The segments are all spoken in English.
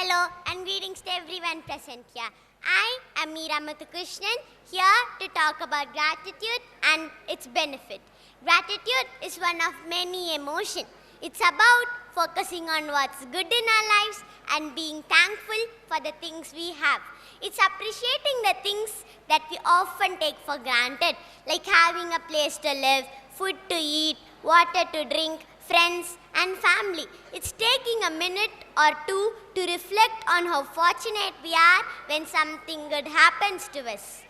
Hello and greetings to everyone present here. I am Meera Muthukrishnan here to talk about gratitude and its benefit. Gratitude is one of many emotions. It's about focusing on what's good in our lives and being thankful for the things we have. It's appreciating the things that we often take for granted, like having a place to live, food to eat, water to drink, friends and family. It's taking a minute or two to reflect on how fortunate we are when something good happens to us.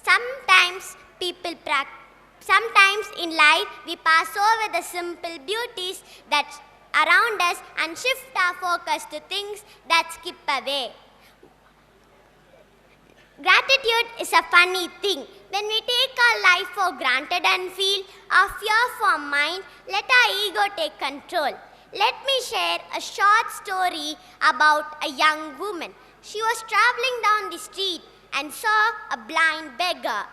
Sometimes in life we pass over the simple beauties that's around us and shift our focus to things that skip away. Gratitude is a funny thing. When we take our life for granted and feel our fear for mind, let our ego take control. Let me share a short story about a young woman. She was traveling down the street and saw a blind beggar.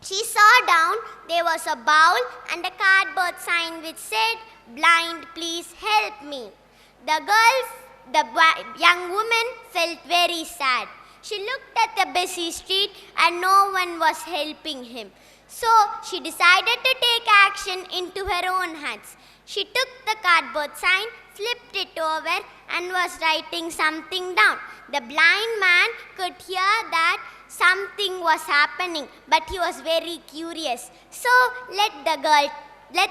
She saw down there was a bowl and a cardboard sign which said, "Blind, please help me." The young woman felt very sad. She looked at the busy street and no one was helping him. So she decided to take action into her own hands. She took the cardboard sign, flipped it over and was writing something down. The blind man could hear that something was happening, but he was very curious. So let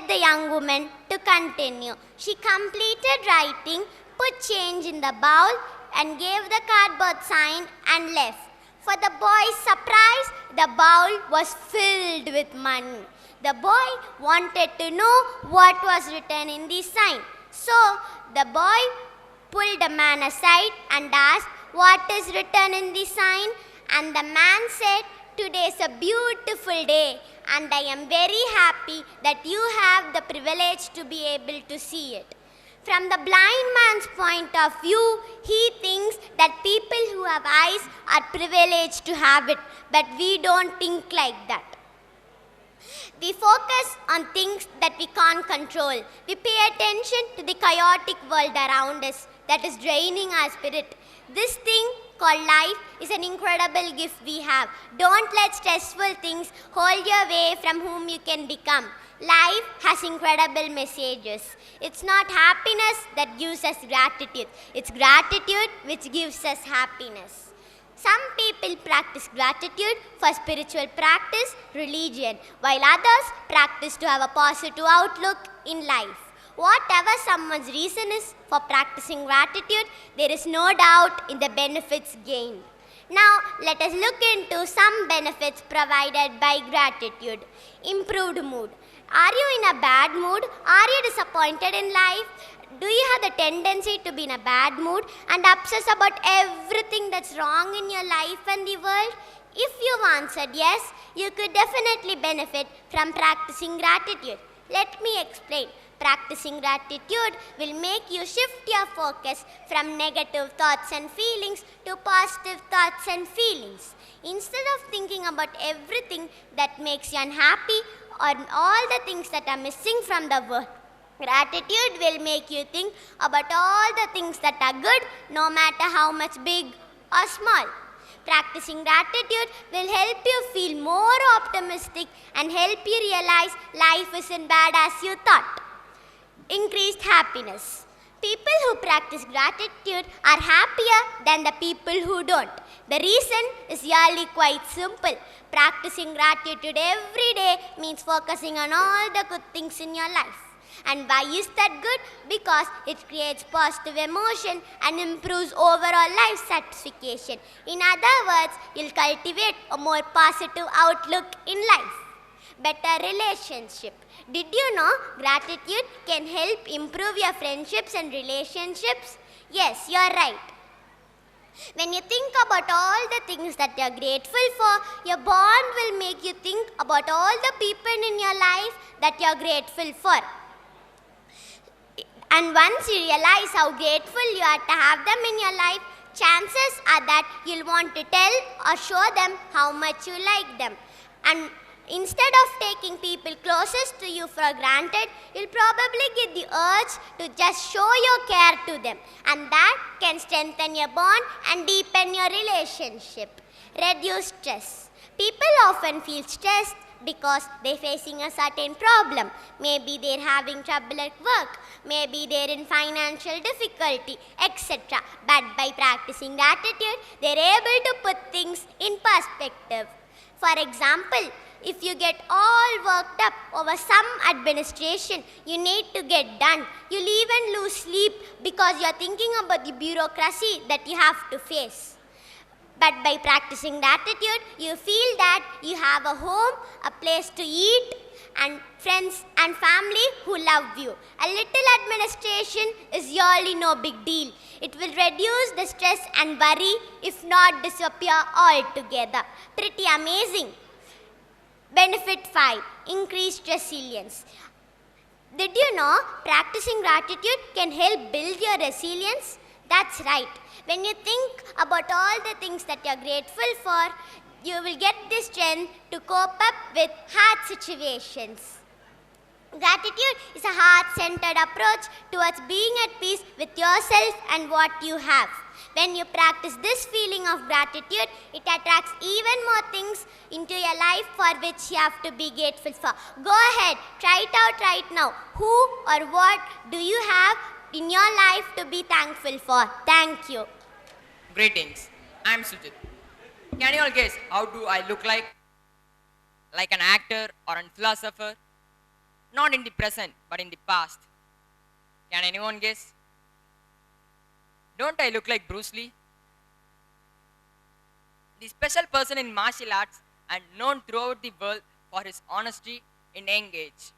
the young woman to continue. She completed writing, put change in the bowl and gave the cardboard sign and left. For the boy's surprise, the bowl was filled with money. The boy wanted to know what was written in the sign. So the boy pulled the man aside and asked, "What is written in the sign?" And the man said, "Today is a beautiful day and I am very happy that you have the privilege to be able to see it." From the blind man's point of view, he thinks that people who have eyes are privileged to have it, but we don't think like that. We focus on things that we can't control. We pay attention to the chaotic world around us that is draining our spirit. This thing called life is an incredible gift we have. Don't let stressful things hold you away from whom you can become. Life has incredible messages. It's not happiness that gives us gratitude. It's gratitude which gives us happiness. Some people practice gratitude for spiritual practice, religion, while others practice to have a positive outlook in life. Whatever someone's reason is for practicing gratitude, there is no doubt in the benefits gained. Now, let us look into some benefits provided by gratitude. Improved mood. Are you in a bad mood? Are you disappointed in life? Do you have the tendency to be in a bad mood and obsess about everything that's wrong in your life and the world? If you've answered yes, you could definitely benefit from practicing gratitude. Let me explain. Practicing gratitude will make you shift your focus from negative thoughts and feelings to positive thoughts and feelings. Instead of thinking about everything that makes you unhappy or all the things that are missing from the world, gratitude will make you think about all the things that are good, no matter how much big or small. Practicing gratitude will help you feel more optimistic and help you realize life isn't bad as you thought. Increased happiness. People who practice gratitude are happier than the people who don't. The reason is really quite simple. Practicing gratitude every day means focusing on all the good things in your life. And why is that good? Because it creates positive emotion and improves overall life satisfaction. In other words, you'll cultivate a more positive outlook in life. Better relationship. Did you know gratitude can help improve your friendships and relationships? Yes, you're right. When you think about all the things that you're grateful for, your bond will make you think about all the people in your life that you're grateful for. And once you realize how grateful you are to have them in your life, chances are that you'll want to tell or show them how much you like them. And Instead of taking people closest to you for granted, you'll probably get the urge to just show your care to them, and that can strengthen your bond and deepen your relationship. Reduce stress. People often feel stressed because they're facing a certain problem. Maybe they're having trouble at work, maybe they're in financial difficulty, etc. But by practicing gratitude, they're able to put things in perspective. For example, if you get all worked up over some administration you need to get done, you'll even lose sleep because you're thinking about the bureaucracy that you have to face. But by practicing gratitude, you feel that you have a home, a place to eat, and friends and family who love you. A little administration is really no big deal. It will reduce the stress and worry, if not disappear altogether. Pretty amazing. Benefit 5. Increased resilience. Did you know practicing gratitude can help build your resilience? That's right. When you think about all the things that you're grateful for, you will get the strength to cope up with hard situations. Gratitude is a heart-centered approach towards being at peace with yourself and what you have. When you practice this feeling of gratitude, it attracts even more things into your life for which you have to be grateful for. Go ahead, try it out right now. Who or what do you have in your life to be thankful for? Thank you. Greetings, I'm Sujit. Can you all guess how do I look like? Like an actor or a philosopher? Not in the present, but in the past. Can anyone guess? Don't I look like Bruce Lee? The special person in martial arts and known throughout the world for his honesty in young age.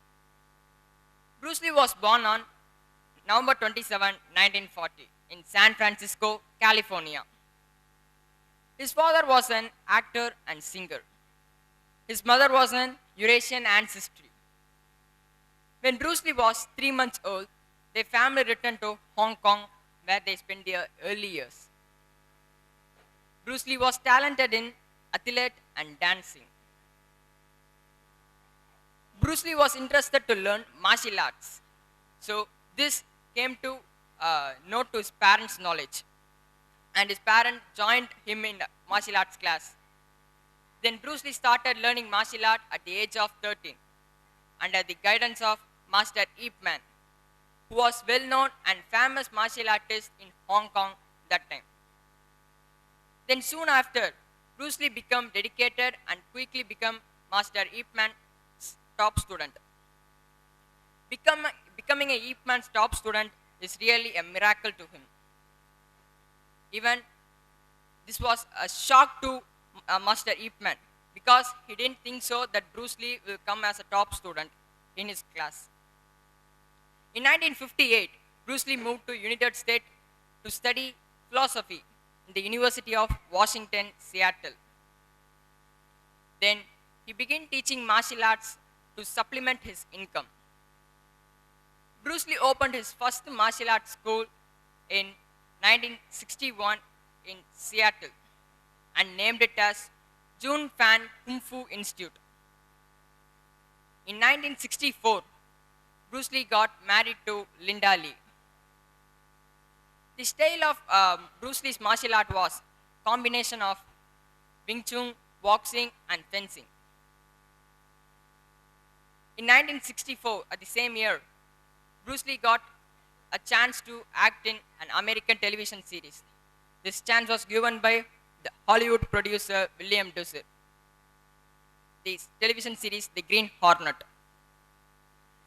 Bruce Lee was born on November 27, 1940 in San Francisco, California. His father was an actor and singer. His mother was an Eurasian ancestry. When Bruce Lee was 3 months old, their family returned to Hong Kong where they spent their early years. Bruce Lee was talented in athlete and dancing. Bruce Lee was interested to learn martial arts. So this came to know to his parents' knowledge, and his parents joined him in martial arts class. Then Bruce Lee started learning martial art at the age of 13 under the guidance of Master Ip Man, who was well-known and famous martial artist in Hong Kong that time. Then soon after, Bruce Lee became dedicated and quickly became Master Ip Man's top student. Becoming a Ip Man's top student is really a miracle to him. Even this was a shock to Master Ip Man because he didn't think so that Bruce Lee will come as a top student in his class. In 1958, Bruce Lee moved to United States to study philosophy in the University of Washington, Seattle. Then he began teaching martial arts to supplement his income. Bruce Lee opened his first martial arts school in 1961 in Seattle and named it as Jun Fan Kung Fu Institute. In 1964, Bruce Lee got married to Linda Lee. The style of Bruce Lee's martial art was a combination of Wing Chun, boxing and fencing. In 1964, at the same year, Bruce Lee got a chance to act in an American television series. This chance was given by the Hollywood producer William Dusser. This television series, The Green Hornet.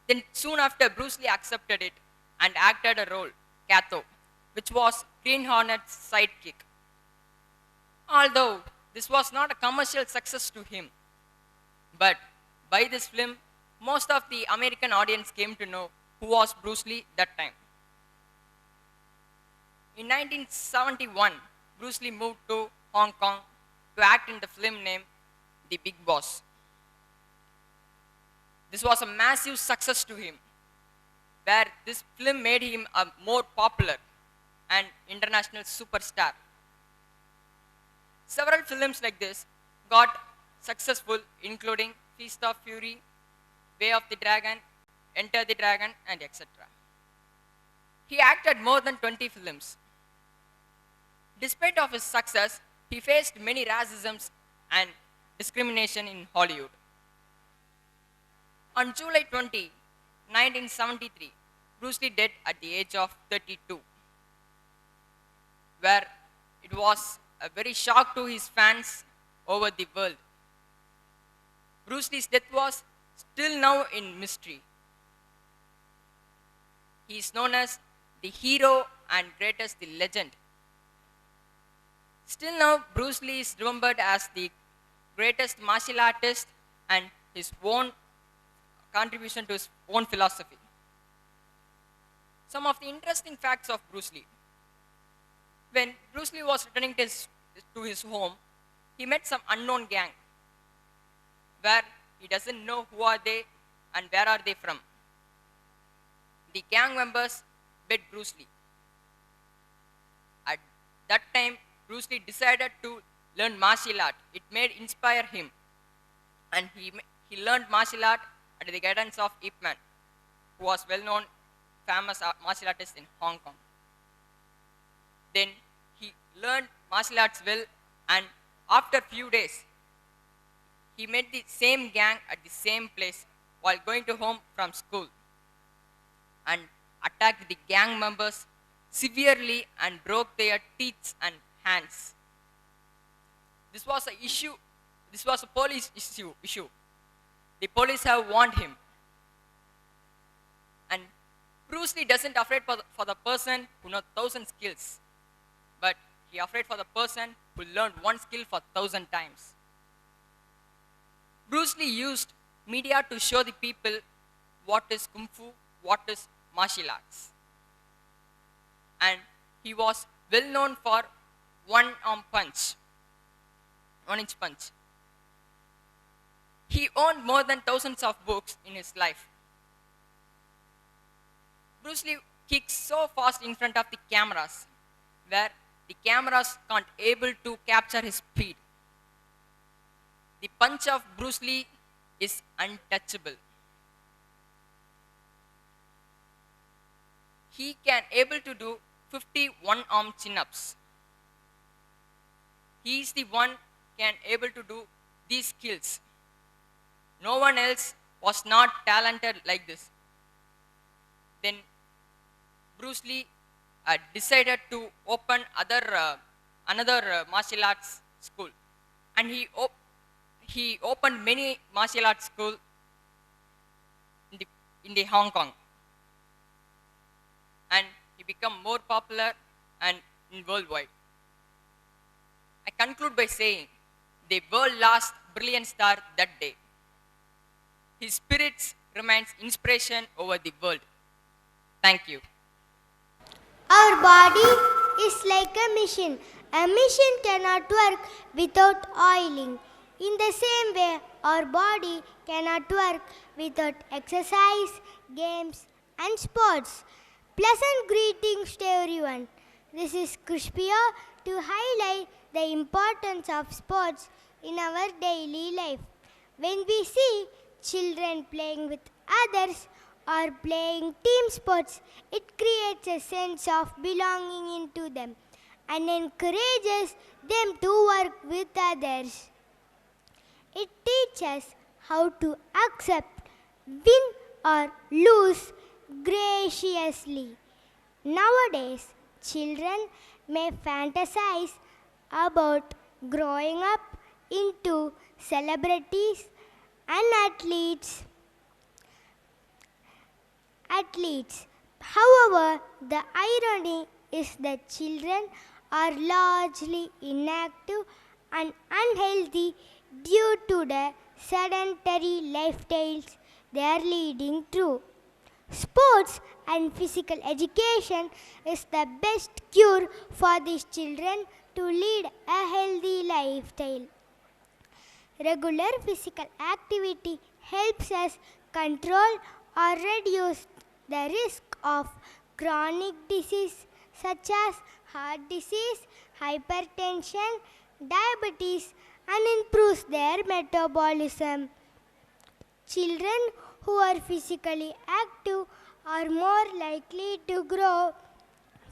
Then soon after, Bruce Lee accepted it and acted a role, Kato, which was Green Hornet's sidekick. Although this was not a commercial success to him, but by this film, most of the American audience came to know who was Bruce Lee that time. In 1971, Bruce Lee moved to Hong Kong to act in the film named The Big Boss. This was a massive success to him, where this film made him a more popular and international superstar. Several films like this got successful, including Fist of Fury, Way of the Dragon, Enter the Dragon, and etc. He acted more than 20 films. Despite of his success, he faced many racisms and discrimination in Hollywood. On July 20, 1973, Bruce Lee died at the age of 32, where it was a very shock to his fans over the world. Bruce Lee's death was still now in mystery. He is known as the hero and greatest the legend. Still now, Bruce Lee is remembered as the greatest martial artist and his own contribution to his own philosophy. Some of the interesting facts of Bruce Lee. When Bruce Lee was returning to his home, he met some unknown gang where he doesn't know who are they and where are they from. The gang members beat Bruce Lee. At that time, Bruce Lee decided to learn martial art. It made inspire him, and he learned martial art under the guidance of Ip Man, who was well-known, famous martial artist in Hong Kong. Then he learned martial arts well, and after few days, he met the same gang at the same place while going to home from school, and attacked the gang members severely and broke their teeth and hands. This was a issue. This was a police issue. The police have warned him. And Bruce Lee doesn't afraid for the person who knows 1,000 skills, but he afraid for the person who learned one skill for 1,000 times. Bruce Lee used media to show the people what is Kung Fu, what is martial arts. And he was well known for one-inch punch. He owned more than thousands of books in his life. Bruce Lee kicks so fast in front of the cameras, where the cameras can't able to capture his speed. The punch of Bruce Lee is untouchable. He can able to do 51 arm chin-ups. He is the one can able to do these skills. No one else was not talented like this. Then Bruce Lee decided to open another martial arts school, and he opened many martial arts school in the Hong Kong, and he became more popular and worldwide. I conclude by saying the world lost brilliant star that day. His spirits remains inspiration over the world. Thank you. Our body is like a machine. A machine cannot work without oiling. In the same way, our body cannot work without exercise, games, and sports. Pleasant greetings to everyone. This is Krishpiya to highlight the importance of sports in our daily life. When we see children playing with others or playing team sports, it creates a sense of belonging into them and encourages them to work with others. It teaches how to accept, win or lose graciously. Nowadays, children may fantasize about growing up into celebrities and athletes. However, the irony is that children are largely inactive and unhealthy due to the sedentary lifestyles they are leading through. Sports and physical education is the best cure for these children to lead a healthy lifestyle. Regular physical activity helps us control or reduce the risk of chronic disease such as heart disease, hypertension, diabetes, and improves their metabolism. Children who are physically active are more likely to grow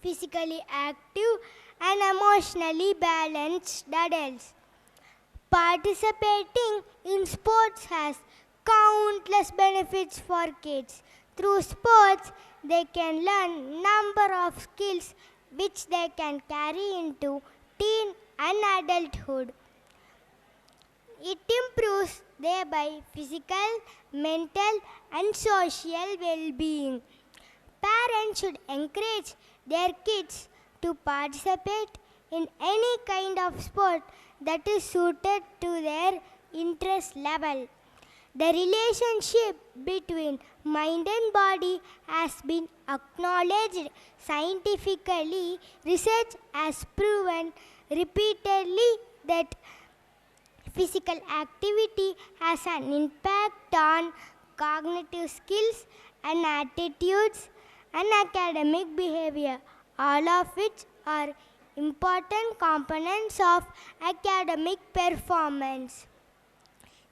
physically active and emotionally balanced adults. Participating in sports has countless benefits for kids. Through sports, they can learn number of skills which they can carry into teen and adulthood. It improves thereby physical, mental, and social well-being. Parents should encourage their kids to participate in any kind of sport that is suited to their interest level. The relationship between mind and body has been acknowledged scientifically. Research has proven repeatedly that physical activity has an impact on cognitive skills and attitudes and academic behavior, all of which are important components of academic performance.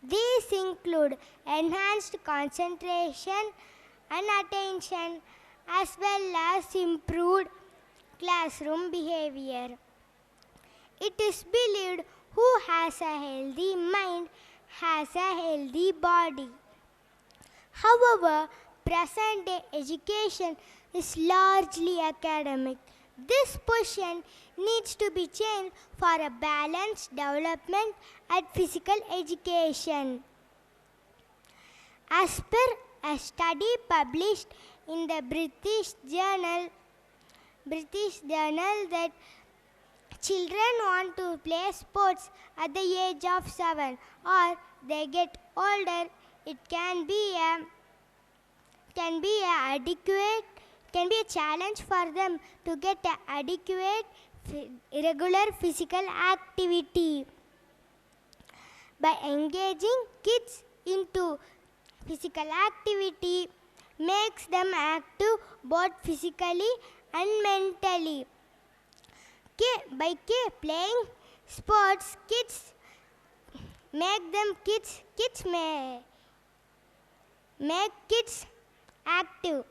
These include enhanced concentration and attention, as well as improved classroom behavior. It is believed who has a healthy mind has a healthy body. However, present-day education is largely academic. This position needs to be changed for a balanced development at physical education. As per a study published in the British journal that children want to play sports at the age of 7 or they get older, it can be a challenge for them to get adequate regular physical activity. By engaging kids into physical activity makes them active both physically and mentally. By playing sports, kids active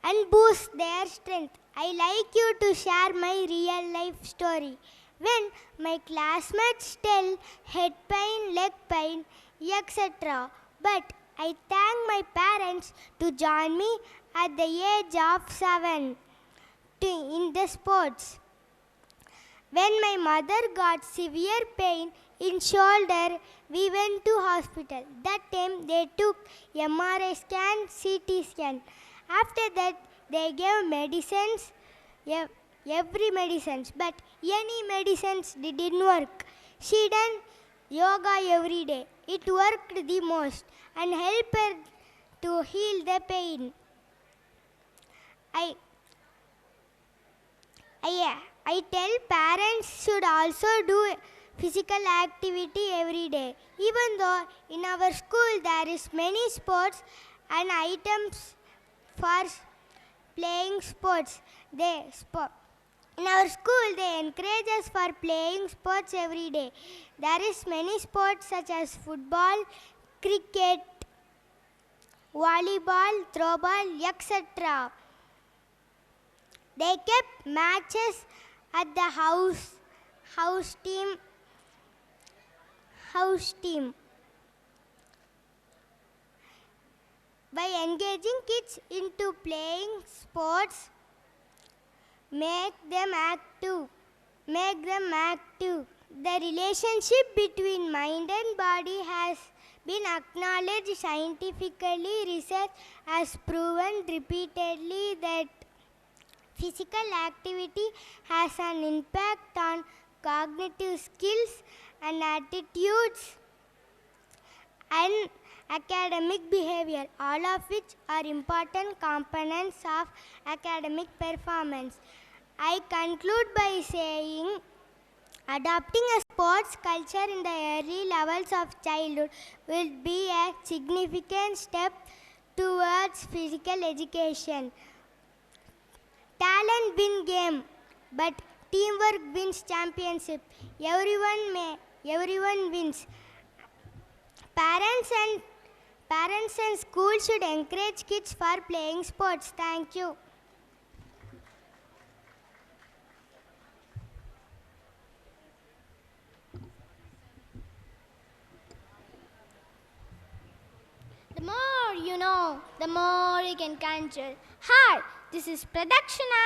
and boost their strength. I like you to share my real life story. When my classmates tell head pain, leg pain, etc. But I thank my parents to join me at the age of 7 in the sports. When my mother got severe pain in shoulder, we went to hospital. That time they took MRI scan, CT scan. After that, they gave medicines, every medicines, but any medicines didn't work. She done yoga every day. It worked the most and helped her to heal the pain. I tell parents should also do physical activity every day. Even though in our school there is many sports and items for playing sports. In our school they encourage us for playing sports every day. There is many sports such as football, cricket, volleyball, throwball, etc. They kept matches at the house team. By engaging kids into playing sports, make them active. The relationship between mind and body has been acknowledged scientifically. Research has proven repeatedly that physical activity has an impact on cognitive skills and attitudes and academic behavior, all of which are important components of academic performance. I conclude by saying adopting a sports culture in the early levels of childhood will be a significant step towards physical education. Talent wins game, but teamwork wins championship. Everyone wins. Parents and Parents and schools should encourage kids for playing sports. Thank you. The more you know, the more you can control. Hi, this is Pradakshina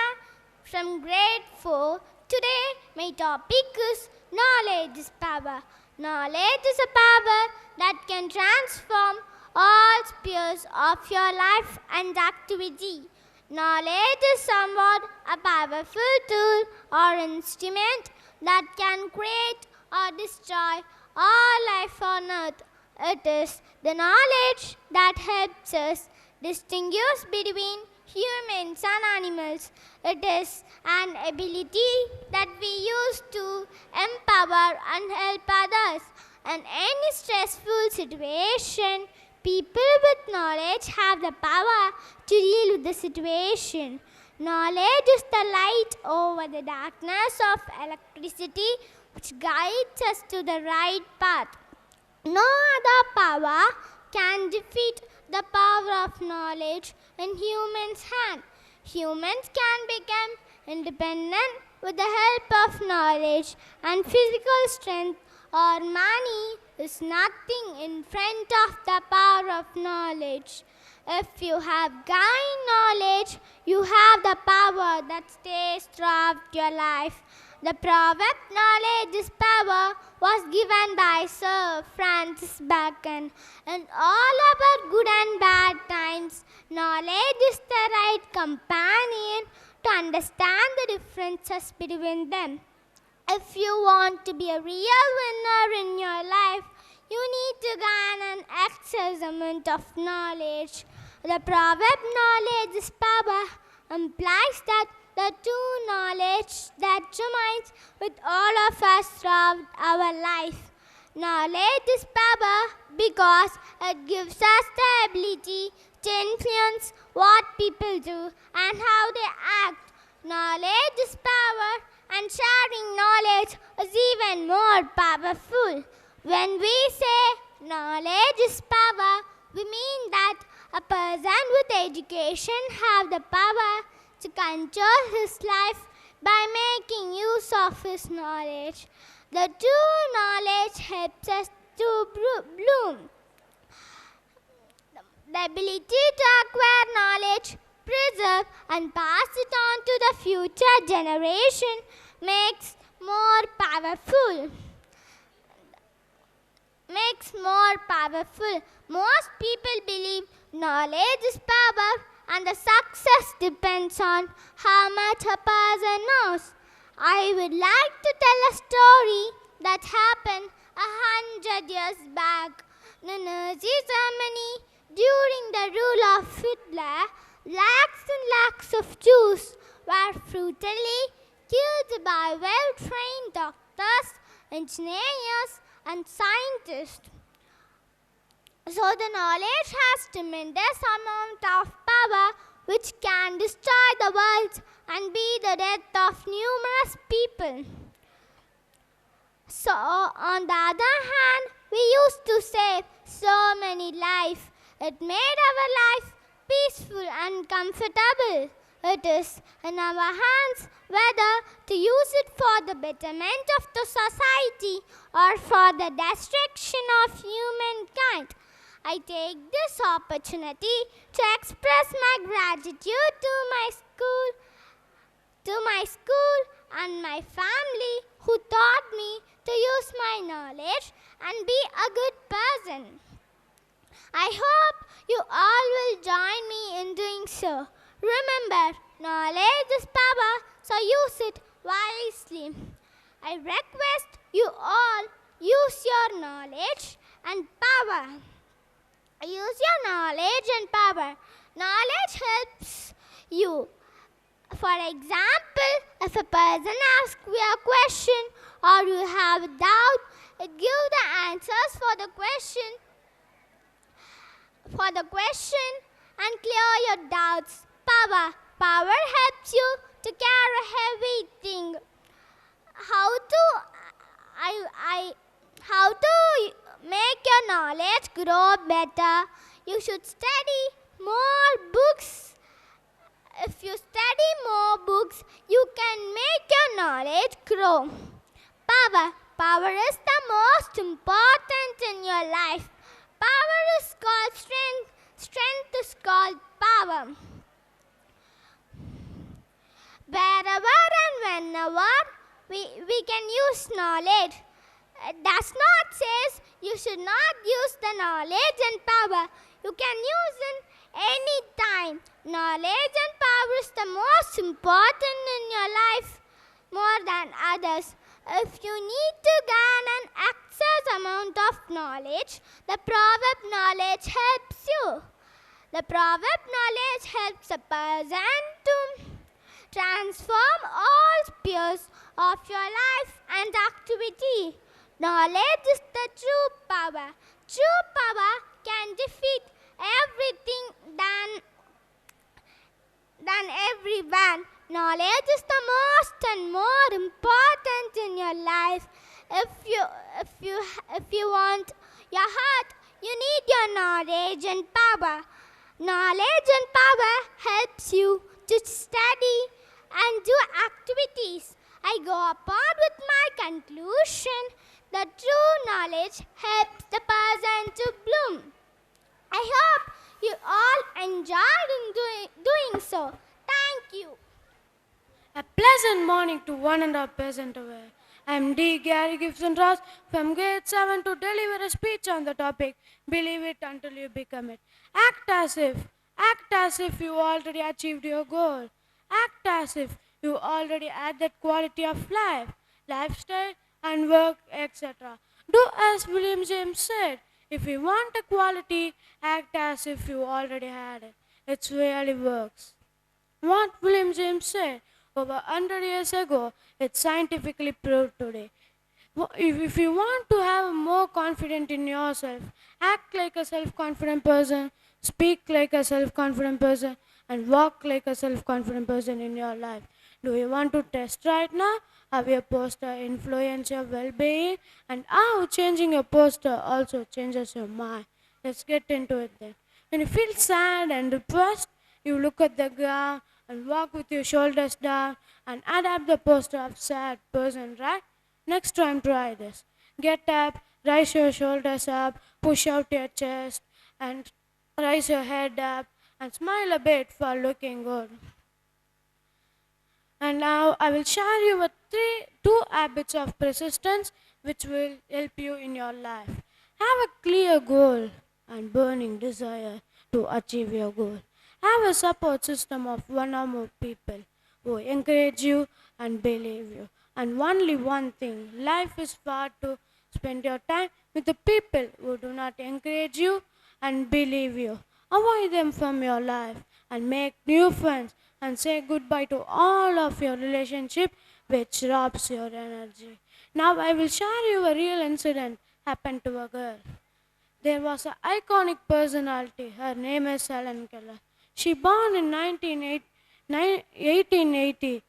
from grade 4. Today, my topic is knowledge is power. Knowledge is a power that can transform all spheres of your life and activity. Knowledge is somewhat a powerful tool or instrument that can create or destroy all life on earth. It is the knowledge that helps us distinguish between humans and animals. It is an ability that we use to empower and help others. In any stressful situation, people with knowledge have the power to deal with the situation. Knowledge is the light over the darkness of electricity which guides us to the right path. No other power can defeat the power of knowledge in humans' hand. Humans can become independent with the help of knowledge, and physical strength or money is nothing in front of the power of knowledge. If you have gained knowledge, you have the power that stays throughout your life. The proverb knowledge is power was given by Sir Francis Bacon. In all our good and bad times, knowledge is the right companion to understand the differences between them. If you want to be a real winner in your life, you need to gain an excess amount of knowledge. The proverb knowledge is power implies that the true knowledge that remains with all of us throughout our life. Knowledge is power because it gives us the ability to influence what people do and how they act. Knowledge is power, and sharing knowledge is even more powerful. When we say knowledge is power, we mean that a person with education have the power to control his life by making use of his knowledge. The true knowledge helps us to bloom. The ability to acquire knowledge, preserve and pass it on to the future generation makes more powerful. Most people believe knowledge is power and the success depends on how much a person knows. I would like to tell a story that happened 100 years back. In Nazi Germany, during the rule of Hitler, lakhs and lakhs of Jews were brutally killed by well-trained doctors, engineers, and scientists. So the knowledge has tremendous amount of power which can destroy the world and be the death of numerous people. So on the other hand, we used to save so many lives. It made our life peaceful and comfortable. It is in our hands whether to use it for the betterment of the society or for the destruction of humankind. I take this opportunity to express my gratitude to my school and my family who taught me to use my knowledge and be a good person. I hope you all will join me in doing so. Remember, knowledge is power, so use it wisely. I request you all use your knowledge and power. Use your knowledge and power. Knowledge helps you. For example, if a person asks you a question or you have a doubt, give the answers for the question and clear your doubts. Power helps you to carry heavy thing. How to make your knowledge grow better? you should study more books. If you study more books, you can make your knowledge grow. Power is the most important in your life. Power is called strength. Strength is called power. Wherever and whenever we can use knowledge. It does not say you should not use the knowledge and power. You can use it any time. Knowledge and power is the most important in your life, more than others. If you need to gain an excess amount of knowledge, the proverb knowledge helps you. The proverb knowledge helps a person to transform all spheres of your life and activity. Knowledge is the true power. True power can defeat everything than everyone. Knowledge is the most and more important in your life. If you want your heart, you need your knowledge and power. Knowledge and power helps you to study and do activities. I go upon with my conclusion that true knowledge helps the person to bloom. I hope you all enjoyed in doing so. Thank you. A pleasant morning to one and all present away. I am D. Gary Gibson Ross from grade 7 to deliver a speech on the topic, Believe It Until You Become It. Act as if you already achieved your goal. Act as if you already had that quality of life, lifestyle and work, etc. Do as William James said, if you want a quality, act as if you already had it. It really works. What William James said over 100 years ago, it's scientifically proved today. If you want to have more confidence in yourself, act like a self-confident person, speak like a self-confident person, and walk like a self-confident person in your life. Do you want to test right now how your posture influences your well-being and how changing your posture also changes your mind? Let's get into it then. When you feel sad and depressed, you look at the ground and walk with your shoulders down and adapt the posture of sad person, right? Next time try this. Get up, raise your shoulders up, push out your chest and raise your head up and smile a bit for looking good. And now I will share you with two habits of persistence which will help you in your life. Have a clear goal and burning desire to achieve your goal. Have a support system of one or more people who encourage you and believe you. And only one thing, life is far to spend your time with the people who do not encourage you and believe you. Avoid them from your life and make new friends and say goodbye to all of your relationship which robs your energy. Now I will share you a real incident happened to a girl. There was an iconic personality. Her name is Helen Keller. She born in 1880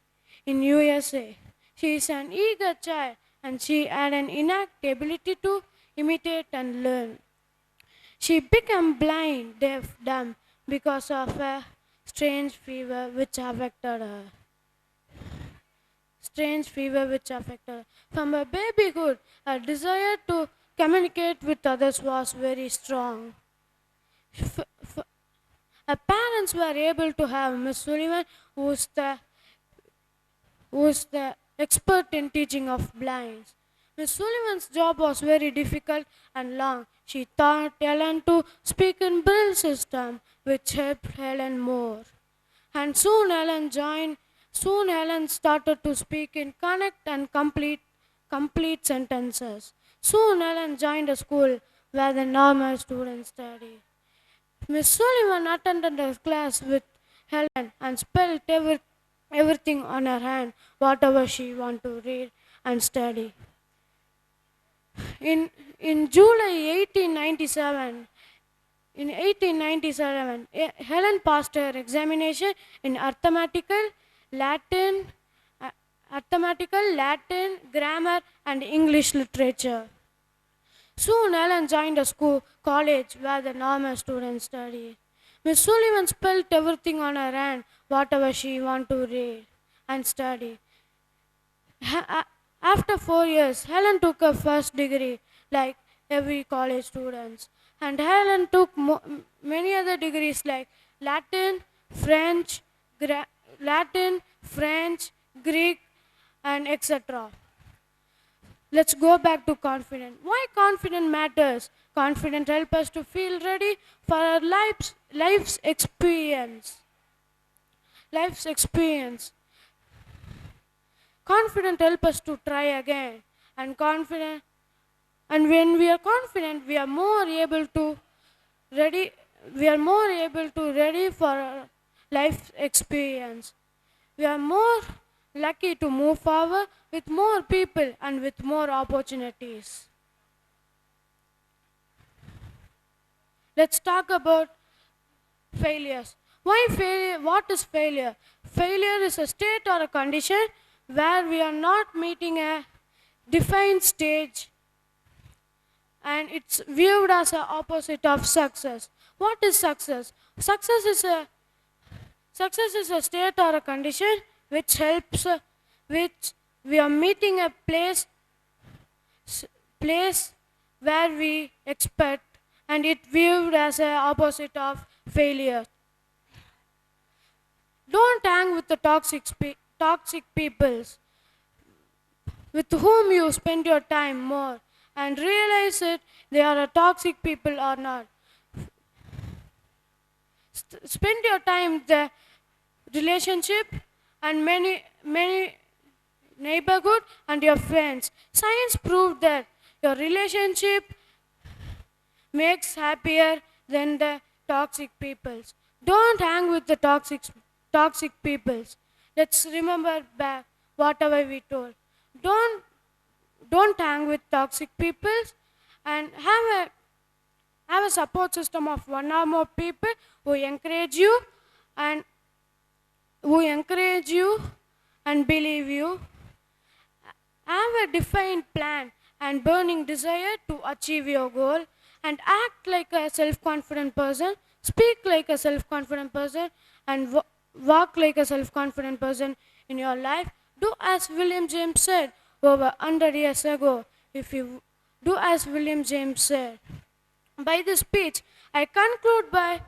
in USA. She is an eager child and she had an innate ability to imitate and learn. She became blind, deaf, dumb because of a strange fever which affected her. From her babyhood, her desire to communicate with others was very strong. Her parents were able to have Miss Sullivan, who is the expert in teaching of blinds. Miss Sullivan's job was very difficult and long. She taught Helen to speak in Braille system, which helped Helen more. And soon Helen started to speak in connect and complete sentences. Soon Helen joined a school where the normal students study. Miss Sullivan attended a class with Helen and spelled everything on her hand, whatever she wanted to read and study. In July 1897, Helen passed her examination in arithmetical, Latin, grammar, and English literature. Soon Ellen joined a college where the normal students studied. Miss Sullivan spelled everything on her hand, whatever she wanted to read and study. After 4 years, Helen took her first degree, like every college students, and Helen took many other degrees like Latin, French, Greek, and etc. Let's go back to confidence. Why confidence matters? Confidence helps us to feel ready for our life's experience. Life's experience. Confidence helps us to try again, and confident. And when we are confident, we are more able to ready. We are more able to ready for our life experience. We are more lucky to move forward with more people and with more opportunities. Let's talk about failures. Why failure? What is failure? Failure is a state or a condition where we are not meeting a defined stage, and it's viewed as an opposite of success. What is success? Success is a state or a condition which helps, which we are meeting a place where we expect, and it viewed as an opposite of failure. Don't hang with the toxic peoples with whom you spend your time more, and realize it they are a toxic people or not. Spend your time the relationship and many neighborhood and your friends. Science proved that your relationship makes happier than the toxic peoples. Don't hang with the toxic peoples. Let's remember back whatever we told. Don't hang with toxic peoples, and have a support system of one or more people who encourage you and believe you. Have a defined plan and burning desire to achieve your goal, and act like a self-confident person, speak like a self-confident person, and walk like a self-confident person in your life. Do as William James said over 100 years ago. If you do as William James said. By this speech, I conclude by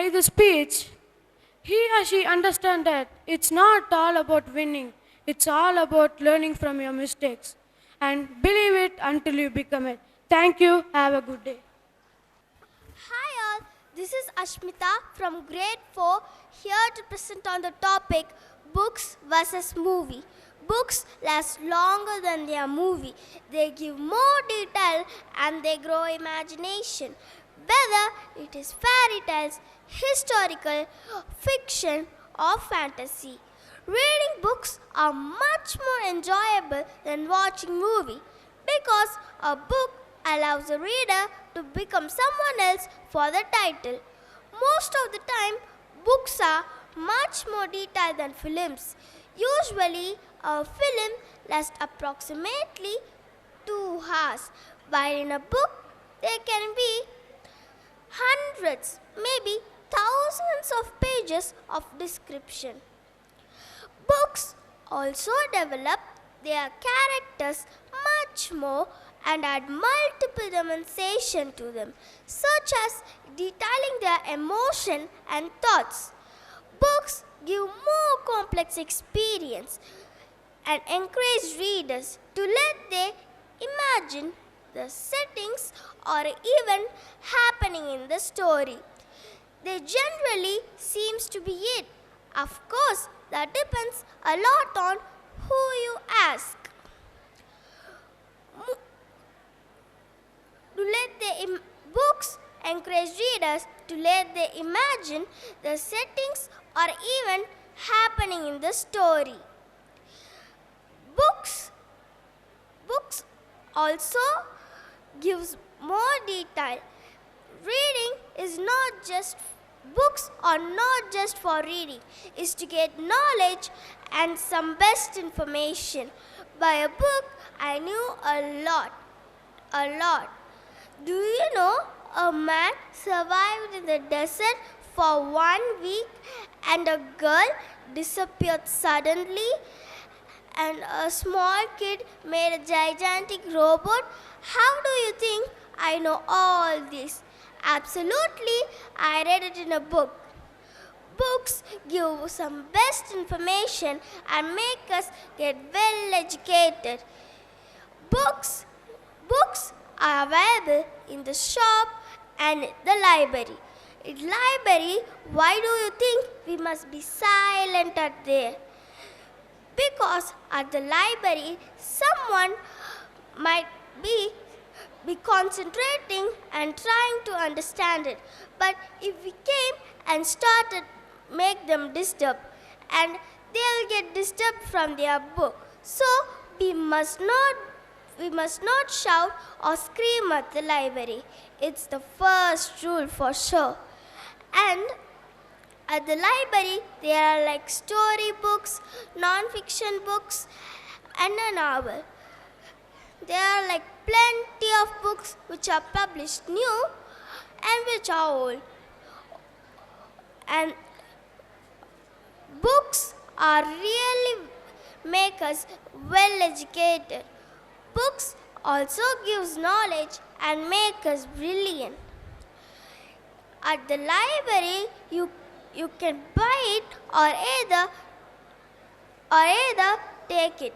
the speech, he or she understand that it's not all about winning. It's all about learning from your mistakes. And believe it until you become it. Thank you. Have a good day. Hi all, this is Ashmita from grade 4 here to present on the topic books versus movie. Books last longer than their movie. They give more detail and they grow imagination. Whether it is fairy tales, historical, fiction or fantasy. Reading books are much more enjoyable than watching movie because a book allows the reader to become someone else for the title. Most of the time, books are much more detailed than films. Usually, a film lasts approximately 2 hours, while in a book, there can be hundreds, maybe thousands of pages of description. Books also develop their characters much more and add multiple dimensions to them, such as detailing their emotion and thoughts. Books give more complex experience and encourage readers to let they imagine the settings or event happening in the story. They generally seems to be it. Of course, that depends a lot on who you ask. Books encourage readers to let they imagine the settings or event happening in the story. Books also gives more detail. Reading is not just Books are not just for reading, it's to get knowledge and some best information. By a book, I knew a lot a lot. Do you know a man survived in the desert for 1 week and a girl disappeared suddenly and a small kid made a gigantic robot? How do you think I know all this? Absolutely, I read it in a book. Books give some best information and make us get well educated. Books are available in the shop and the library. In library, why do you think we must be silent at there? Because at the library, someone might be concentrating and trying to understand it. But if we came and started make them disturb, and they'll get disturbed from their book. So we must not shout or scream at the library. It's the first rule for sure. And at the library, there are like story books, non-fiction books, and a novel. There are like plenty of books which are published new and which are old. And books are really make us well educated. Books also gives knowledge and make us brilliant. At the library, you can buy it or either take it.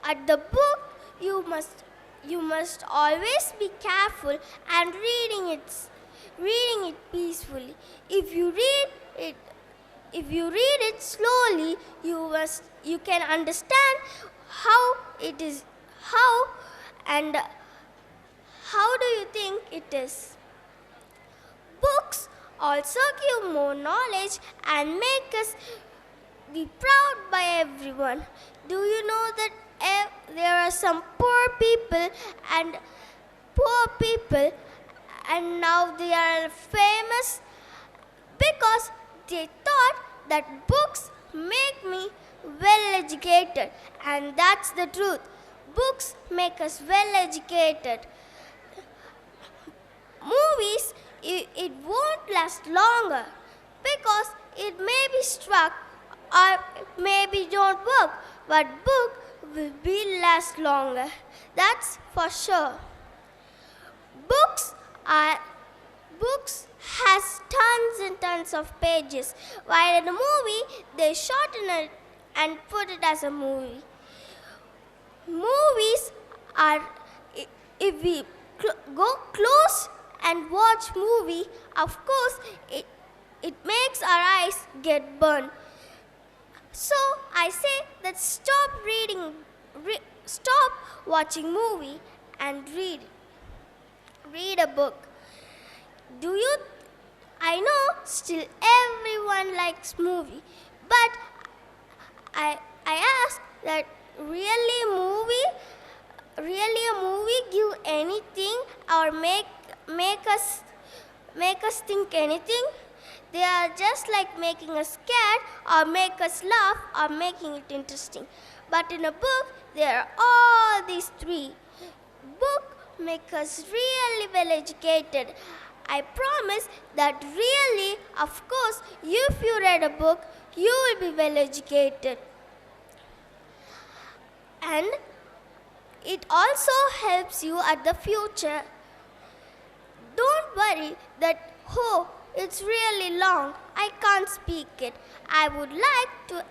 At the book, you must always be careful and reading it peacefully. If you read it slowly, you can understand how do you think it is. Books also give more knowledge and make us be proud by everyone. Do you know that there are some poor people and now they are famous because they thought that books make me well educated, and that's the truth. Books make us well educated. Movies, it won't last longer because it may be struck or maybe don't work, but book will be last longer. That's for sure. Books has tons and tons of pages, while in a movie they shorten it and put it as a movie. Movies are, if we go close and watch movie, of course it makes our eyes get burned. So I say that stop watching movie and read a book. I know still everyone likes movie, but I ask that really a movie give anything or make us think anything? They are just like making us scared or make us laugh or making it interesting. But in a book, there are all these three. Book make us really well educated. I promise that really, of course, if you read a book, you will be well educated. And it also helps you at the future. Don't worry that, it's really long, I can't speak it. I would like to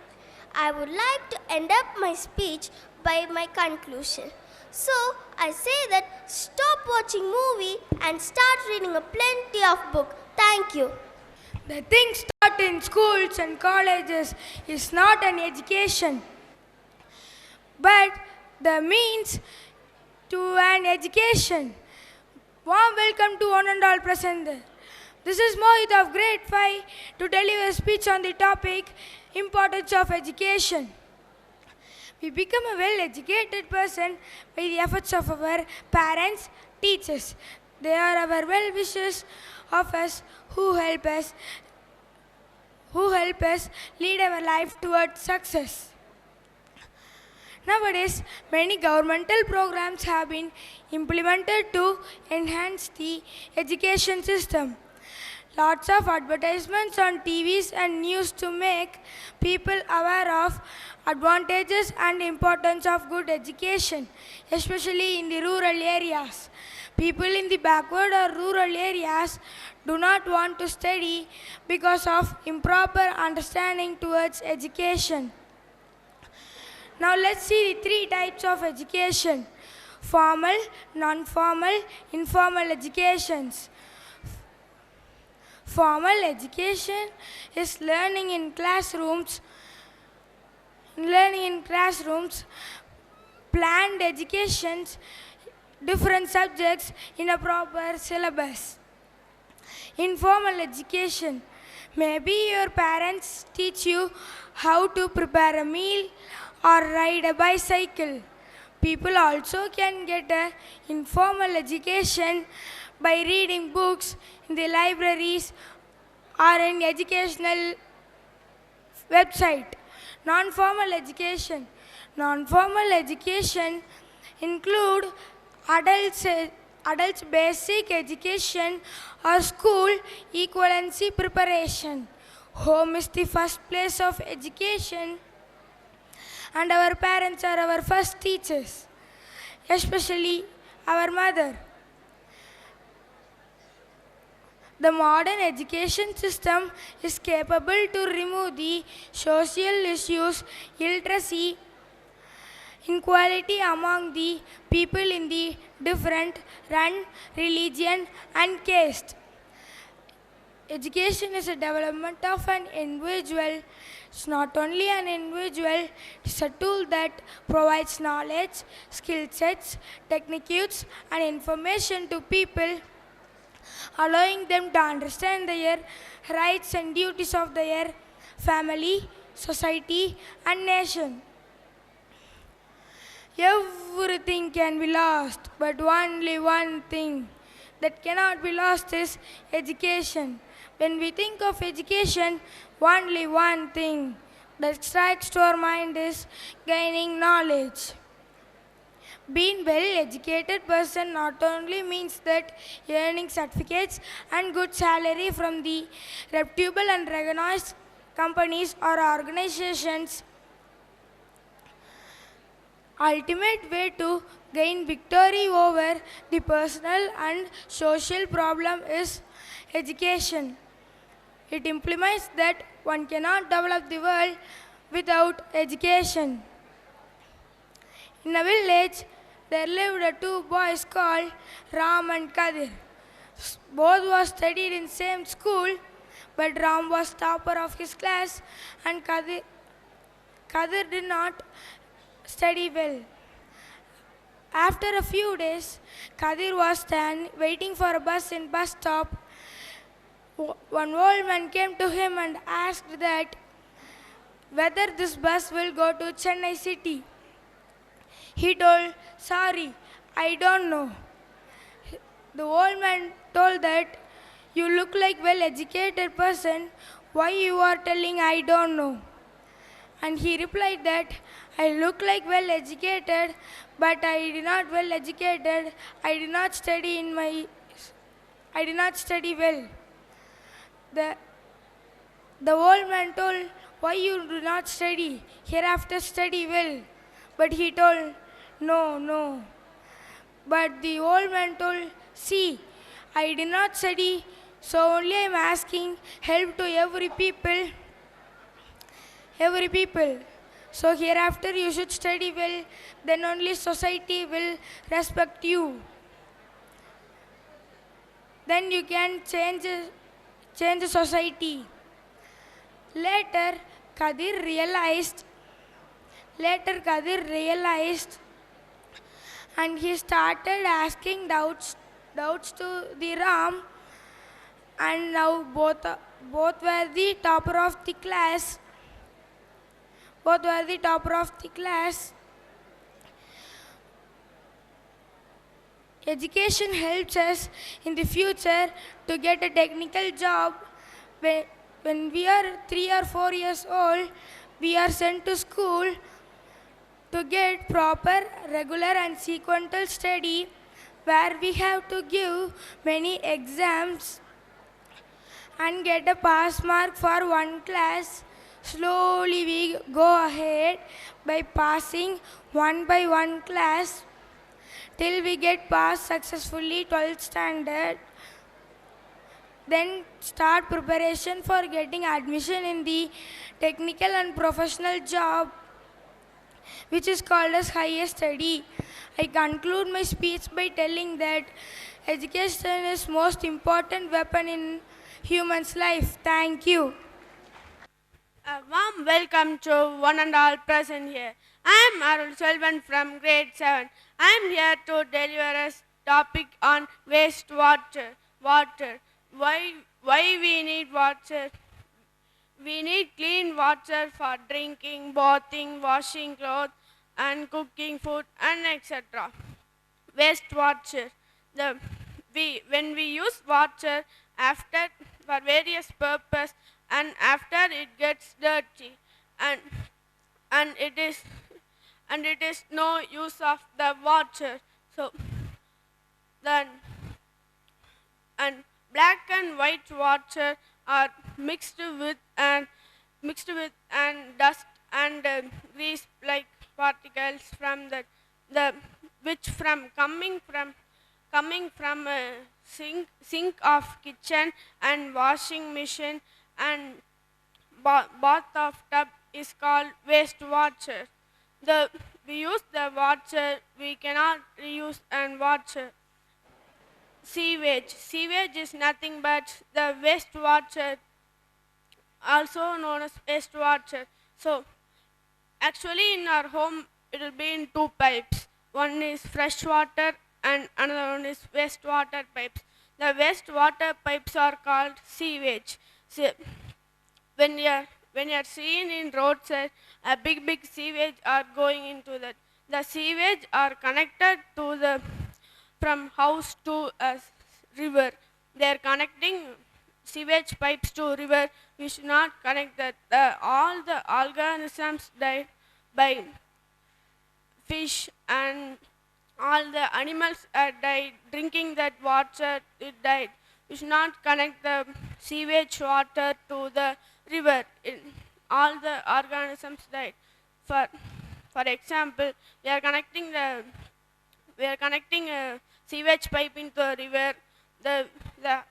end up my speech by my conclusion. So I say that stop watching movie and start reading a plenty of book. Thank you. The things taught in schools and colleges is not an education, but the means to an education. Warm welcome to one and all present. This is Mohit of grade 5 to deliver a speech on the topic importance of education. We become a well-educated person by the efforts of our parents, teachers. They are our well-wishers of us who help us lead our life towards success. Nowadays, many governmental programs have been implemented to enhance the education system. Lots of advertisements on TVs and news to make people aware of advantages and importance of good education, especially in the rural areas. People in the backward or rural areas do not want to study because of improper understanding towards education. Now let's see the three types of education: formal, non-formal, informal educations. Formal education is learning in classrooms, planned educations, different subjects in a proper syllabus. Informal education. Maybe your parents teach you how to prepare a meal or ride a bicycle. People also can get an informal education by reading books in the libraries or in educational website. Non-formal education. Non-formal education include adults basic education or school equivalency preparation. Home is the first place of education and our parents are our first teachers, especially our mother. The modern education system is capable to remove the social issues, illiteracy, inequality among the people in the different run, religion and caste. Education is a development of an individual. It's not only an individual, it's a tool that provides knowledge, skill sets, techniques and information to people, allowing them to understand their rights and duties of their family, society and nation. Everything can be lost, but only one thing that cannot be lost is education. When we think of education, only one thing that strikes to our mind is gaining knowledge. Being well-educated person not only means that earning certificates and good salary from the reputable and recognized companies or organizations. Ultimate way to gain victory over the personal and social problem is education. It implies that one cannot develop the world without education. In a village, there lived two boys called Ram and Kadir. Both were studied in same school, but Ram was topper of his class and Kadir did not study well. After a few days, Kadir was waiting for a bus in bus stop. One old man came to him and asked that whether this bus will go to Chennai city. He told, "Sorry, I don't know." The old man told that, "You look like well-educated person. Why you are telling I don't know?" And he replied that, "I look like well-educated, but I did not well-educated. I did not study well." The old man told, "Why you do not study? Hereafter study well." But he told, No. But the old man told, "See, I did not study, so only I am asking help to every people. So hereafter you should study well, then only society will respect you. Then you can change the society." Later, Kadir realized and he started asking doubts to the Ram, and now both were the topper of the class. Education helps us in the future to get a technical job. When we are 3 or 4 years old, we are sent to school to get proper, regular and sequential study where we have to give many exams and get a pass mark for one class. Slowly we go ahead by passing one by one class till we get passed successfully 12th standard. Then start preparation for getting admission in the technical and professional job, which is called as higher study. I conclude my speech by telling that education is most important weapon in human's life. Thank you. A warm welcome to one and all present here. I am Arul Selvan from grade 7. I am here to deliver a topic on wastewater. Water. Why we need water? We need clean water for drinking, bathing, washing clothes, and cooking food, and etc. Wastewater. When we use water after for various purpose and after it gets dirty and and it is no use of the water. So then and black and white water are mixed with dust and grease like particles from the which from coming from a sink of kitchen and washing machine and bath of tub is called wastewater. We use the water we cannot reuse and water. Sewage is nothing but the wastewater, also known as wastewater. So actually in our home it will be in two pipes. One is fresh water and another one is wastewater pipes. The wastewater pipes are called sewage. So when you're seeing in roadside a big sewage are going into that. The sewage are connected to the from house to a river. They are connecting sewage pipes to river. We should not connect that. All the organisms died by fish and all the animals died drinking that water. It died. We should not connect the sewage water to the river. All the organisms died. For example, we are connecting a sewage pipe into a river.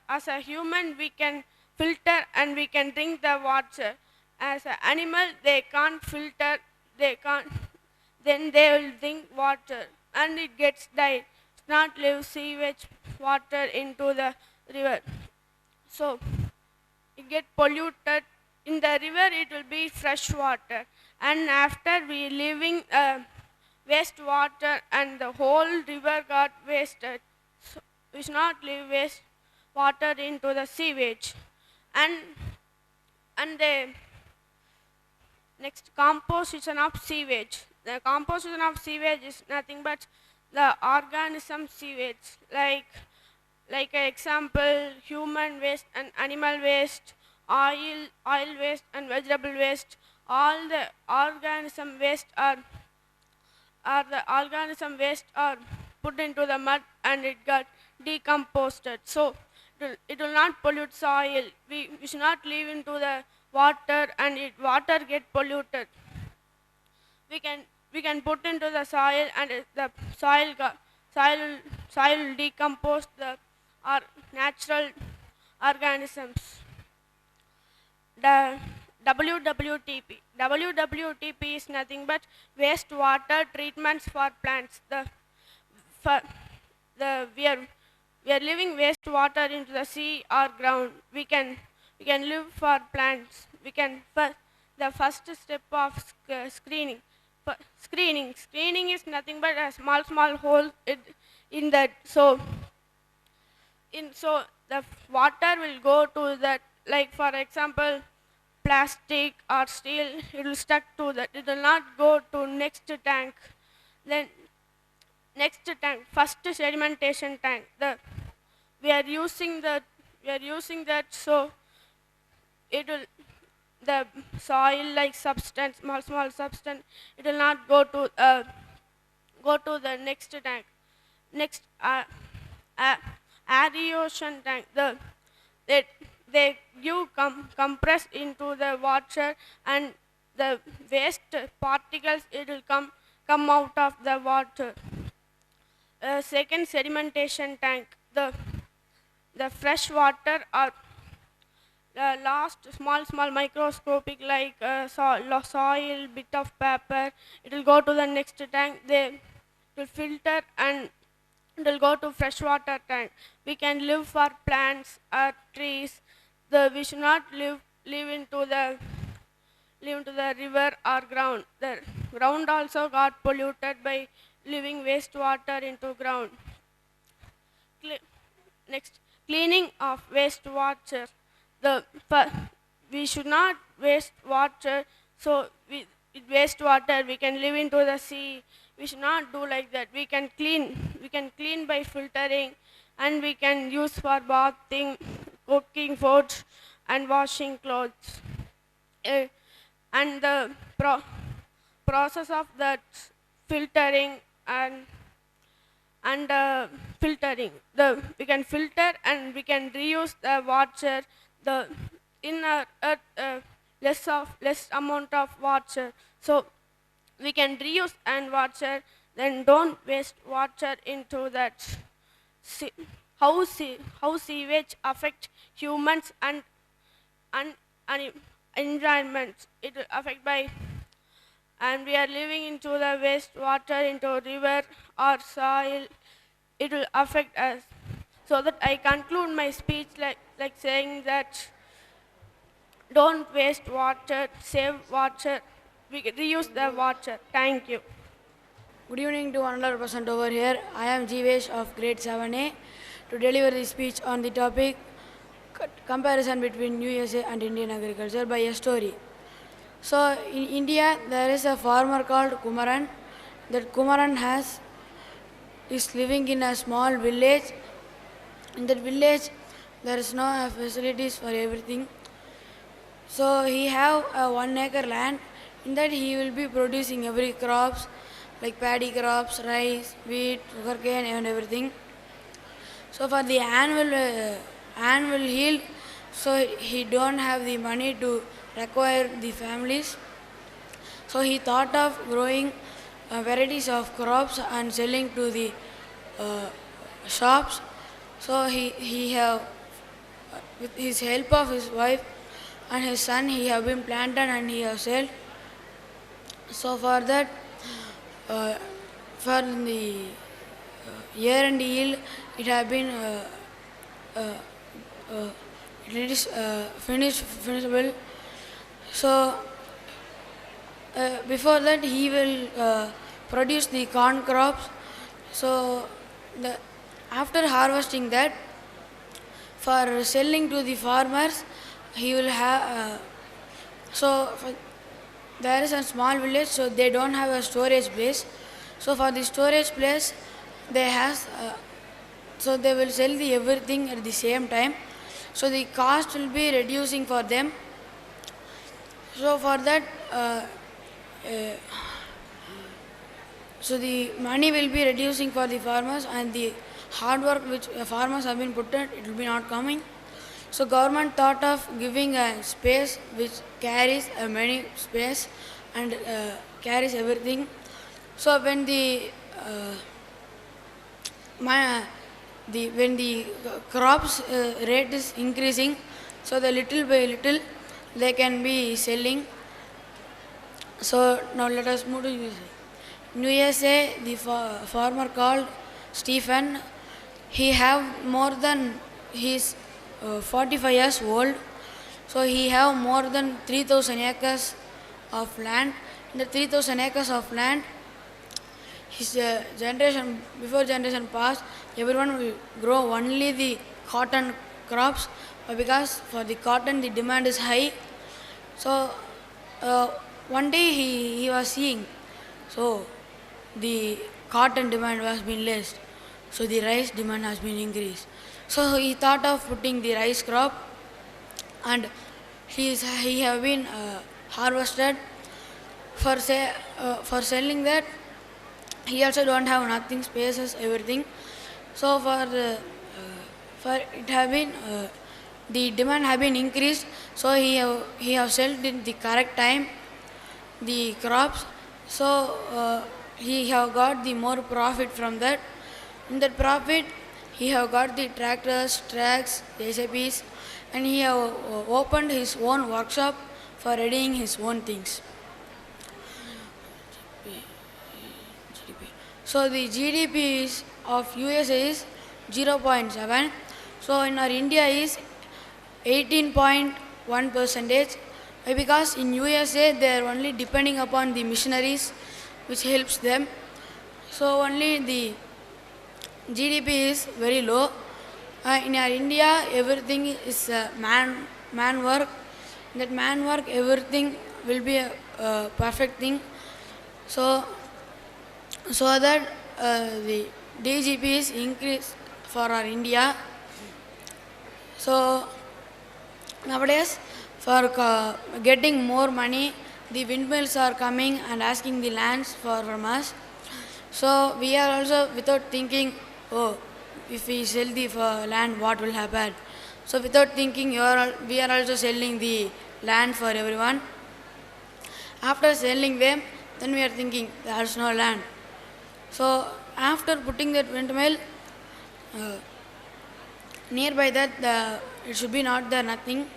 As a human, we can filter and we can drink the water. As an animal, they can't filter. They can't. Then they will drink water and it gets died. Not leave sewage water into the river. So it get polluted. In the river, it will be fresh water. And after we leaving wastewater and the whole river got wasted. So we should not leave waste water into the sewage. And the next, composition of sewage. The composition of sewage is nothing but the organism sewage, like an example, human waste and animal waste, oil waste and vegetable waste. All the organism waste are put into the mud and it got decomposed. So it will not pollute soil. We should not leave into the water and water get polluted. We can put into the soil and the soil will decompose our natural organisms. The WWTP is nothing but wastewater treatments for plants. We are leaving wastewater into the sea or ground. We can live for plants. The first step of screening. Screening is nothing but a small hole in that. So the water will go to that. Like for example, plastic or steel, it will stuck to that. It will not go to next tank. Then next tank, first sedimentation tank. We are using that. So it will the soil like substance, small substance, it will not go to the next tank. Next, aeration tank. They, they give compress into the water, and the waste particles it will come out of the water. Second, sedimentation tank. The fresh water or last small microscopic like soil, bit of paper, it will go to the next tank. They will filter and it will go to freshwater tank. We can live for plants or trees. We should not live into the river or ground. The ground also got polluted by leaving wastewater into ground. Next, cleaning of wastewater. We should not waste water. So with wastewater we can live into the sea. We should not do like that. We can clean by filtering, and we can use for bathing, cooking food, and washing clothes. And the process of that filtering and filtering, we can filter and we can reuse the water, the in a less amount of water, so we can reuse and water. Then don't waste water into that. How sewage affect humans and environment, it will affect by, and we are living into the wastewater into river or soil, it will affect us. So that I conclude my speech like saying that don't waste water, save water, we can reuse the water. Thank you. Good evening to another person over here. I am Jeevesh of grade 7A to deliver the speech on the topic comparison between USA and Indian agriculture by a story. So in India there is a farmer called Kumaran. That Kumaran is living in a small village. In that village there is no facilities for everything. So he have a 1 acre land. In that he will be producing every crops like paddy crops, rice, wheat, sugarcane and everything. So for the annual yield, so he don't have the money to require the families. So he thought of growing varieties of crops and selling to the shops. So he have, with his help of his wife and his son, he have been planted and he have sold. So for that, for the year-end yield, it have been it is finishable. So before that, he will produce the corn crops. So after harvesting that, for selling to the farmers, he will have. There is a small village, so they don't have a storage place. So for the storage place, so they will sell the everything at the same time. So the cost will be reducing for them. So for that, so the money will be reducing for the farmers, and the hard work which farmers have been put in, it will be not coming. So government thought of giving a space which carries many space and carries everything. So when when the crops rate is increasing, so the little by little they can be selling. So now let us move to USA. In USA, the farmer called Stephen, he have more than, his 45 years old, so he have more than 3,000 acres of land. In the 3,000 acres of land, his before generation passed, everyone will grow only the cotton crops, because for the cotton the demand is high. So one day he was seeing, so the cotton demand was been less, so the rice demand has been increased. So he thought of putting the rice crop, and he have been harvested for selling that. He also don't have nothing, spaces, everything. So for it have been the demand have been increased. So he have sold in the correct time the crops. So he have got the more profit from that. In that profit, he have got the tractors, tracks, SAPs, and he have opened his own workshop for readying his own things. So the GDP of USA is 0.7. So in our India is 18.1 percentage. Because in USA they are only depending upon the missionaries, which helps them. So only the GDP is very low. In our India, everything is man work. That man work, everything will be a perfect thing. So that the DGP is increased for our India. So nowadays, for getting more money, the windmills are coming and asking the lands from us. So we are also, without thinking, oh, if we sell the land, what will happen? So without thinking, we are also selling the land for everyone. After selling them, then we are thinking there is no land. So after putting that windmill, nearby that it should be not there nothing.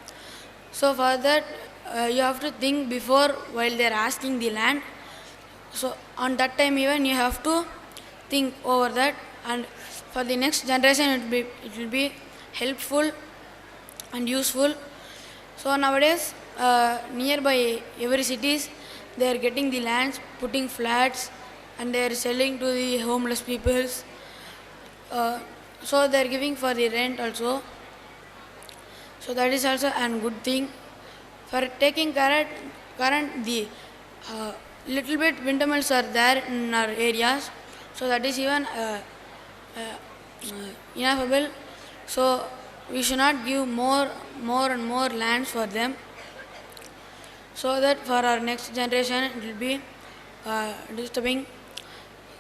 So for that you have to think before while they are asking the land. So on that time even you have to think over that, and for the next generation it will be helpful and useful. So nowadays nearby every cities they are getting the lands, putting flats, and they are selling to the homeless peoples. So they are giving for the rent also. So that is also a good thing. For taking current the little bit windmills are there in our areas. So that is even ineffable. So we should not give more and more lands for them, so that for our next generation it will be disturbing.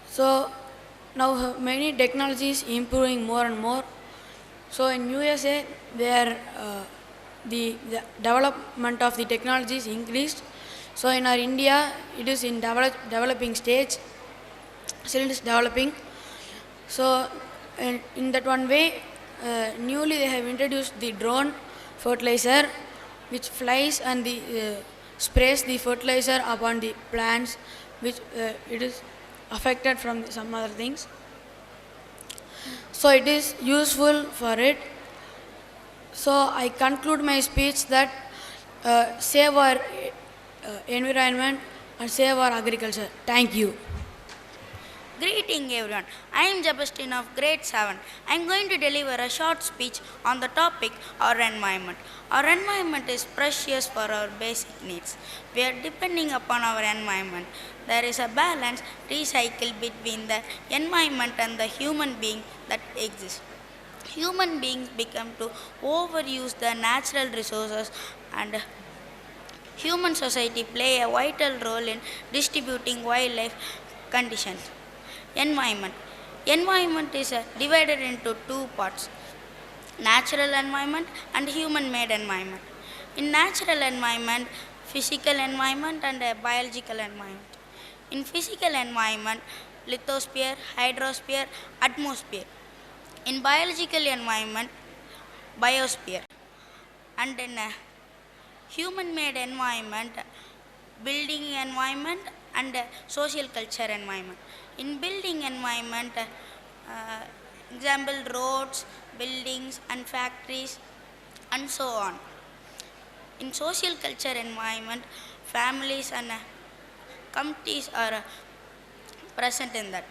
So now many technologies improving more and more. So in USA, the development of the technology is increased. So in our India, it is in developing stage, still is developing. So in that one way, newly they have introduced the drone fertilizer, which flies and sprays the fertilizer upon the plants, which it is affected from some other things. So it is useful for it. So I conclude my speech that save our environment and save our agriculture. Thank you. Greeting everyone. I am Jabastin of grade 7. I am going to deliver a short speech on the topic our environment. Our environment is precious for our basic needs. We are depending upon our environment. There is a balance recycle between the environment and the human being that exists. Human beings become to overuse the natural resources, and human society play a vital role in distributing wildlife conditions. Environment. Environment is divided into two parts: natural environment and human-made environment. In natural environment, physical environment and biological environment. In physical environment, lithosphere, hydrosphere, atmosphere. In biological environment, biosphere. And in human-made environment, building environment and social culture environment. In building environment, example roads, buildings and factories and so on. In social culture environment, families and communities are present in that.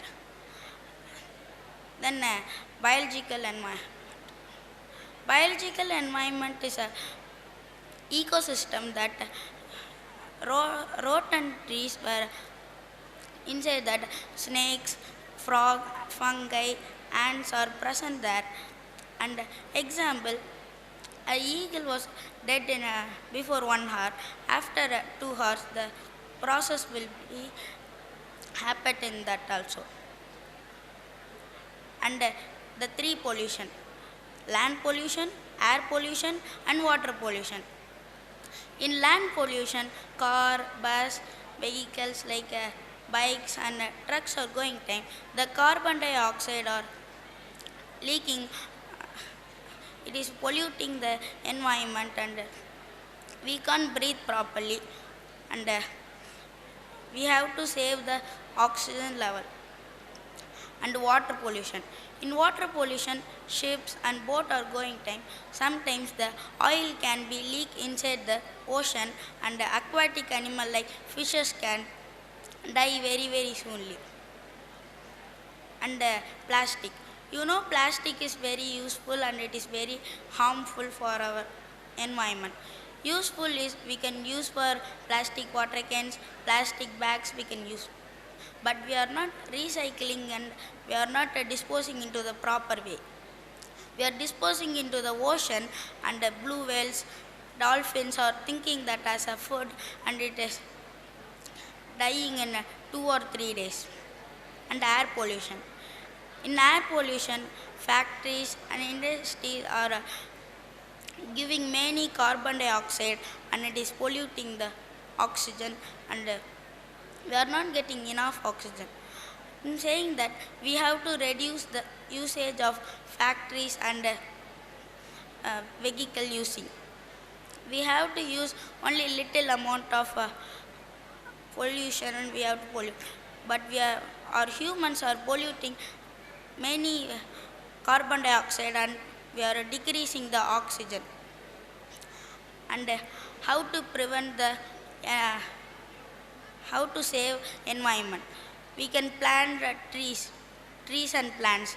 Then biological environment. Biological environment is a ecosystem that rodent trees were inside that. Snakes, frog, fungi, ants are present there. And example, A eagle was dead before 1 hour. After 2 hours, the process will be happen in that also. And the three pollution: land pollution, air pollution, and water pollution. In land pollution, car, bus, vehicles like bikes and trucks are going time. The carbon dioxide are leaking. It is polluting the environment and we can't breathe properly. And we have to save the oxygen level. And water pollution. In water pollution, ships and boat are going time. Sometimes the oil can be leaked inside the ocean and the aquatic animal like fishes can die very soonly. And plastic. You know, plastic is very useful and it is very harmful for our environment. Useful is we can use for plastic water cans, plastic bags we can use, but we are not recycling and we are not disposing into the proper way. We are disposing into the ocean and the blue whales, dolphins are thinking that as a food and it is dying in 2 or 3 days. And air pollution. In air pollution, factories and industries are giving many carbon dioxide and it is polluting the oxygen and we are not getting enough oxygen. In saying that, we have to reduce the usage of factories and vehicle using. We have to use only little amount of pollution and we have to pollute. But our humans are polluting many carbon dioxide and we are decreasing the oxygen. And how to prevent the how to save environment. We can plant trees and plants.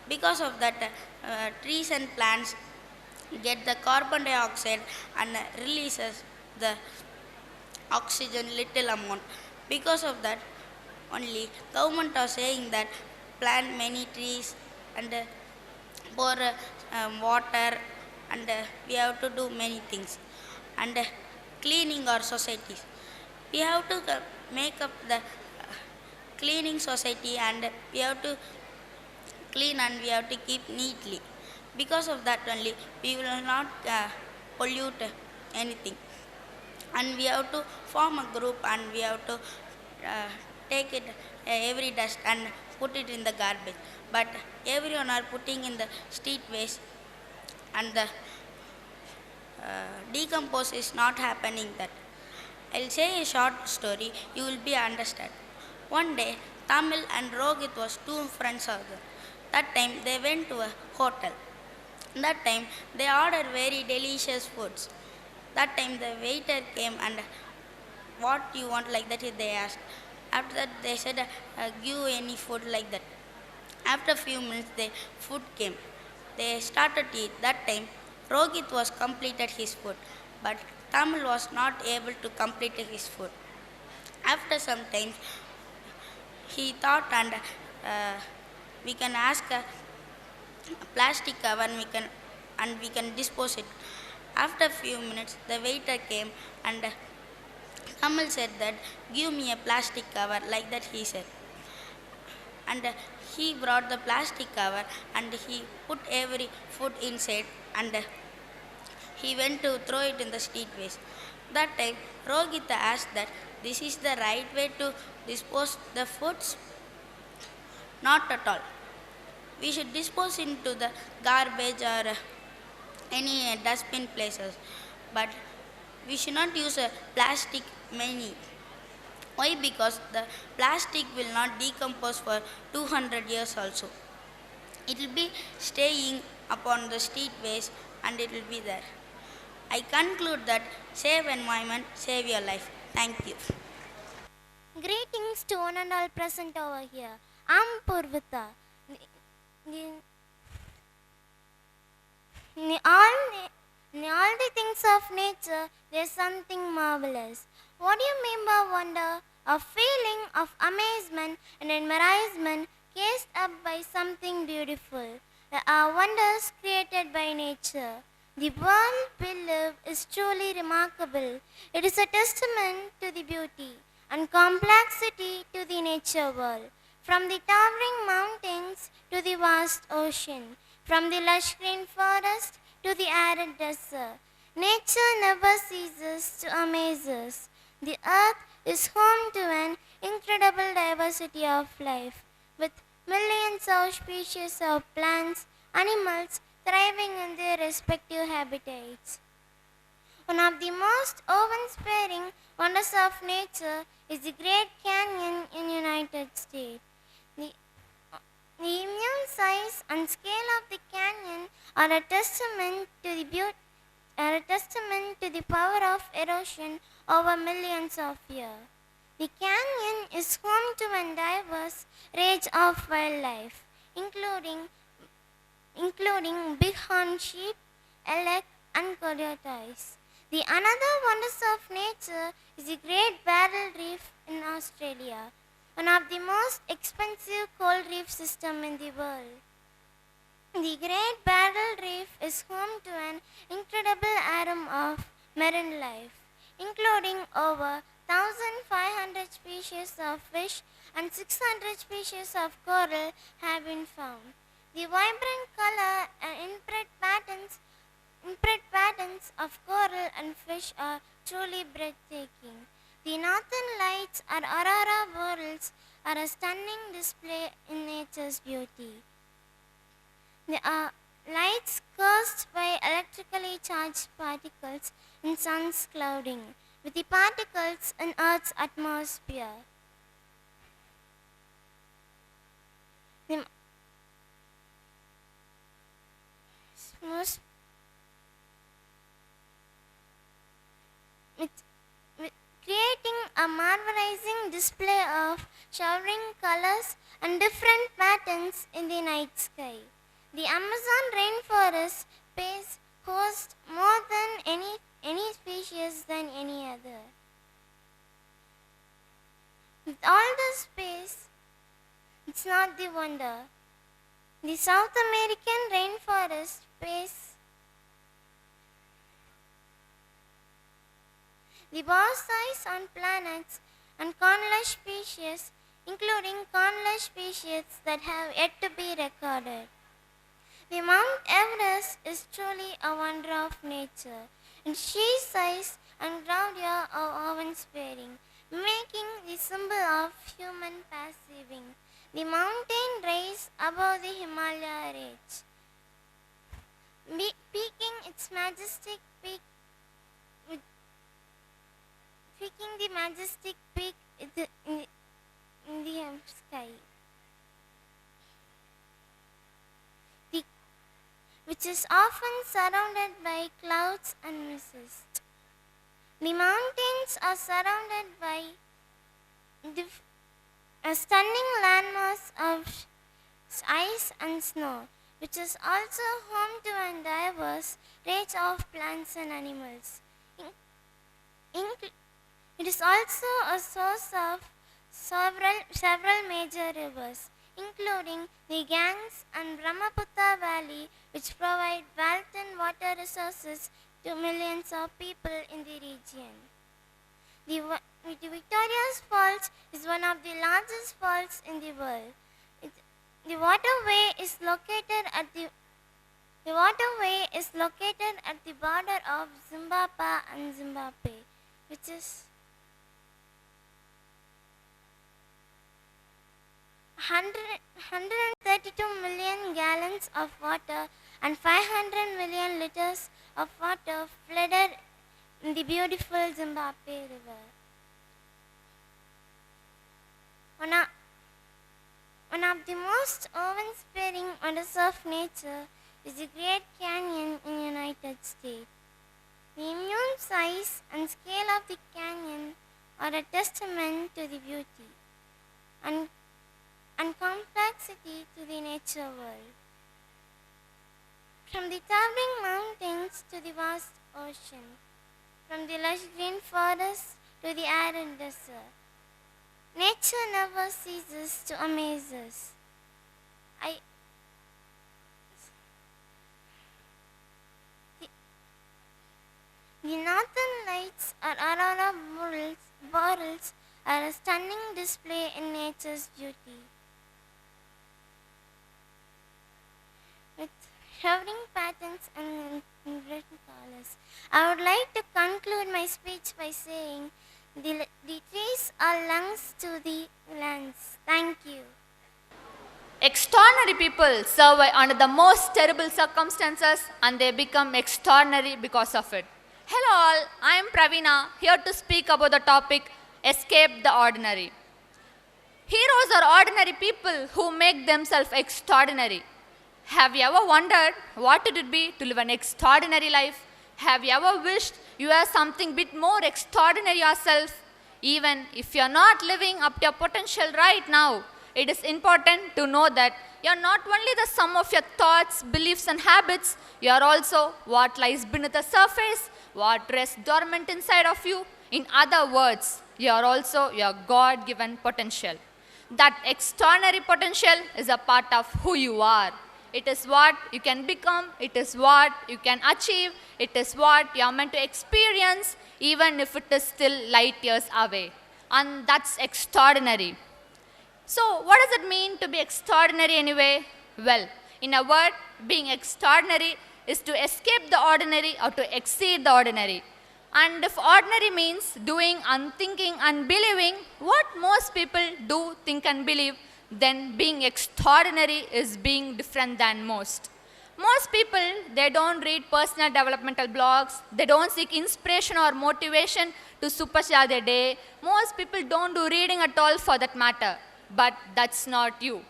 Because of that, trees and plants get the carbon dioxide and releases the oxygen little amount. Because of that, only government are saying that plant many trees and pour water and we have to do many things. And cleaning our societies. We have to make up the cleaning society and we have to clean and we have to keep neatly. Because of that only we will not pollute anything. And we have to form a group and we have to take it every dust and put it in the garbage. But everyone are putting in the street waste and the decompose is not happening that. I'll say a short story, you will be understand. One day, Tamil and Rohit was two friends of them. That time they went to a hotel. That time they ordered very delicious foods. That time the waiter came and what you want like that they asked. After that they said give any food like that. After few minutes the food came. They started to eat. That time Rohit was completed his food, but Tamil was not able to complete his food. After some time, he thought and we can ask a plastic cover and we can dispose it. After few minutes, the waiter came and Tamil said that give me a plastic cover like that he said. And he brought the plastic cover and he put every food inside and he went to throw it in the street waste. That time Rohit asked that this is the right way to dispose the foods? Not at all. We should dispose into the garbage or any dustbin places. But we should not use a plastic many. Why? Because the plastic will not decompose for 200 years also. It will be staying upon the street waste and it will be there. I conclude that save environment, save your life. Thank you. Greetings to one and all present over here. I'm Purvita. In all the things of nature, there's something marvelous. What do you mean by wonder? A feeling of amazement and admiration cast up by something beautiful. There are wonders created by nature. The world we live is truly remarkable. It is a testament to the beauty and complexity to the nature world. From the towering mountains to the vast ocean, from the lush green forest to the arid desert, nature never ceases to amaze us. The earth is home to an incredible diversity of life, with millions of species of plants, animals thriving in their respective habitats. One of the most awe-inspiring wonders of nature is the Great Canyon in United States. The, the immense size and scale of the canyon are a testament to the power of erosion over millions of years. The canyon is home to a diverse range of wildlife, including bighorn sheep, elk, and coyotes. The another wonders of nature is the Great Barrier Reef in Australia, one of the most expensive coral reef systems in the world. The Great Barrier Reef is home to an incredible array of marine life, including over 1,500 species of fish and 600 species of coral have been found. The vibrant color and intricate patterns of coral and fish are truly breathtaking. The northern lights or aurora boreals are a stunning display in nature's beauty. They are lights caused by electrically charged particles in sun's clouding, with the particles in Earth's atmosphere. The most creating a marvelizing display of showering colors and different patterns in the night sky. The Amazon rainforest pays host more than any species than any other. With all the space, it's not the wonder. The South American rainforest pays the vast size on planets and countless species, including countless species that have yet to be recorded. The Mount Everest is truly a wonder of nature. Its sheer size and grandeur are awe-inspiring, making the symbol of human perceiving. The mountain rises above the Himalaya range, peaking its majestic peak with peaking the majestic peak in the sky, which is often surrounded by clouds and mist. The mountains are surrounded by a stunning landmass of ice and snow, which is also home to a diverse range of plants and animals. It is also a source of several major rivers, including the Ganges and Brahmaputra Valley, which provide wealth and water resources to millions of people in the region. The Victoria Falls is one of the largest falls in the world. The waterway is located at the border of Zimbabwe and Zimbabwe, which is 132 million gallons of water and 500 million liters of water flooded in the beautiful Zimbabwe River. One of the most awe-inspiring wonders of nature is the Great Canyon in the United States. The immense size and scale of the canyon are a testament to the beauty and complexity to the nature world. From the towering mountains to the vast ocean, from the lush green forest to the arid desert, nature never ceases to amaze us. The northern lights or aurora boreals are a stunning display in nature's beauty. With showering patterns and written colors. I would like to conclude my speech by saying the trees are lungs to the lands. Thank you. Extraordinary people survive under the most terrible circumstances and they become extraordinary because of it. Hello all, I am Pravina here to speak about the topic Escape the Ordinary. Heroes are ordinary people who make themselves extraordinary. Have you ever wondered what it would be to live an extraordinary life? Have you ever wished you were something bit more extraordinary yourself? Even if you are not living up to your potential right now, it is important to know that you are not only the sum of your thoughts, beliefs and habits, you are also what lies beneath the surface, what rests dormant inside of you. In other words, you are also your God-given potential. That extraordinary potential is a part of who you are. It is what you can become, it is what you can achieve, it is what you are meant to experience, even if it is still light years away. And that's extraordinary. So, what does it mean to be extraordinary anyway? Well, in a word, being extraordinary is to escape the ordinary or to exceed the ordinary. And if ordinary means doing and thinking and believing what most people do, think and believe, then being extraordinary is being different than most. Most people, they don't read personal developmental blogs, they don't seek inspiration or motivation to supercharge their day. Most people don't do reading at all for that matter. But that's not you.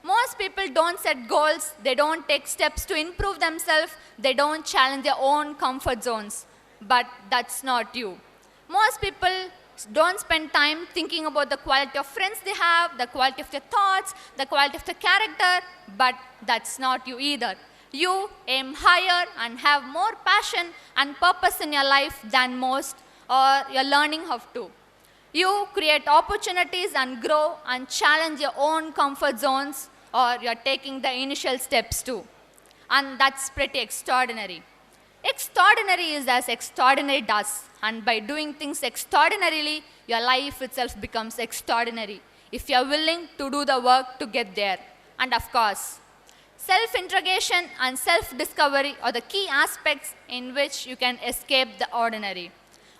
Most people don't set goals, they don't take steps to improve themselves, they don't challenge their own comfort zones. But that's not you. Most people don't spend time thinking about the quality of friends they have, the quality of their thoughts, the quality of their character, but that's not you either. You aim higher and have more passion and purpose in your life than most, or you're learning how to. You create opportunities and grow and challenge your own comfort zones, or you're taking the initial steps too. And that's pretty extraordinary. Extraordinary is as extraordinary does, and by doing things extraordinarily, your life itself becomes extraordinary if you're willing to do the work to get there. And of course, self-interrogation and self-discovery are the key aspects in which you can escape the ordinary.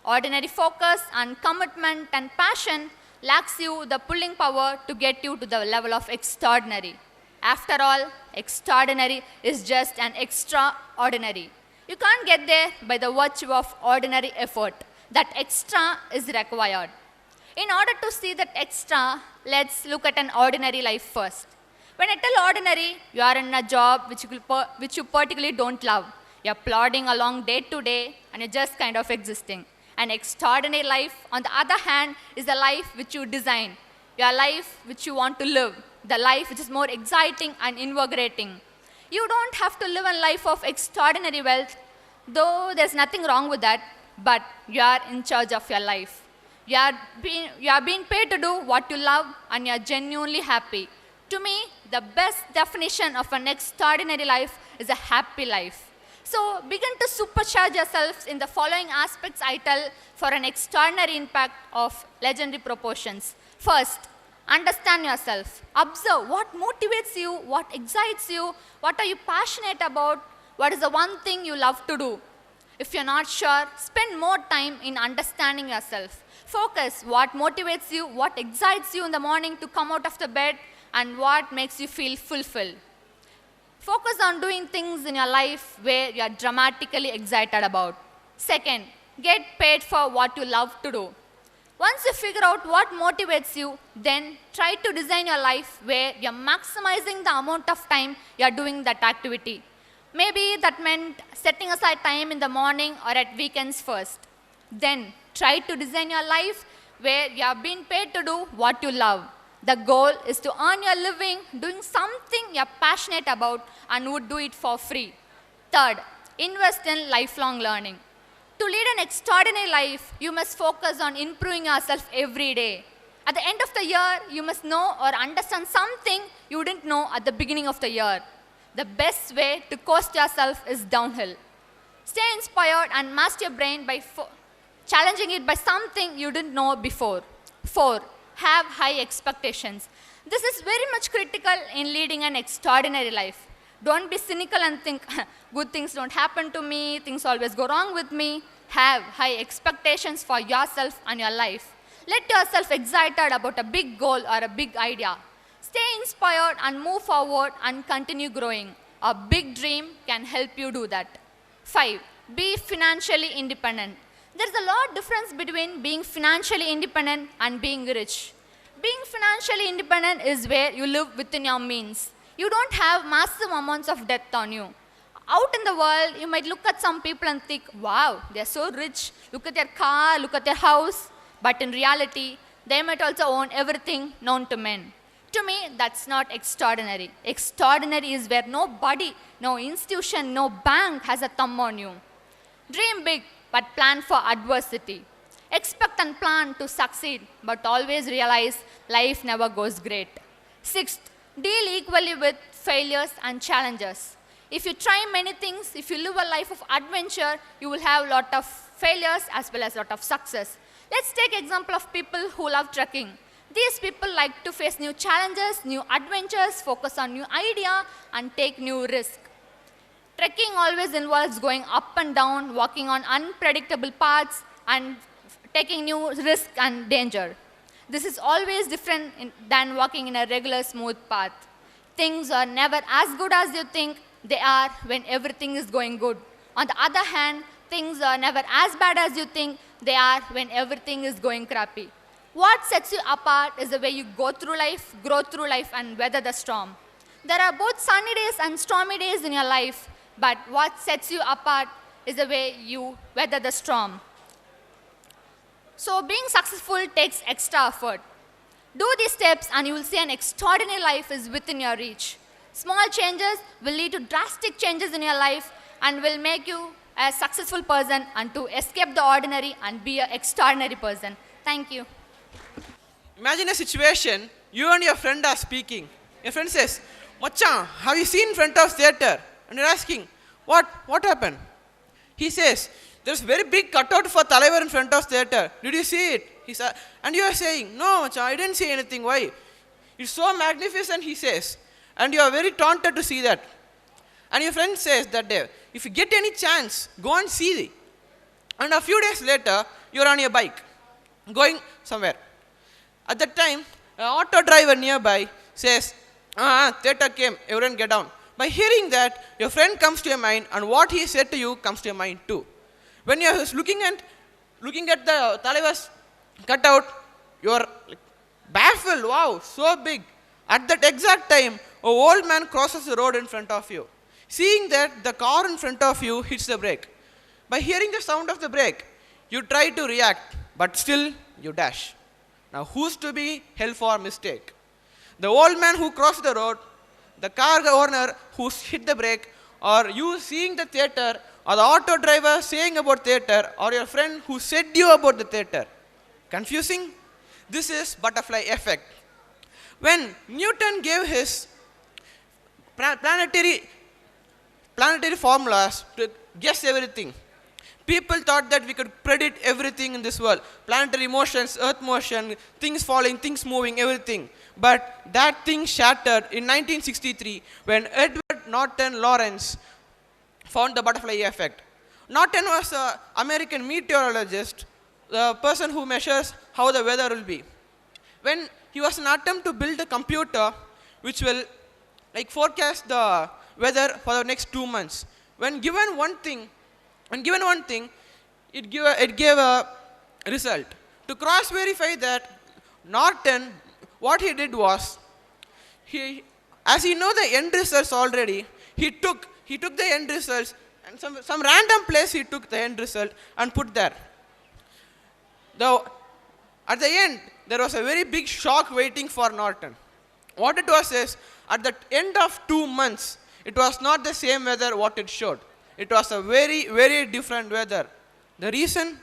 Ordinary focus and commitment and passion lacks you the pulling power to get you to the level of extraordinary. After all, extraordinary is just an extraordinary. You can't get there by the virtue of ordinary effort. That extra is required. In order to see that extra, let's look at an ordinary life first. When I tell ordinary, you are in a job which you particularly don't love. You're plodding along day to day and you're just kind of existing. An extraordinary life, on the other hand, is the life which you design. Your life which you want to live. The life which is more exciting and invigorating. You don't have to live a life of extraordinary wealth, though there's nothing wrong with that, but you are in charge of your life. You are being paid to do what you love and you are genuinely happy. To me, the best definition of an extraordinary life is a happy life. So begin to supercharge yourselves in the following aspects I tell for an extraordinary impact of legendary proportions. First, understand yourself. Observe what motivates you, what excites you, what are you passionate about, what is the one thing you love to do. If you're not sure, spend more time in understanding yourself. Focus what motivates you, what excites you in the morning to come out of the bed, and what makes you feel fulfilled. Focus on doing things in your life where you are dramatically excited about. Second, get paid for what you love to do. Once you figure out what motivates you, then try to design your life where you're maximizing the amount of time you're doing that activity. Maybe that meant setting aside time in the morning or at weekends first. Then try to design your life where you are being paid to do what you love. The goal is to earn your living doing something you're passionate about and would do it for free. Third, invest in lifelong learning. To lead an extraordinary life, you must focus on improving yourself every day. At the end of the year, you must know or understand something you didn't know at the beginning of the year. The best way to coast yourself is downhill. Stay inspired and master your brain by challenging it by something you didn't know before. 4. Have high expectations. This is very much critical in leading an extraordinary life. Don't be cynical and think, good things don't happen to me, things always go wrong with me. Have high expectations for yourself and your life. Let yourself excited about a big goal or a big idea. Stay inspired and move forward and continue growing. A big dream can help you do that. 5. Be financially independent. There's a lot of difference between being financially independent and being rich. Being financially independent is where you live within your means. You don't have massive amounts of debt on you. Out in the world, you might look at some people and think, wow, they're so rich. Look at their car, look at their house. But in reality, they might also own everything known to men. To me, that's not extraordinary. Extraordinary is where nobody, no institution, no bank has a thumb on you. Dream big, but plan for adversity. Expect and plan to succeed, but always realize life never goes great. 6th, deal equally with failures and challenges. If you try many things, if you live a life of adventure, you will have a lot of failures as well as a lot of success. Let's take example of people who love trekking. These people like to face new challenges, new adventures, focus on new idea, and take new risk. Trekking always involves going up and down, walking on unpredictable paths, and taking new risk and danger. This is always different than walking in a regular smooth path. Things are never as good as you think they are when everything is going good. On the other hand, things are never as bad as you think they are when everything is going crappy. What sets you apart is the way you go through life, grow through life, and weather the storm. There are both sunny days and stormy days in your life, but what sets you apart is the way you weather the storm. So being successful takes extra effort. Do these steps and you will see an extraordinary life is within your reach. Small changes will lead to drastic changes in your life and will make you a successful person and to escape the ordinary and be an extraordinary person. Thank you. Imagine a situation, you and your friend are speaking. Your friend says, Machan, have you seen front of theatre? And you're asking, what happened? He says, there's a very big cutout for Talaivar in front of theatre. Did you see it? He said, and you are saying, no, Machan, I didn't see anything. Why? It's so magnificent, he says. And you are very taunted to see that. And your friend says that day, if you get any chance, go and see it. And a few days later, you're on your bike, going somewhere. At that time, an auto driver nearby says, theatre came, everyone get down. By hearing that, your friend comes to your mind and what he said to you comes to your mind too. When you're looking at the Talaivar's cutout, you're like baffled, wow, so big. At that exact time, an old man crosses the road in front of you. Seeing that, the car in front of you hits the brake. By hearing the sound of the brake, you try to react, but still you dash. Now, who's to be held for mistake? The old man who crossed the road, the car owner who hit the brake, or you seeing the theatre, or the auto driver saying about theatre, or your friend who said you about the theatre. Confusing? This is butterfly effect. When Newton gave his planetary formulas to guess everything, people thought that we could predict everything in this world. Planetary motions, earth motion, things falling, things moving, everything. But that thing shattered in 1963 when Edward Norton Lawrence found the butterfly effect. Norton was an American meteorologist, the person who measures how the weather will be. When he was an attempt to build a computer which will forecast the weather for the next 2 months. When given one thing, it gave a result. To cross-verify that, Norton, what he did was, as he know the end results already, he took the end results and some random place he took the end result and put there. At the end, there was a very big shock waiting for Norton. What it was is, at the end of 2 months, it was not the same weather what it showed. It was a very, very different weather. The reason?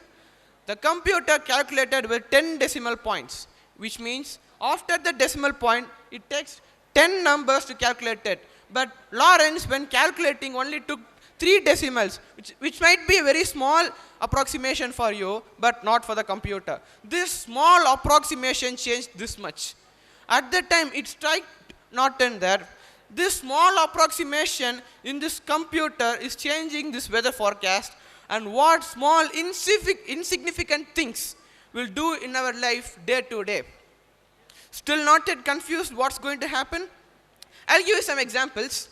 The computer calculated with 10 decimal points, which means after the decimal point, it takes 10 numbers to calculate it. But Lawrence, when calculating, only took 3 decimals, which might be a very small approximation for you, but not for the computer. This small approximation changed this much. At that time, it struck Norton that this small approximation in this computer is changing this weather forecast, and what small insignificant things will do in our life day to day. Still not yet confused what's going to happen? I'll give you some examples.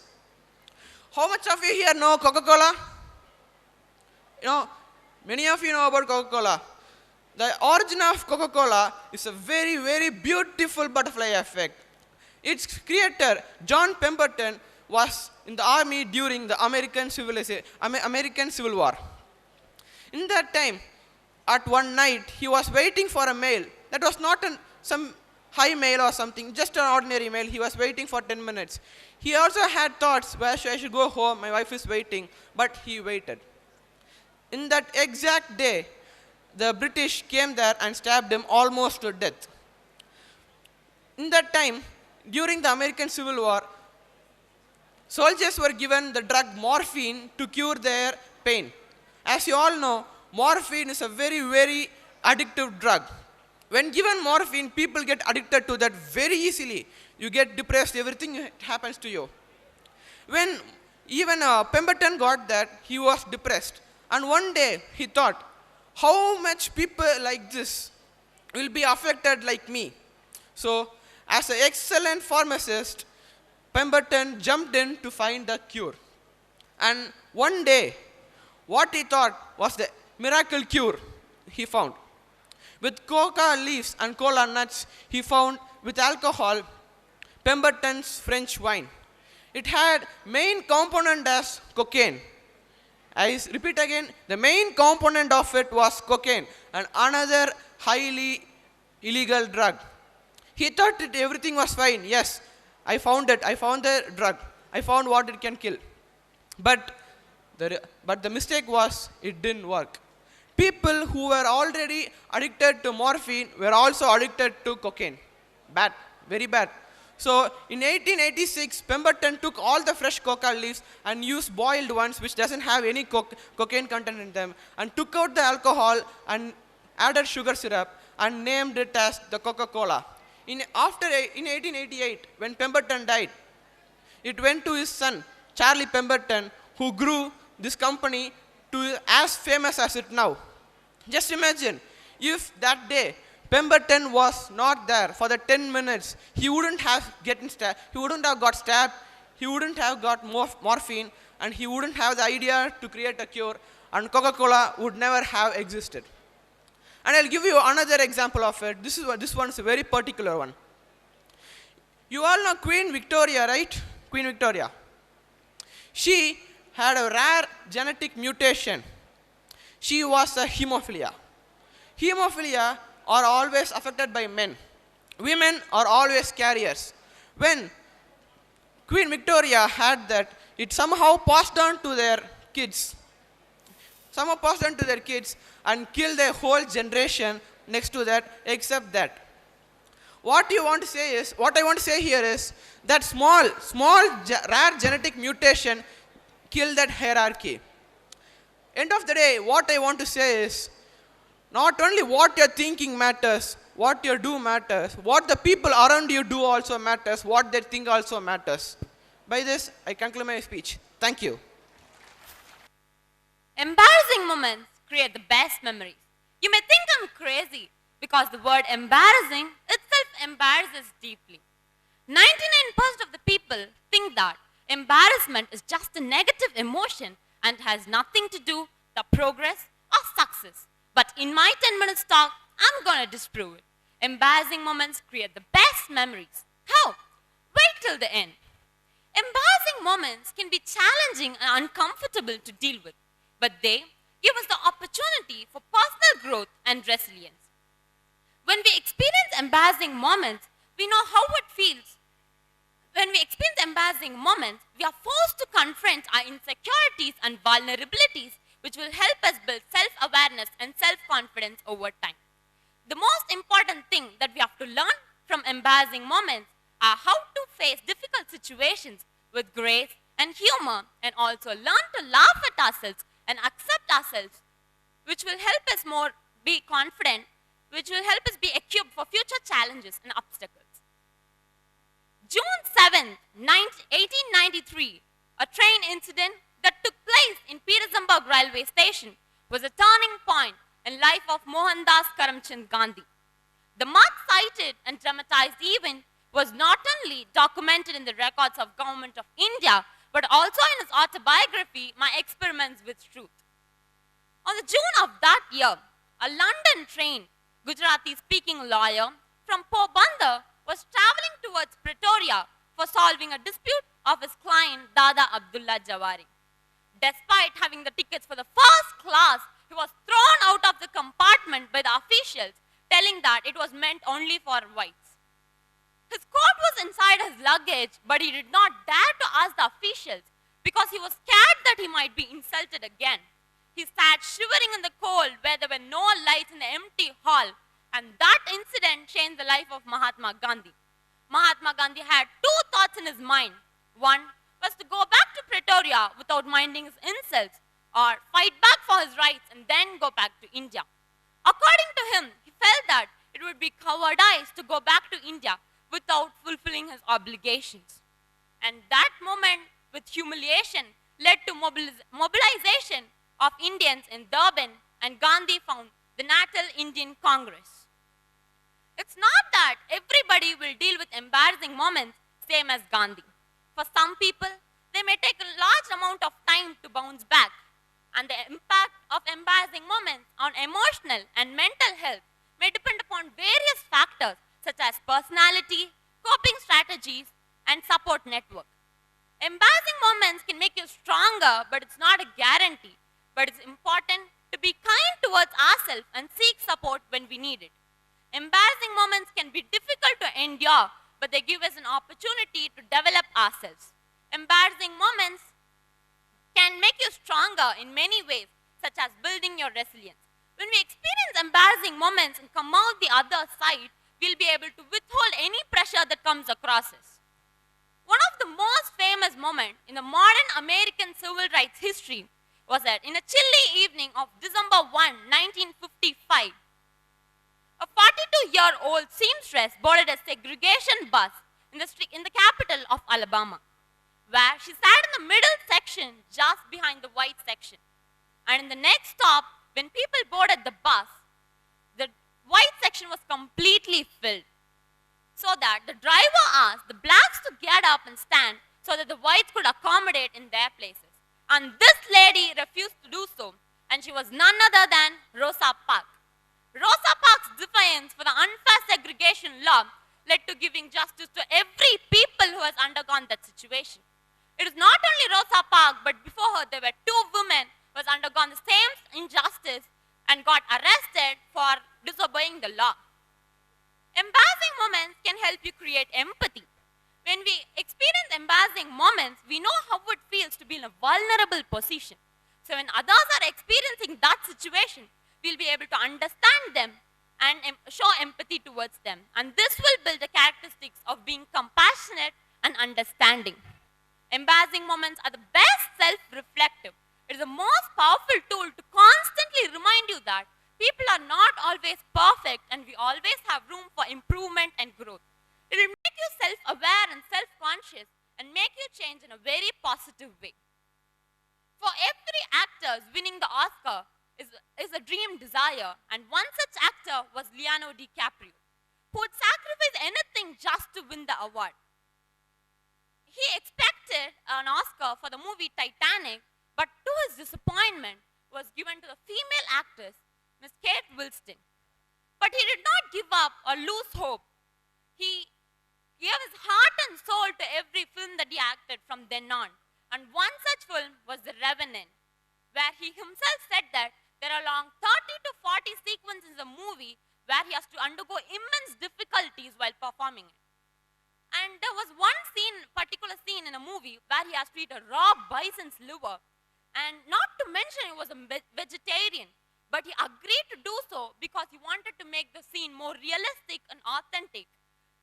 How much of you here know Coca-Cola? Many of you know about Coca-Cola. The origin of Coca-Cola is a very, very beautiful butterfly effect. Its creator, John Pemberton, was in the army during the American Civil War. In that time, at one night, he was waiting for a mail. That was not some high mail or something, just an ordinary mail. He was waiting for 10 minutes. He also had thoughts, where I should go home, my wife is waiting, but he waited. In that exact day, the British came there and stabbed him almost to death. In that time, during the American Civil War, soldiers were given the drug morphine to cure their pain. As you all know, morphine is a very, very addictive drug. When given morphine, people get addicted to that very easily. You get depressed, everything happens to you. When even Pemberton got that, he was depressed. And one day, he thought, how much people like this will be affected like me? So, as an excellent pharmacist, Pemberton jumped in to find the cure. And one day, what he thought was the miracle cure he found. With coca leaves and cola nuts, he found with alcohol Pemberton's French wine. It had main component as cocaine. I repeat again, the main component of it was cocaine, and another highly illegal drug. He thought that everything was fine. Yes, I found it. I found the drug. I found what it can kill. But the mistake was it didn't work. People who were already addicted to morphine were also addicted to cocaine. Bad, very bad. So in 1886, Pemberton took all the fresh coca leaves and used boiled ones which doesn't have any cocaine content in them, and took out the alcohol and added sugar syrup and named it as the Coca-Cola. In 1888, when Pemberton died, it went to his son, Charlie Pemberton, who grew this company to as famous as it now. Just imagine, if that day Pemberton was not there for the 10 minutes, he wouldn't have got stabbed, he wouldn't have got morphine, and he wouldn't have the idea to create a cure, and Coca-Cola would never have existed. And I'll give you another example of it. This one is a very particular one. You all know Queen Victoria, right? Queen Victoria. She had a rare genetic mutation. She was a hemophilia. Hemophilia are always affected by men. Women are always carriers. When Queen Victoria had that, it somehow passed on to their kids. And killed a whole generation next to that, except that. What I want to say here is that small rare genetic mutation killed that hierarchy. End of the day, what I want to say is, not only what you're thinking matters, what you do matters, what the people around you do also matters, what they think also matters. By this, I conclude my speech. Thank you. Embarrassing moments create the best memories. You may think I'm crazy because the word embarrassing itself embarrasses deeply. 99% of the people think that embarrassment is just a negative emotion and has nothing to do with the progress or success. But in my 10 minutes talk, I'm going to disprove it. Embarrassing moments create the best memories. How? Wait till the end. Embarrassing moments can be challenging and uncomfortable to deal with, but they give us the opportunity for personal growth and resilience. When we experience embarrassing moments, we know how it feels. When we experience embarrassing moments, we are forced to confront our insecurities and vulnerabilities, which will help us build self-awareness and self-confidence over time. The most important thing that we have to learn from embarrassing moments are how to face difficult situations with grace and humor, and also learn to laugh at ourselves and accept ourselves, which will help us more be confident, which will help us be equipped for future challenges and obstacles. June 7th, 1893, a train incident that took place in Petersburg railway station was a turning point in life of Mohandas Karamchand Gandhi. The much-cited and dramatized event was not only documented in the records of Government of India, but also in his autobiography, My Experiments with Truth. On the June of that year, a London-trained Gujarati-speaking lawyer from Porbandar was traveling towards Pretoria for solving a dispute of his client Dada Abdullah Jawari. Despite having the tickets for the first class, he was thrown out of the compartment by the officials, telling that it was meant only for whites. His coat was inside his luggage, but he did not dare to ask the officials because he was scared that he might be insulted again. He sat shivering in the cold where there were no lights in the empty hall, and that incident changed the life of Mahatma Gandhi. Mahatma Gandhi had two thoughts in his mind. One was to go back to Pretoria without minding his insults, or fight back for his rights and then go back to India. According to him, he felt that it would be cowardice to go back to India without fulfilling his obligations. And that moment with humiliation led to mobilization of Indians in Durban, and Gandhi found the Natal Indian Congress. It's not that everybody will deal with embarrassing moments same as Gandhi. For some people, they may take a large amount of time to bounce back, and the impact of embarrassing moments on emotional and mental health may depend upon various factors such as personality, coping strategies, and support network. Embarrassing moments can make you stronger, but it's not a guarantee. But it's important to be kind towards ourselves and seek support when we need it. Embarrassing moments can be difficult to endure, but they give us an opportunity to develop ourselves. Embarrassing moments can make you stronger in many ways, such as building your resilience. When we experience embarrassing moments and come out the other side, we'll be able to withhold any pressure that comes across us. One of the most famous moments in the modern American civil rights history was that in a chilly evening of December 1, 1955, a 42-year-old seamstress boarded a segregation bus in the capital of Alabama, where she sat in the middle section just behind the white section. And in the next stop, when people boarded the bus, the white section was completely filled. So that the driver asked the blacks to get up and stand so that the whites could accommodate in their places. And this lady refused to do so, and she was none other than Rosa Parks. Rosa Parks' defiance for the unfair segregation law led to giving justice to every people who has undergone that situation. It is not only Rosa Parks, but before her there were two women who has undergone the same injustice and got arrested for disobeying the law. Embarrassing moments can help you create empathy. When we experience embarrassing moments, we know how it feels to be in a vulnerable position. So when others are experiencing that situation, we'll be able to understand them and show empathy towards them. And this will build the characteristics of being compassionate and understanding. Embarrassing moments are the best self-reflective. It is the most powerful tool to constantly remind you that people are not always perfect and we always have room for improvement and growth. It will make you self-aware and self-conscious and make you change in a very positive way. For every actor, winning the Oscar is a dream desire, and one such actor was Leonardo DiCaprio, who would sacrifice anything just to win the award. He expected an Oscar for the movie Titanic, but to his disappointment was given to the female actress, Miss Kate Winslet. But he did not give up or lose hope. He gave his heart and soul to every film that he acted from then on. And one such film was The Revenant, where he himself said that there are around 30 to 40 sequences in the movie where he has to undergo immense difficulties while performing it. And there was one particular scene in a movie where he has to eat a raw bison's liver. And not to mention he was a vegetarian, but he agreed to do so because he wanted to make the scene more realistic and authentic.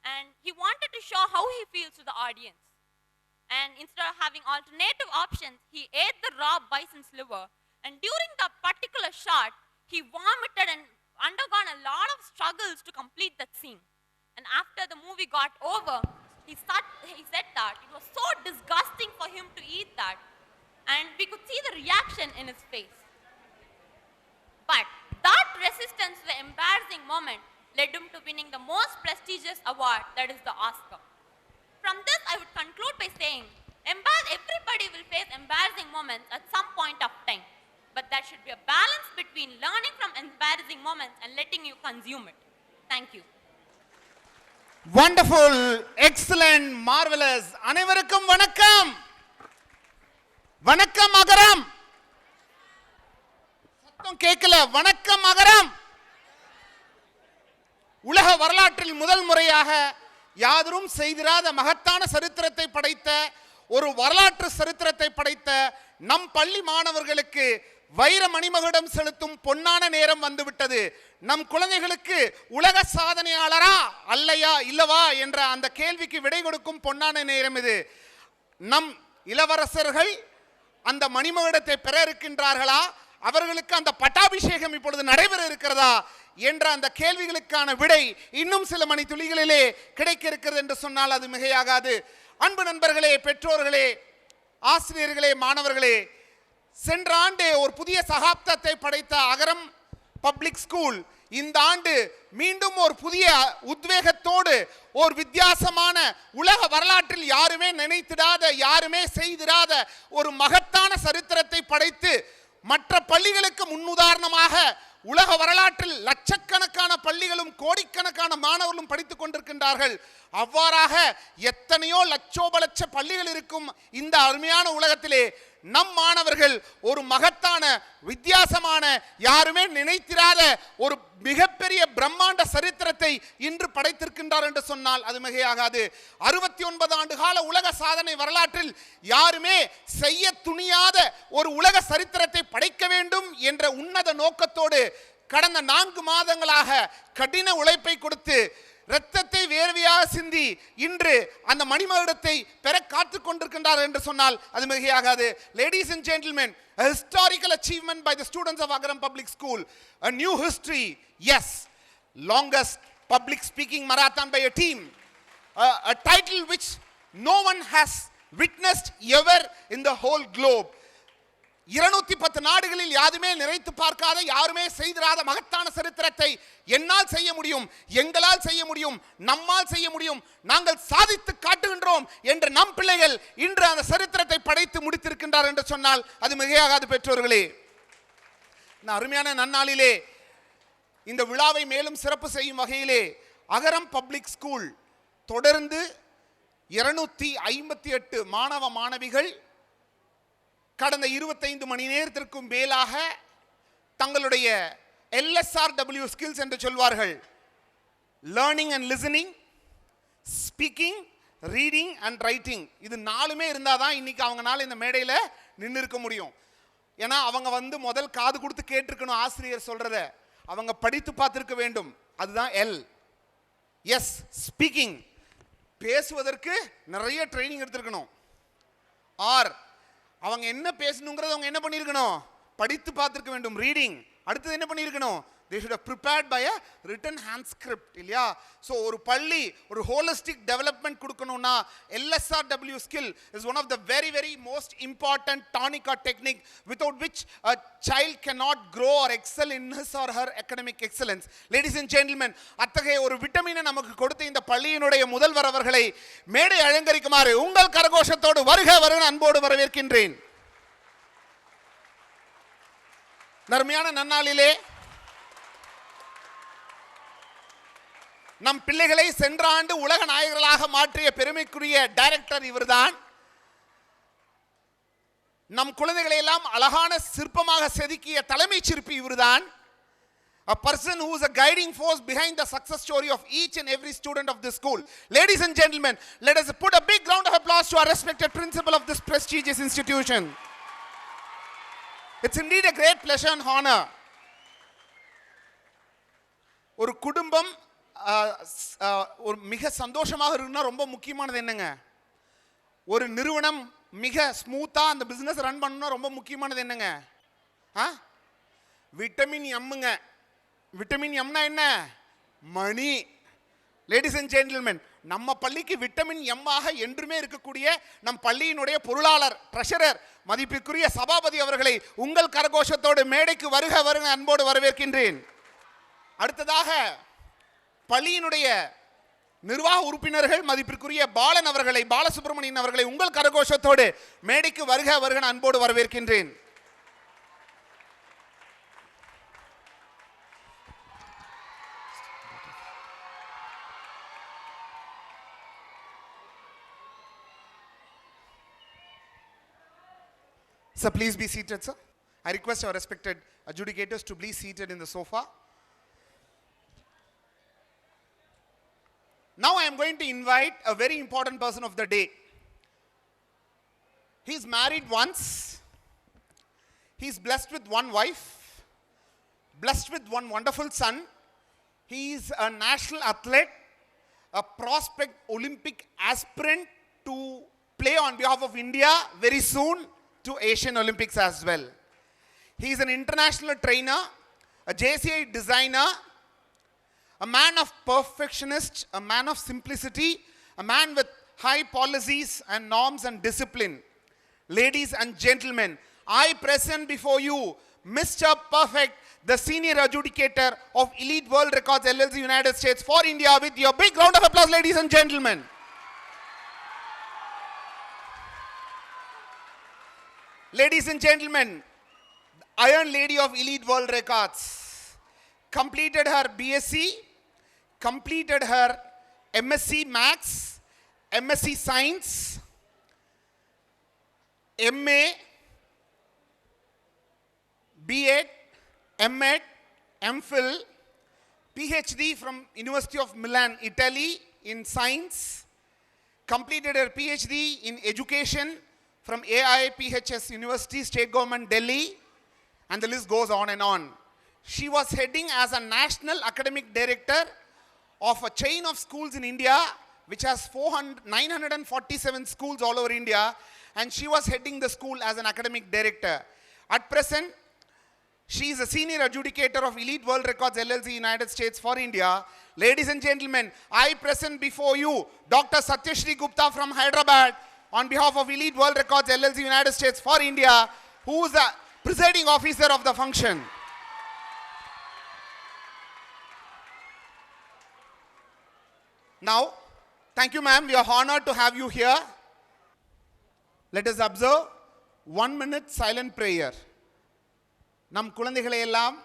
And he wanted to show how he feels to the audience. And instead of having alternative options, he ate the raw bison's liver. And during that particular shot, he vomited and undergone a lot of struggles to complete that scene. And after the movie got over, he said that it was so disgusting for him to eat that. And we could see the reaction in his face. But that resistance to the embarrassing moment led him to winning the most prestigious award, that is the Oscar. From this, I would conclude by saying, everybody will face embarrassing moments at some point of time. But there should be a balance between learning from embarrassing moments and letting you consume it. Thank you. Wonderful, excellent, marvelous. அனைவருக்கும் வணக்கம். வணக்கம் அகரம். சத்தம் கேட்கல. வணக்கம் அகரம். உலக வரலாற்றில் முதல் முறையாக யாரும் செய்திராத மகத்தான சரித்திரத்தை படைத்த ஒரு வரலாற்று சரித்திரத்தை படைத்த நம் பள்ளி மாணவர்களுக்கு வைர மணிமகுடம் செலுத்தும் பொன்னான நேரம் வந்துவிட்டது. நம் குழந்தைகளுக்கு உலக சாதனையாளரா அல்லையா இல்லவா என்ற அந்த கேள்விக்கு விடை கொடுக்கும் பொன்னான நேரம் இது. நம் இளவரசர்கள் அந்த மணிமகுடத்தை பெற இருக்கின்றார்களா, அவர்களுக்கு அந்த பட்டாபிஷேகம் இப்பொழுது நடைபெற இருக்கிறதா என்ற அந்த கேள்விகளுக்கான விடை இன்னும் சில மணி துளிகளிலே கிடைக்க இருக்கிறது என்று சொன்னால் அது மிகையாகாது. அன்பு நண்பர்களே, பெற்றோர்களே, ஆசிரியர்களே, மாணவர்களே, சென்ற ஆண்டு ஒரு புதிய சகாப்தத்தை படைத்த அகரம் பப்ளிக் ஸ்கூல் இந்த ஆண்டு மீண்டும் ஒரு புதிய உத்வேகத்தோடு ஒரு வித்தியாசமான உலக வரலாற்றில் யாருமே நினைத்திடாத, யாருமே செய்திராத ஒரு மகத்தான சரித்திரத்தை படைத்து மற்ற பள்ளிகளுக்கு முன்னுதாரணமாக உலக வரலாற்றில் லட்சக்கணக்கான பள்ளிகளும் கோடிக்கணக்கான மாணவர்களும் படித்துக் கொண்டிருக்கின்றார்கள். அவ்வாறாக எத்தனையோ லட்சோபலட்ச பள்ளிகள் இருக்கும் இந்த அருமையான உலகத்திலே நம் மாணவர்கள் ஒரு மகத்தான வித்தியாசமான யாருமே நினைத்திராத ஒரு மிகப்பெரிய பிரம்மாண்ட சரித்திரத்தை இன்று படைத்திருக்கின்றார் என்று சொன்னால் அது மிகையாகாது. 69 ஆண்டு கால உலக சாதனை வரலாற்றில் யாருமே செய்ய துணியாத ஒரு உலக சரித்திரத்தை படைக்க வேண்டும் என்ற உன்னத நோக்கத்தோடு கடந்த 4 மாதங்களாக கடின உழைப்பை கொடுத்து இரத்தத்தை வேர்வையாக சிந்தி இன்று அந்த மணிமகுடத்தை பெற காத்துக் கொண்டிருக்கின்றார் என்று சொன்னால் அது மிகையாகாது. Ladies and gentlemen, a historical achievement by the students of Agaram Public School, a new history, yes, longest public speaking marathon by a team, a title which no one has witnessed ever in the whole globe. 210 நாடுகளில் யாருமே நிறைத்து பார்க்காத, யாருமே செய்திராத மகத்தான சரித்திரத்தை என்னால் செய்ய முடியும், எங்களால் செய்ய முடியும், நம்மால் செய்ய முடியும், நாங்கள் சாதித்து காட்டுகின்றோம் என்ற நம் பிள்ளைகள் இன்று அந்த சரித்திரத்தை படைத்து முடித்திருக்கின்றார் என்று சொன்னால் அது மிகையாகாது. பெற்றோர்களே, இந்த அருமையான நன்னாளிலே இந்த விழாவை மேலும் சிறப்பு செய்யும் வகையிலே அகரம் பப்ளிக் ஸ்கூல் தொடர்ந்து 258 மாணவ மாணவிகள் கடந்த 25 மணி நேரத்திற்கும் மேலாக தங்களுடைய LSRW ஸ்கில்ஸ் என்று சொல்வார்கள், learning and listening, speaking, reading and writing, இது 4மே இருந்தால் தான் இன்னைக்கு அவங்களால இந்த மேடையில் நின்று இருக்க முடியும். ஏன்னா அவங்க முதல் காது கொடுத்து கேட்டிருக்கணும் ஆசிரியர் சொல்றத, அவங்க படித்து பார்த்திருக்க வேண்டும். அதுதான் எல். எஸ், ஸ்பீக்கிங், பேசுவதற்கு நிறைய ட்ரைனிங் எடுத்திருக்கணும். ஆர், அவங்க என்ன பேசணுங்கிறது அவங்க என்ன பண்ணியிருக்கணும், படித்து பார்த்திருக்க வேண்டும். ரீடிங், அடுத்தது என்ன பண்ணியிருக்கணும், they should have prepared by a written hand script, இல்லையா? ஸோ ஒரு பள்ளி ஒரு ஹோலிஸ்டிக் டெவலப்மெண்ட் கொடுக்கணும்னா LSRW skill is one of the very very most important tonic or technique without which a child cannot grow or excel in his or her academic excellence. Ladies and gentlemen, அத்தகைய ஒரு விட்டமினை நமக்கு கொடுத்த இந்த பள்ளியினுடைய முதல்வர் அவர்களை மேடை அலங்கரிக்குமாறு உங்கள் கரகோஷத்தோடு வருக வருக அன்போடு வரவேற்கின்றேன். நர்மையான நன்னாளிலே நம் பிள்ளைகளை சென்ற ஆண்டு உலக நாயகர்களாக மாற்றிய பெருமைக்குரிய டைரக்டர் இவர்தான். நம் குழந்தைகளை எல்லாம் அழகான சிற்பமாக செதுக்கிய தலைமை சிற்பி இவர்தான். A person who is a guiding force behind the success story of each and every student of this school. Ladies and gentlemen, let us put a big round of applause to our respected principal of this prestigious institution. It's indeed a great pleasure and honor. ஒரு குடும்பம் ஒரு மிக சந்தோஷமாக இருக்குன்னா ரொம்ப முக்கியமானது என்னங்க, ஒரு நிறுவனம் மிக ஸ்மூத்தா அந்த பிசினஸ் ரன் பண்ணனும் ரொம்ப முக்கியமானது என்னங்க? விட்டமின் எம்ங்க. விட்டமின் எம்னா என்ன? மணி. லேடிஸ் அண்ட் ஜென்டில்மென், நம்ம பள்ளிக்கு விட்டமின் எம்மாக என்றுமே இருக்கக்கூடிய நம் பள்ளியினுடைய பொருளாளர் ட்ரெஷரர் மதிப்பிற்குரிய சபாபதி அவர்களை உங்கள் கரகோஷத்தோடு மேடைக்கு வருக வருக அன்போடு வரவேற்கின்றேன். அடுத்ததாக பள்ளியினுடைய நிர்வாக உறுப்பினர்கள் மதிப்பிற்குரிய பாலன் அவர்களை, பாலசுப்ரமணியன் அவர்களை உங்கள் கரகோஷத்தோடு மேடைக்கு வருக வருக அன்போடு வரவேற்கின்றேன். Sir, please be seated, sir. I request our respected adjudicators to be seated in the sofa. Now I am going to invite a very important person of the day. He is married once. He is blessed with one wife, blessed with one wonderful son. He is a national athlete, a prospect Olympic aspirant to play on behalf of India very soon to Asian Olympics as well. He is an international trainer, a JCI designer, a man of perfectionist, a man of simplicity, a man with high policies and norms and discipline. Ladies and gentlemen, I present before you Mr. Perfect, the senior adjudicator of Elite World Records LLC United States for India, with your big round of applause, ladies and gentlemen. Ladies and gentlemen, Iron Lady of Elite World Records completed her BSc, completed her MSc Maths, MSc Science, MA, B.Ed, M.Ed, M.Phil, PhD from University of Milan, Italy in Science, completed her PhD in Education from AIPHS University, State Government, Delhi, and the list goes on and on. She was heading as a national academic director of a chain of schools in India, which has 947 schools all over India, and she was heading the school as an academic director. At present, she is a senior adjudicator of Elite World Records LLC United States for India. Ladies and gentlemen, I present before you Dr. Satyashri Gupta from Hyderabad on behalf of Elite World Records LLC United States for India, who is the presiding officer of the function. Now, thank you ma'am, we are honored to have you here. Let us observe 1 minute silent prayer. நம் குழந்தைகளை எல்லாம்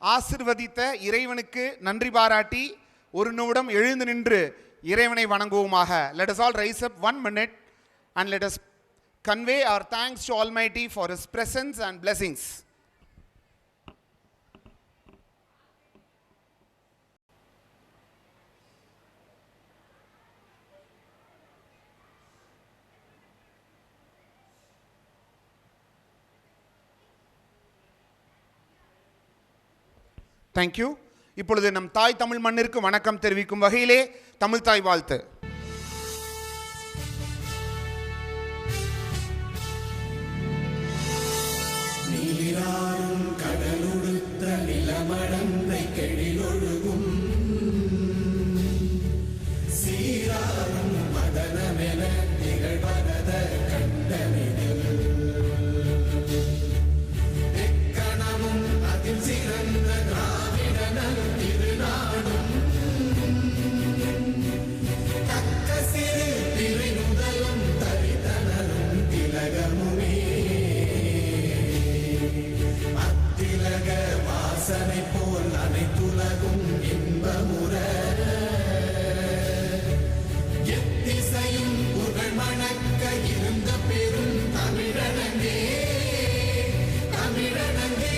ஆசிர்வதித்த இறைவனுக்கு நன்றி பாராட்டி ஒரு நிமிடம் எழுந்து நின்று இறைவனை வணங்குவோமாக. Let us all rise up 1 minute and let us convey our thanks to Almighty for His presence and blessings. Thank you. இப்பொழுது நம் தாய் தமிழ் மண்ணிற்கு வணக்கம் தெரிவிக்கும் வகையிலே தமிழ் தாய் வாழ்த்து. நீராறும் கடலுடுத்த நிலமடந்தை கெழிலொழுகும் சீராறும் மதனமென திகழ்வரத கண்டனில் எக்கணமும் அதில் சிறந்த திராவிடனல் திருநாடும் தக்க சிறு திரை முதலும் தரிதனலும் திலகமுமே அத்திலக வாசனை போல் அனைத்துலகும் இன்பமுற எத்திசையும் புகழ் மணக்க இருந்த பெரும் தமிழனங்கே தமிழனங்கே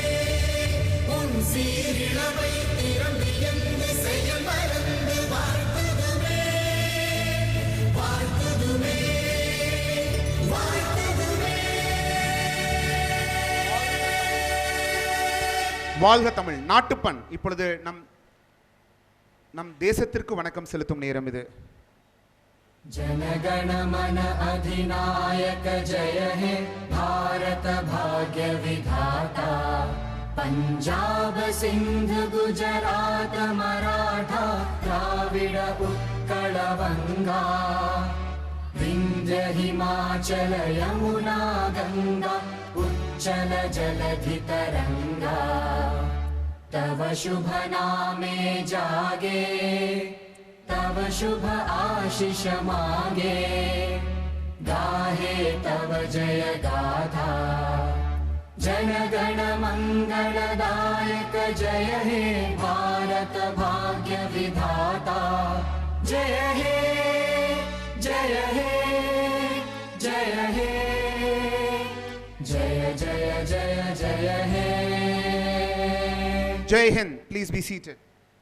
உன் சீரிழமை திறம்பியந்து செயல் மறந்து வாழ்த்துதுமே வாழ்த்துதுமே வாழ்த்துதுமே. வாழ்க தமிழ் நாட்டுப்பண். இப்பொழுது நம் தேசத்திற்கு வணக்கம் செலுத்தும் நேரம் இது. जनगण मन अधिनायक जय हे भारत भाग्य विधाता पंजाब सिंध गुजरात मराठा द्राविड उत्कल बंगा विंध्य हिमाचल यमुना गंगा उच्चल जलधि तरंगा तव शुभ नामे जागे तव शुभ आशीष मागे गाहे तव जय गाथा जनगण मंगलदायक जय हे भारत भाग्य विधाता जय हे जय हे जय हे जय जय जय जय हे Jai Hind. Please be seated.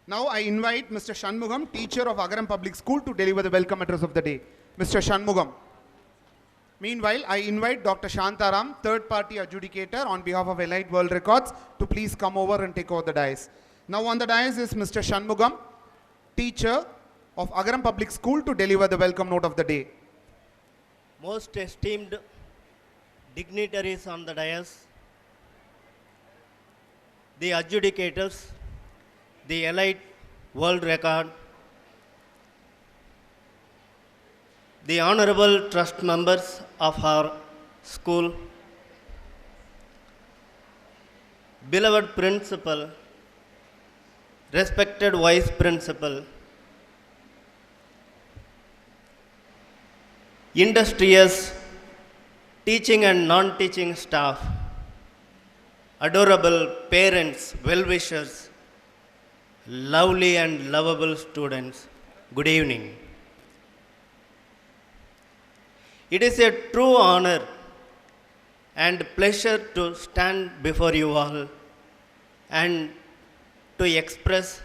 Now I invite Mr. Shanmugam, teacher of Agaram Public School, to deliver the welcome address of the day. Mr. Shanmugam. Meanwhile, I invite Dr. Shantaram, third party adjudicator on behalf of Elite World Records, to please come over and take over the dais. Now on the dais is Mr. Shanmugam, teacher of Agaram Public School, to deliver the welcome note of the day. Most esteemed dignitaries on the dais, the adjudicators, the Elite World Record, the honorable trust members of our school, beloved principal, respected vice principal, industrious teaching and non-teaching staff, adorable parents, well-wishers, lovely and lovable students, good evening. It is a true honor and pleasure to stand before you all and to express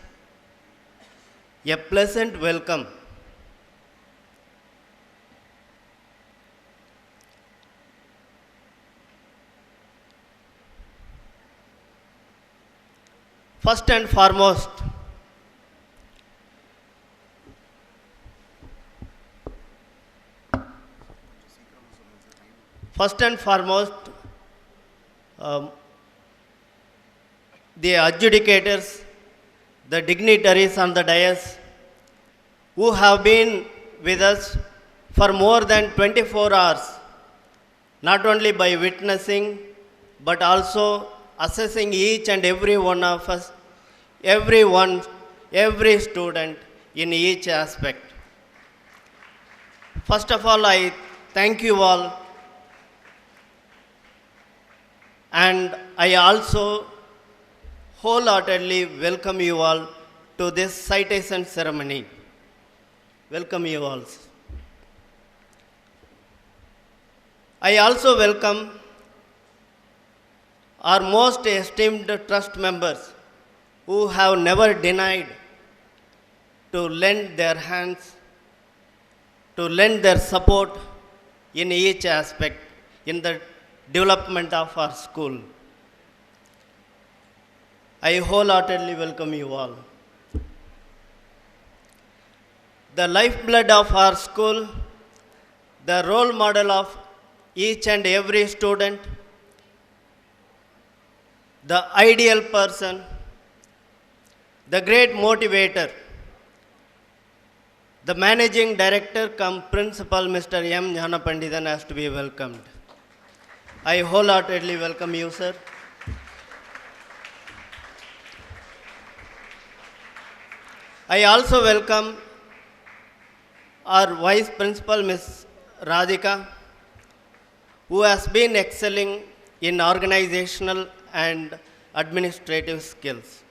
a pleasant welcome. First and foremost, the adjudicators, the dignitaries on the dais who have been with us for more than 24 hours, not only by witnessing but also assessing each and every one of us, every student in each aspect. First of all, I thank you all, and I also wholeheartedly welcome you all to this citation ceremony. Welcome you all. I also welcome our most esteemed trust members who have never denied to lend their hands, to lend their support in each aspect in the development of our school. I wholeheartedly welcome you all. The lifeblood of our school, the role model of each and every student, the ideal person, the great motivator, the managing director cum principal, Mr. M. Jnana Pandithan, has to be welcomed. I wholeheartedly welcome you, sir. I also welcome our vice principal, Ms. Radhika, who has been excelling in organizational and administrative skills.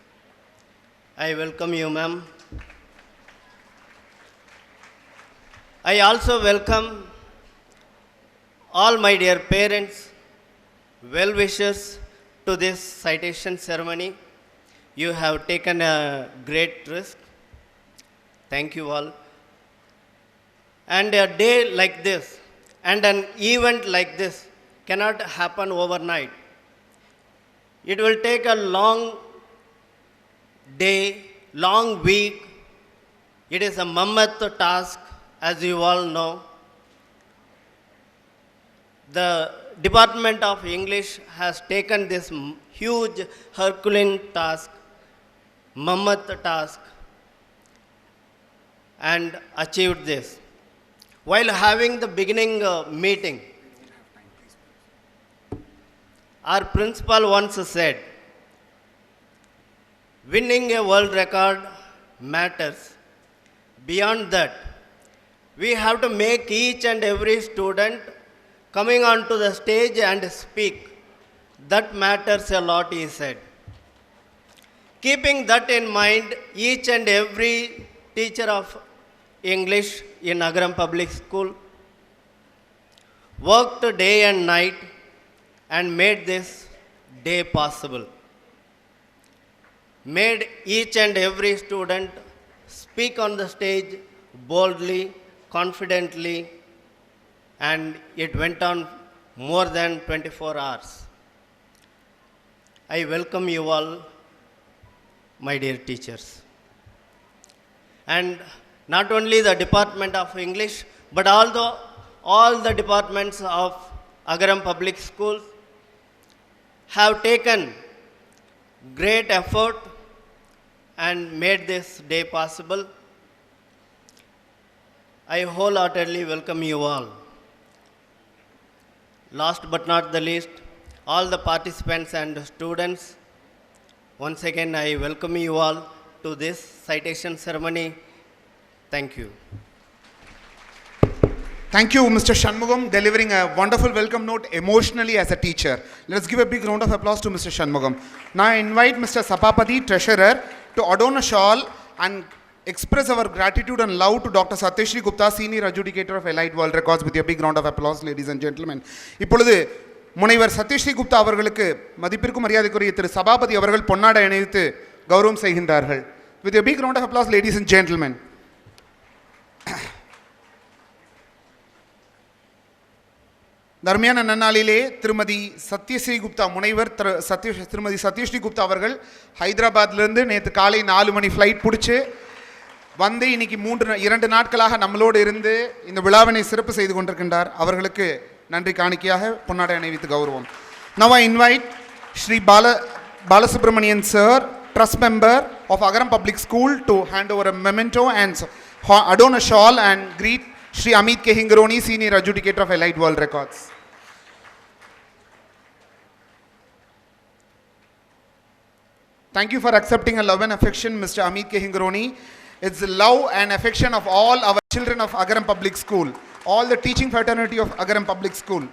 I welcome you, ma'am. I also welcome all my dear parents, well-wishers to this citation ceremony. You have taken a great risk. Thank you all. And a day like this and an event like this cannot happen overnight. It will take a long day, long week. It is a mammoth task as you all know, the Department of English has taken this huge Herculean task, mammoth task, and achieved this. While having the beginning meeting, our principal once said, winning a world record matters. Beyond that, we have to make each and every student coming onto the stage and speak. That matters a lot, he said. Keeping that in mind, each and every teacher of English in Agaram Public School worked day and night and made this day possible. Made each and every student speak on the stage boldly, confidently, and it went on more than 24 hours. I welcome you all, my dear teachers. And not only the Department of English, but also all the departments of Agaram Public Schools have taken great effort and made this day possible. I wholeheartedly welcome you all. Last but not the least, all the participants and students, once again I welcome you all to this citation ceremony. Thank you. Thank you, Mr. Shanmugam, delivering a wonderful welcome note emotionally as a teacher. Let's give a big round of applause to Mr. Shanmugam. Now I invite Mr. Sapapati, Treasurer, to adorn a shawl and express our gratitude and love to Dr. Satyashri Gupta, Senior Adjudicator of Elite World Records, with a big round of applause, ladies and gentlemen. இப்பொழுது முனைவர் சத்யஸ்ரீ குப்தா அவர்களுக்கு மதிப்பிற்கும் மரியாதைக்குரிய திரு சபாபதி அவர்கள் பொன்னாடை அணிவித்து கௌரவம் செய்கின்றார்கள். With a big round of applause, ladies and gentlemen. தர்மியான நன்னாளிலே திருமதி சத்யஸ்ரீ குப்தா முனைவர் திருமதி சத்யஸ்ரீ குப்தா அவர்கள் ஹைதராபாத்லேருந்து நேற்று காலை 4 மணி ஃப்ளைட் பிடிச்சி வந்து இன்னைக்கு 2 நாட்களாக நம்மளோடு இருந்து இந்த விழாவினை சிறப்பு செய்து கொண்டிருக்கின்றார். அவர்களுக்கு நன்றி காணிக்கையாக பொன்னாடை அணிவித்து கௌரவம். Now I invite Shri Balasubramanian sir, trust member of Agaram Public School, to hand over a memento and adorn a shawl and greet Shri Amit K. Hingroni, Senior Adjudicator of Elite World Records. Thank you for accepting a love and affection, Mr. Amit K. Hingroni. It's the love and affection of all our children of Agaram Public School, all the teaching fraternity of Agaram Public School.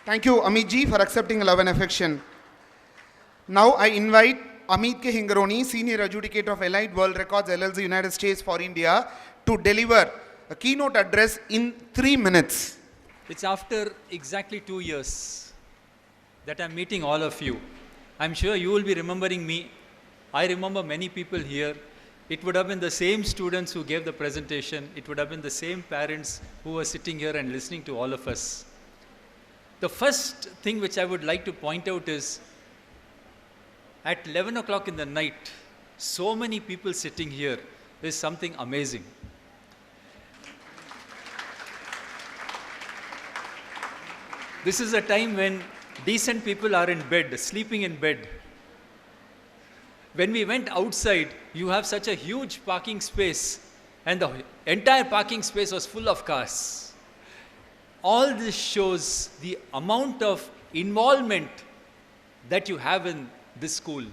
Thank you, Amit ji, for accepting a love and affection. Now I invite Amit K. Hingroni, Senior Adjudicator of Elite World Records, LLC, United States for India, to deliver a keynote address in 3 minutes. It's after exactly 2 years that I'm meeting all of you. I'm sure you will be remembering me. I remember many people here. It would have been the same students who gave the presentation. It would have been the same parents who were sitting here and listening to all of us. The first thing which I would like to point out is, at 11 o'clock in the night, so many people sitting here is something amazing. This is a time when decent people are in bed, sleeping in bed. When we went outside, you have such a huge parking space, and the entire parking space was full of cars. All this shows the amount of involvement that you have in this school.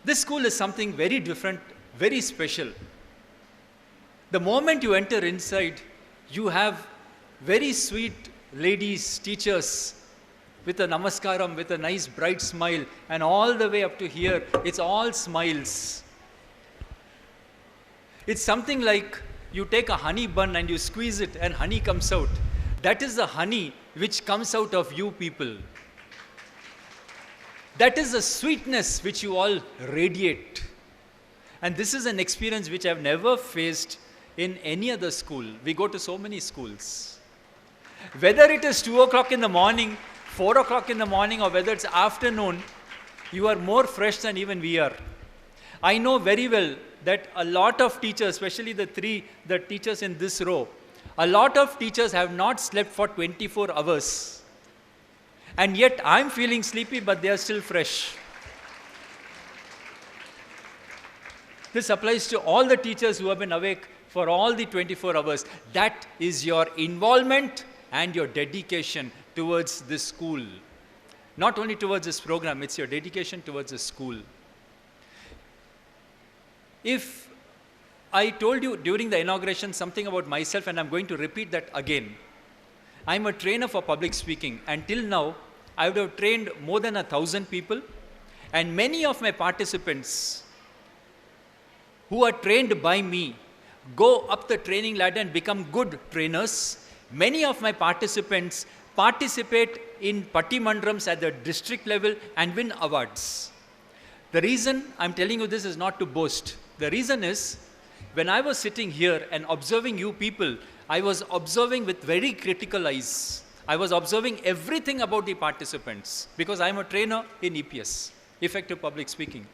This school is something very different, very special. The moment you enter inside, you have very sweet ladies, teachers, with a namaskaram, with a nice bright smile, and all the way up to here, it's all smiles. It's something like you take a honey bun and you squeeze it and honey comes out. That is the honey which comes out of you people. That is the sweetness which you all radiate. And this is an experience which I've never faced in any other school. We go to so many schools. Whether it is 2 o'clock in the morning, 4 o'clock in the morning, or whether it's afternoon, you are more fresh than even we are. I know very well that a lot of teachers, especially the teachers in this row, a lot of teachers have not slept for 24 hours. And yet I'm feeling sleepy, but they are still fresh. This applies to all the teachers who have been awake for all the 24 hours. That is your involvement and your dedication towards this school. Not only towards this program, it's your dedication towards the school. If I told you during the inauguration something about myself, and I'm going to repeat that again. I'm a trainer for public speaking, and till now, I would have trained more than 1,000 people, and many of my participants who are trained by me go up the training ladder and become good trainers. Many of my participants participate in Pattimandrams at the district level and win awards. The reason I'm telling you this is not to boast. The reason is, when I was sitting here and observing you people, I was observing with very critical eyes. I was observing everything about the participants because I'm a trainer in EPS, Effective Public Speaking.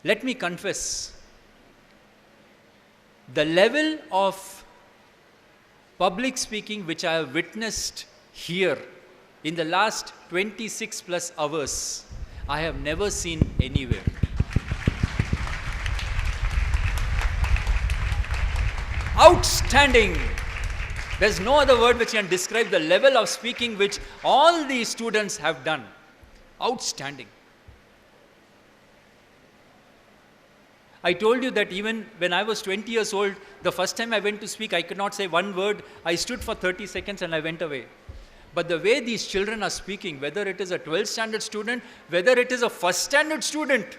Let me confess, the level of public speaking which I have witnessed here in the last 26 plus hours, I have never seen anywhere. Outstanding! There's no other word which can describe the level of speaking which all these students have done. Outstanding. I told you that even when I was 20 years old, the first time I went to speak, I could not say one word. I stood for 30 seconds and I went away. But the way these children are speaking, whether it is a 12th standard student, whether it is a first standard student,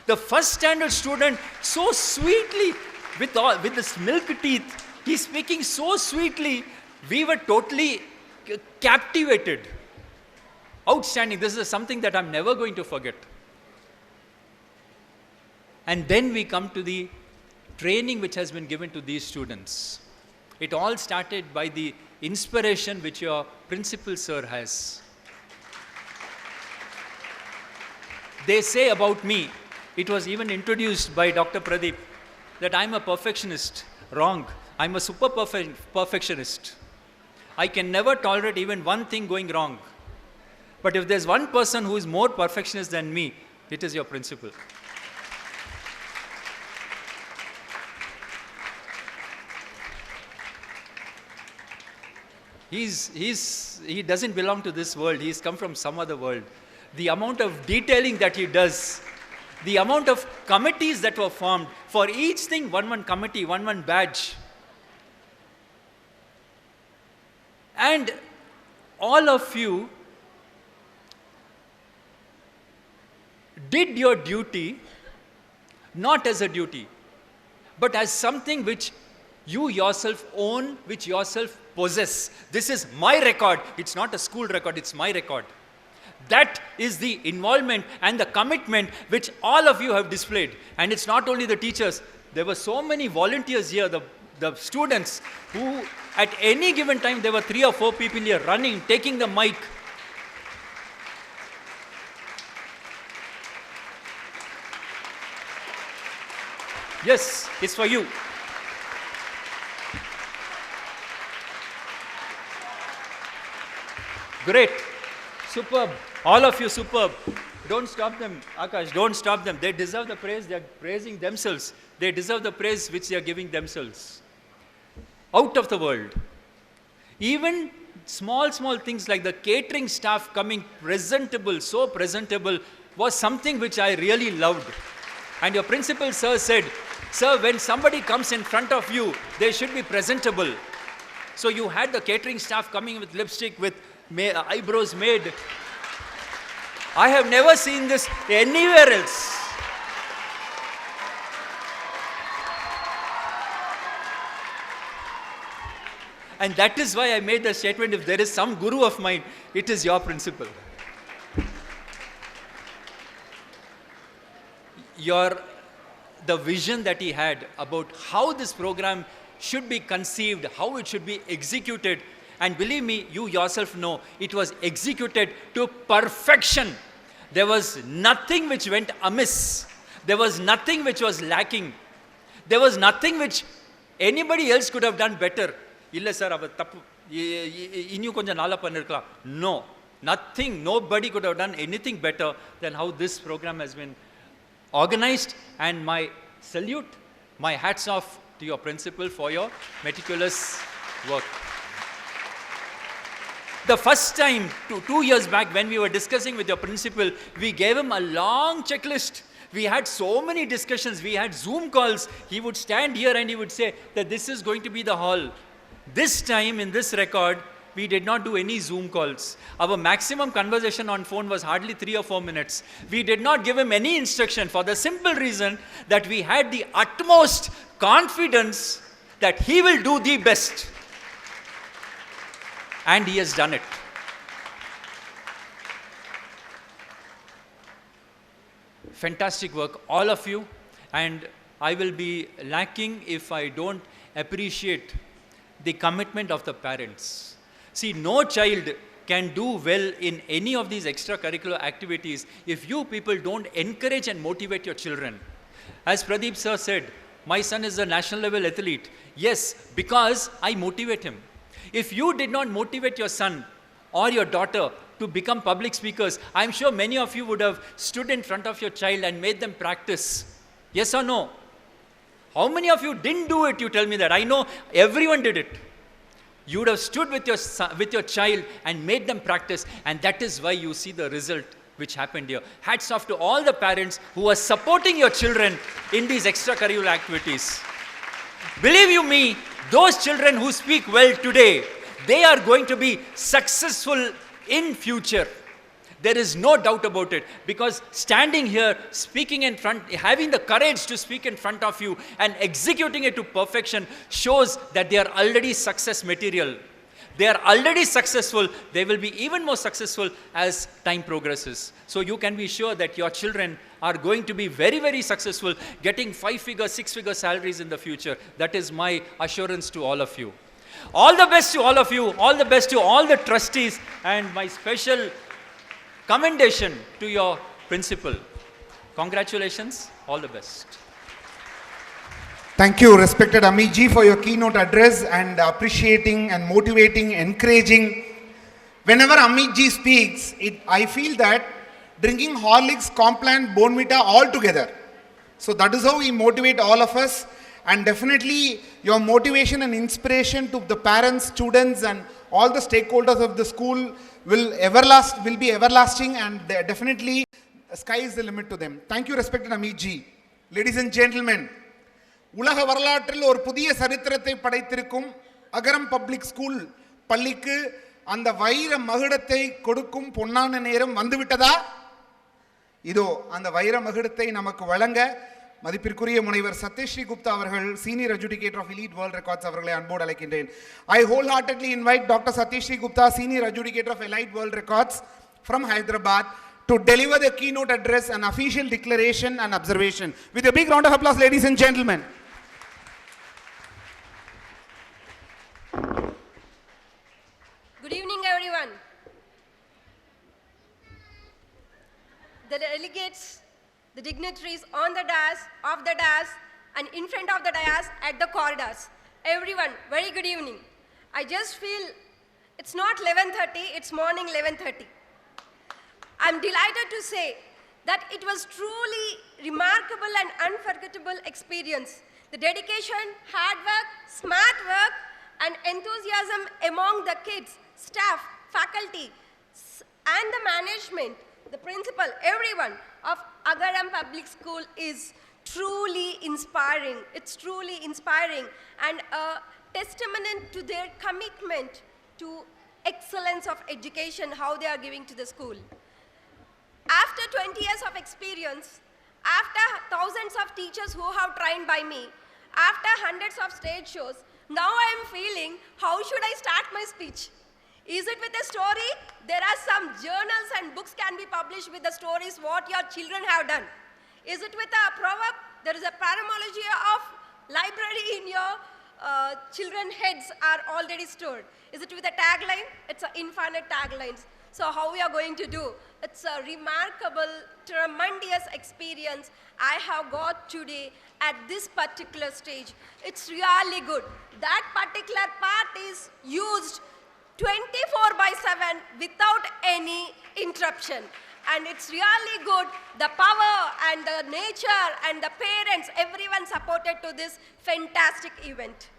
the first standard student so sweetly, with this milk teeth, he's speaking so sweetly, we were totally captivated. Outstanding. This is something that I'm never going to forget. And then we come to the training which has been given to these students. It all started by the inspiration which your principal sir has. They say about me, it was even introduced by Dr. Pradeep, that I'm a perfectionist. Wrong. I'm a super perfectionist. I can never tolerate even one thing going wrong. But if there's one person who is more perfectionist than me, it is your principal. He doesn't belong to this world. He's come from some other world. The amount of detailing that he does, the amount of committees that were formed, for each thing, one committee, one badge. And all of you did your duty, not as a duty, but as something which you yourself own, which yourself possess. This is my record. It's not a school record, it's my record. That is the involvement and the commitment which all of you have displayed. And it's not only the teachers. There were so many volunteers here, the students, who at any given time, there were 3 or 4 people here running, taking the mic. Yes, it's for you. Great. Superb. All of you superb. Don't stop them, Akash. Don't stop them. They deserve the praise. They are praising themselves. They deserve the praise which they are giving themselves. Out of the world. Even small things like the catering staff coming presentable, so presentable, was something which I really loved. And your principal sir said, sir, when somebody comes in front of you, they should be presentable. So you had the catering staff coming with lipstick, with eyebrows made. I have never seen this anywhere else. And that is why I made the statement, if there is some guru of mine, it is your principal. The vision that he had about how this program should be conceived, how it should be executed, and believe me, you yourself know, it was executed to perfection. There was nothing which went amiss. There was nothing which was lacking. There was nothing which anybody else could have done better. Illa sir, ava tappu innu konja nala pannirkalam. No, nothing, nobody could have done anything better than how this program has been organized. And my salute, my hats off to your principal for your meticulous work. The first time, 2 years back, when we were discussing with your principal, we gave him a long checklist. We had so many discussions. We had Zoom calls. He would stand here and he would say that this is going to be the hall. This time, in this record, we did not do any Zoom calls. Our maximum conversation on phone was hardly 3 or 4 minutes. We did not give him any instruction for the simple reason that we had the utmost confidence that he will do the best. And he has done it. Fantastic work, all of you. And I will be lacking if I don't appreciate the commitment of the parents. See, no child can do well in any of these extracurricular activities if you people don't encourage and motivate your children. As Pradeep sir said, my son is a national level athlete. Yes, because I motivate him. If you did not motivate your son or your daughter to become public speakers, I'm sure many of you would have stood in front of your child and made them practice. Yes or no? How many of you didn't do it? You tell me that. I know everyone did it. You would have stood with your child and made them practice, and that is why you see the result which happened here. Hats off to all the parents who are supporting your children in these extracurricular activities. Believe you me, those children who speak well today, they are going to be successful in future. There is no doubt about it, because standing here, speaking in front, having the courage to speak in front of you and executing it to perfection shows that they are already success material. They are already successful. They will be even more successful as time progresses. So you can be sure that your children are going to be very, very successful, getting 5-figure, 6-figure salaries in the future. That is my assurance to all of you. All the best to all of you. All the best to all the trustees, and my special commendation to your principal. Congratulations. All the best. Thank you, respected Amit ji, for your keynote address and appreciating and motivating, encouraging. Whenever Amit ji speaks, I feel that drinking Horlicks, Complan, Bonvita all together. So that is how we motivate all of us. And definitely your motivation and inspiration to the parents, students and all the stakeholders of the school will be everlasting, and definitely sky is the limit to them. Thank you, respected Amit ji. Ladies and gentlemen, உலக வரலாற்றில் ஒரு புதிய சரித்திரத்தை படைத்திருக்கும் அகரம் public school பள்ளிக்கு அந்த வைர மகுடத்தை கொடுக்கும் பொன்னான நேரம் வந்துவிட்டதா? இதோ அந்த வைர மகுடத்தை நமக்கு வழங்க மதிப்பிற்குரிய முனைவர் சத்யஸ்ரீ குப்தா அவர்கள், senior adjudicator of elite world records அவர்களை அன்போடு அழைக்கின்றேன். I wholeheartedly invite Dr. Satyashree Gupta, senior adjudicator of Elite World Records from Hyderabad, to deliver the keynote address and official declaration and observation. With a big round of applause, ladies and gentlemen. Good evening, everyone. The delegates, the dignitaries on the dais, off the dais, and in front of the dais at the corridors. Everyone, very good evening. I just feel it's not 11:30, it's morning 11:30. I'm delighted to say that it was truly remarkable and unforgettable experience. The dedication, hard work, smart work, and enthusiasm among the kids, staff, faculty, and the management, the principal, everyone of Agaram Public School is truly inspiring. It's truly inspiring and a testament to their commitment to excellence of education, how they are giving to the school. After 20 years of experience, after thousands of teachers who have trained by me, after hundreds of stage shows, now I am feeling, how should I start my speech? Is it with a story? There are some journals and books can be published with the stories what your children have done. Is it with a proverb? There is a paramology of library in your children's heads are already stored. Is it with a tagline? It's an infinite taglines. So how we are going to do? It's a remarkable, tremendous experience I have got today at this particular stage. It's really good. That particular part is used 24/7 without any interruption. And it's really good. The power and the nature and the parents, everyone supported to this fantastic event.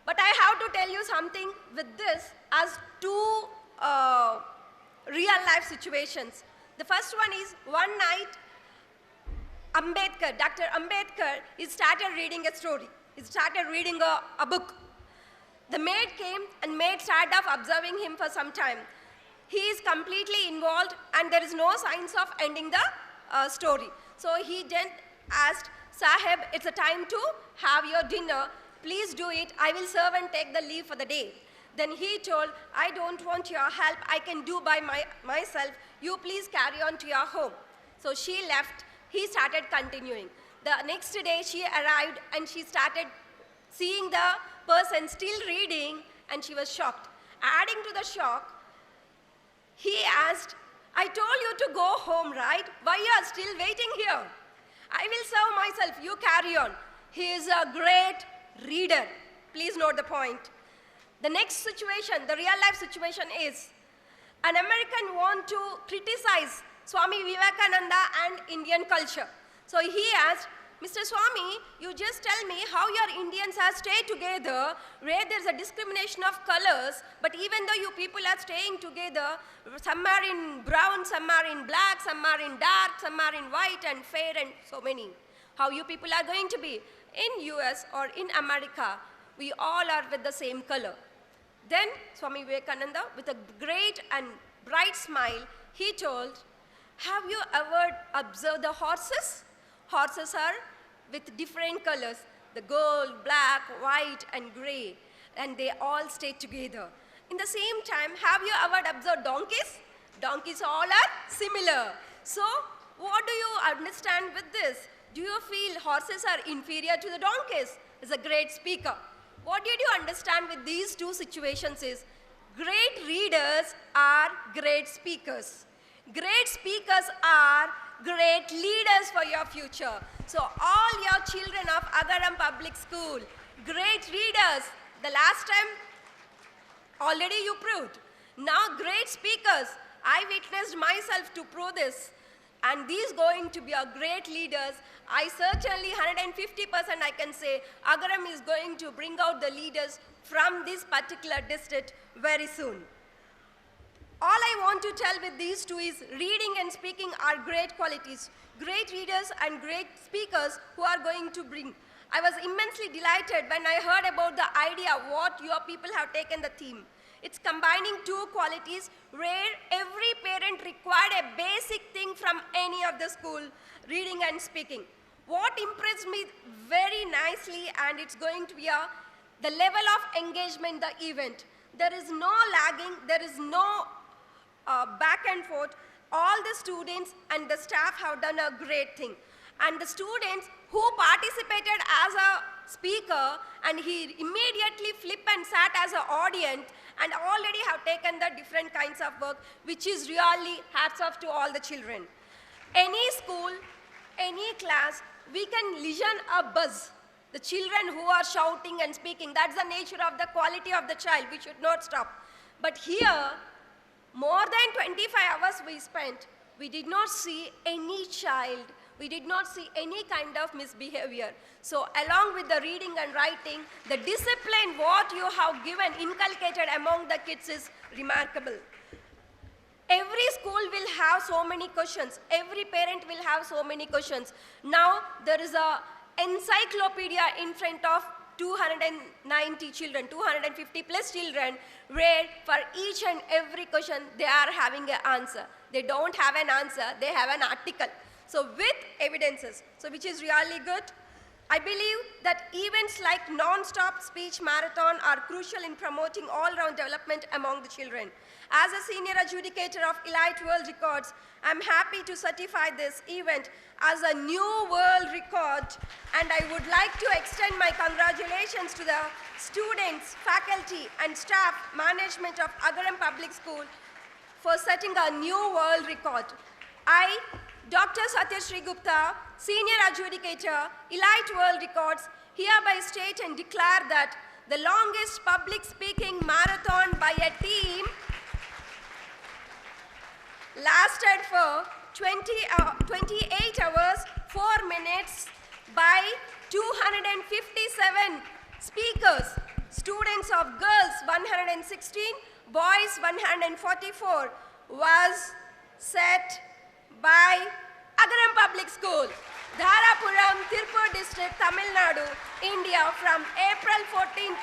But I have to tell you something with this as two real life situations. The first one is one night, Dr. Ambedkar, he started reading a story. He started reading a book. The maid came and maid started off observing him for some time. He is completely involved and there is no signs of ending the story. So he then asked, Sahib, it's a time to have your dinner. Please do it. I will serve and take the leave for the day. Then he told, I don't want your help. I can do by myself. You please carry on to your home. So she left. He started continuing. The next day she arrived and she started seeing the person still reading and she was shocked. Adding to the shock, he asked, I told you to go home, right? Why you are still waiting here? I will serve myself. You carry on. He is a great reader. Please note the point. The next situation, the real life situation is, an American want to criticize Swami Vivekananda and Indian culture. So he asked, Mr. Swami, you just tell me how your Indians have stayed together where there's a discrimination of colors, but even though you people are staying together, some are in brown, some are in black, some are in dark, some are in white and fair and so many. How you people are going to be in US or in America, we all are with the same color. Then Swami Vivekananda, with a great and bright smile, he told, have you ever observed the horses? Horses are with different colors, the gold, black, white and gray, and they all stay together. In the same time, have you ever observed donkeys? Donkeys all are similar. So, what do you understand with this? Do you feel horses are inferior to the donkeys? Is a great speaker. What did you understand with these two situations is, great readers are great speakers. Great speakers are great leaders for your future. So all your children of Agaram Public School, great readers. The last time already you proved. Now great speakers. I witnessed myself to prove this. And these going to be our great leaders. I certainly 150% I can say Agaram is going to bring out the leaders from this particular district very soon. All I want to tell with these two is reading and speaking are great qualities. Great readers and great speakers who are going to bring. I was immensely delighted when I heard about the idea what your people have taken the theme. It's combining two qualities where every parent required a basic thing from any of the school, reading and speaking. What impressed me very nicely, and it's going to be the level of engagement, the event. There is no lagging, there is no back and forth. All the students and the staff have done a great thing. And the students who participated as a speaker and he immediately flipped and sat as an audience and already have taken the different kinds of work, which is really hats off to all the children. Any school, any class, we can listen a buzz. The children who are shouting and speaking, that's the nature of the quality of the child. We should not stop. But here, more than 25 hours we spent, we did not see any child, we did not see any kind of misbehavior. So along with the reading and writing, the discipline what you have given, inculcated among the kids is remarkable. Every school will have so many questions. Every parent will have so many questions. Now there is a encyclopedia in front of 290 children, 250 plus children, where for each and every question they are having an answer. They don't have an answer, they have an article. So with evidences, so which is really good. I believe that events like non-stop speech marathon are crucial in promoting all-round development among the children. As a senior adjudicator of Elite World Records, I'm happy to certify this event as a new world record, and I would like to extend my congratulations to the students, faculty, and staff management of Agaram Public School for setting a new world record. I, Dr. Satyashree Gupta, Senior Adjudicator, Elite World Records, hereby state and declare that the longest public speaking marathon by a team lasted for 28 hours, 4 minutes by 257 speakers. Students of girls 116, boys 144 was set by Agaram Public School, Dharapuram, Tirupur District, Tamil Nadu, India from April 14,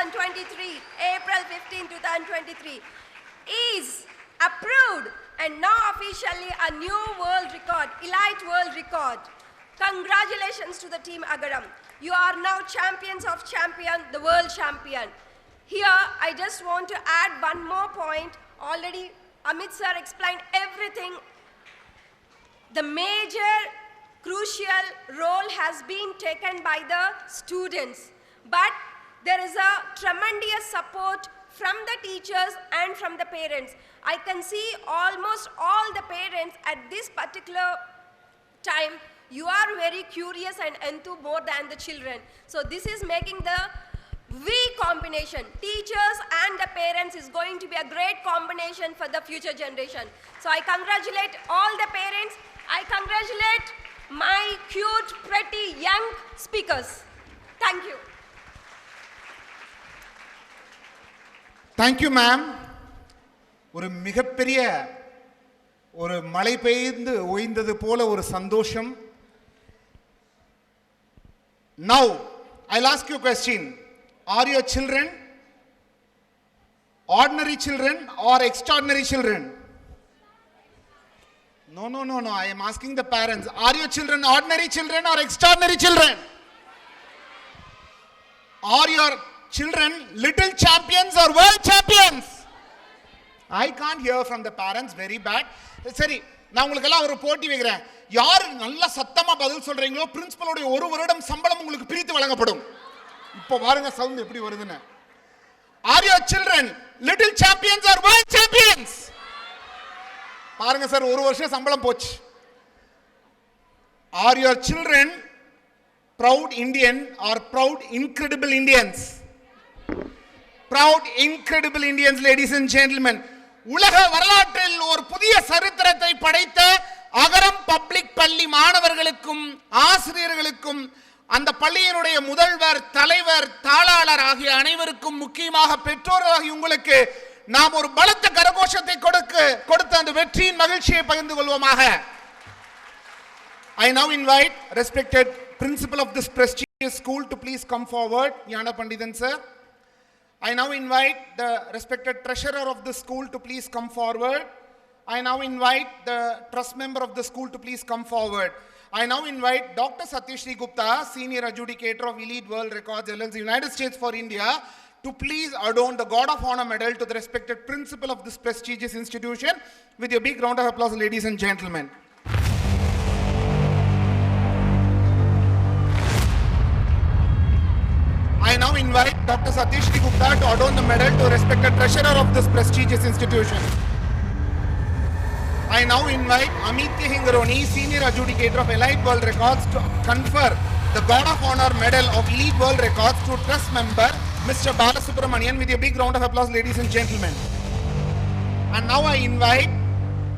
2023, April 15, 2023 is approved and now officially a new world record, elite world record. Congratulations to the team Agaram. You are now champions of champion, the world champion. Here, I just want to add one more point. Already, Amit sir explained everything. The major, crucial role has been taken by the students. But there is a tremendous support from the teachers and from the parents. I can see almost all the parents at this particular time, you are very curious and enthused more than the children. So this is making the V combination. Teachers and the parents is going to be a great combination for the future generation. So I congratulate all the parents. I congratulate my cute, pretty, young speakers. Thank you. Thank you, ma'am. ஒரு மிகப்பெரிய ஒரு மழை பெய்து ஓய்ந்தது போல ஒரு சந்தோஷம். Now, I'll ask you a question. Are your children ordinary children or extraordinary children? No. I am asking the parents. Are your children ordinary children or extraordinary children? Are your children little champions or world champions? I can't hear from the parents, very bad. சரி, நான் உங்களுக்கெல்லாம் ஒரு போட்டி வைக்கிறேன். யார் நல்ல சத்தமா பதில் சொல்றீங்களோ பிரின்சிபலோட ஒரு வருடம் சம்பளம் உங்களுக்கு பிரித்து வழங்கப்படும். இப்போ பாருங்க சவுண்ட் எப்படி வருதுன்னு. Are your children little champions or world champions? பாருங்க சார், ஒரு வருஷம் சம்பளம் போச்சு. Are your children proud Indian or proud incredible Indians? Proud incredible Indians, ladies and gentlemen. உலக வரலாற்றில் ஒரு புதிய சரித்திரத்தை படைத்த அகரம் பப்ளிக் பள்ளி மாணவர்களுக்கும் ஆசிரியர்களுக்கும் அந்த பள்ளியினுடைய முதல்வர், தலைவர், தாளாளர் ஆகிய அனைவருக்கும், முக்கியமாக பெற்றோர்களாகிய உங்களுக்கு நாம் ஒரு பலத்த கரகோஷத்தை கொடுத்த அந்த வெற்றியின் மகிழ்ச்சியை பகிர்ந்து கொள்வோமாக. I now invite respected principal of this prestigious school to please come forward, Yana Pandithan sir. I now invite the respected treasurer of the school to please come forward. I now invite the trust member of the school to please come forward. I now invite Dr. Satyashree Gupta, Senior Adjudicator of Elite World Records LLC, United States for India, to please adorn the God of Honor medal to the respected principal of this prestigious institution. With your big round of applause, ladies and gentlemen. I now invite Dr. Satyashree Gupta to adorn the medal to the respected treasurer of this prestigious institution. I now invite Amit Hingaroni, Senior Adjudicator of Elite World Records, to confer the God of Honor medal of Elite World Records to trust member Mr. Balasubramanian. With a big round of applause, ladies and gentlemen. And now I invite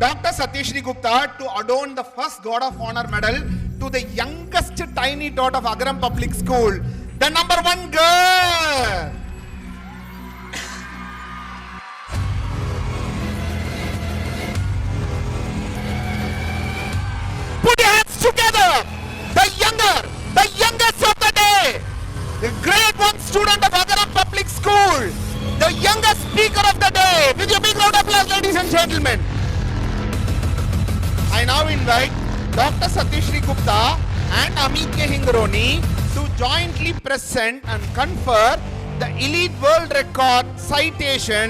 Dr. Satyashree Gupta to adorn the first God of Honor medal to the youngest tiny tot of Agaram Public School, the number 1 girl. Put your hands together. The youngest of the day, the grade 1 student of Agaram Public School, the youngest speaker of the day. With your big round of applause, ladies and gentlemen. I now invite Dr. Satyashree Gupta and Amit Hingaroni to jointly present and confer the Elite World Record citation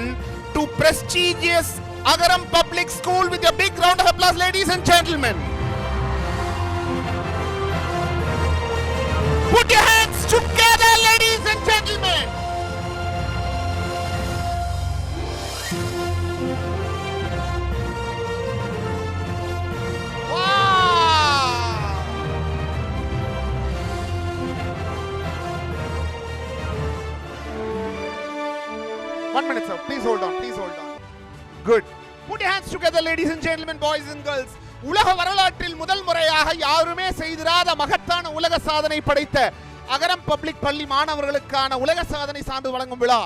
to prestigious Agaram Public School. With a big round of applause, ladies and gentlemen. Put your hands together, ladies and gentlemen. 1 minute, sir. Please hold on. Please hold on. Good. Put your hands together, ladies and gentlemen, boys and girls. உலக வரலாற்றில் முதல் முறையாக யாருமே செய்திராத மகத்தான உலக சாதனை படைத்த அகரம் public பள்ளி மாணவர்களுக்கான உலக சாதனை சான்று வழங்கும் விழா.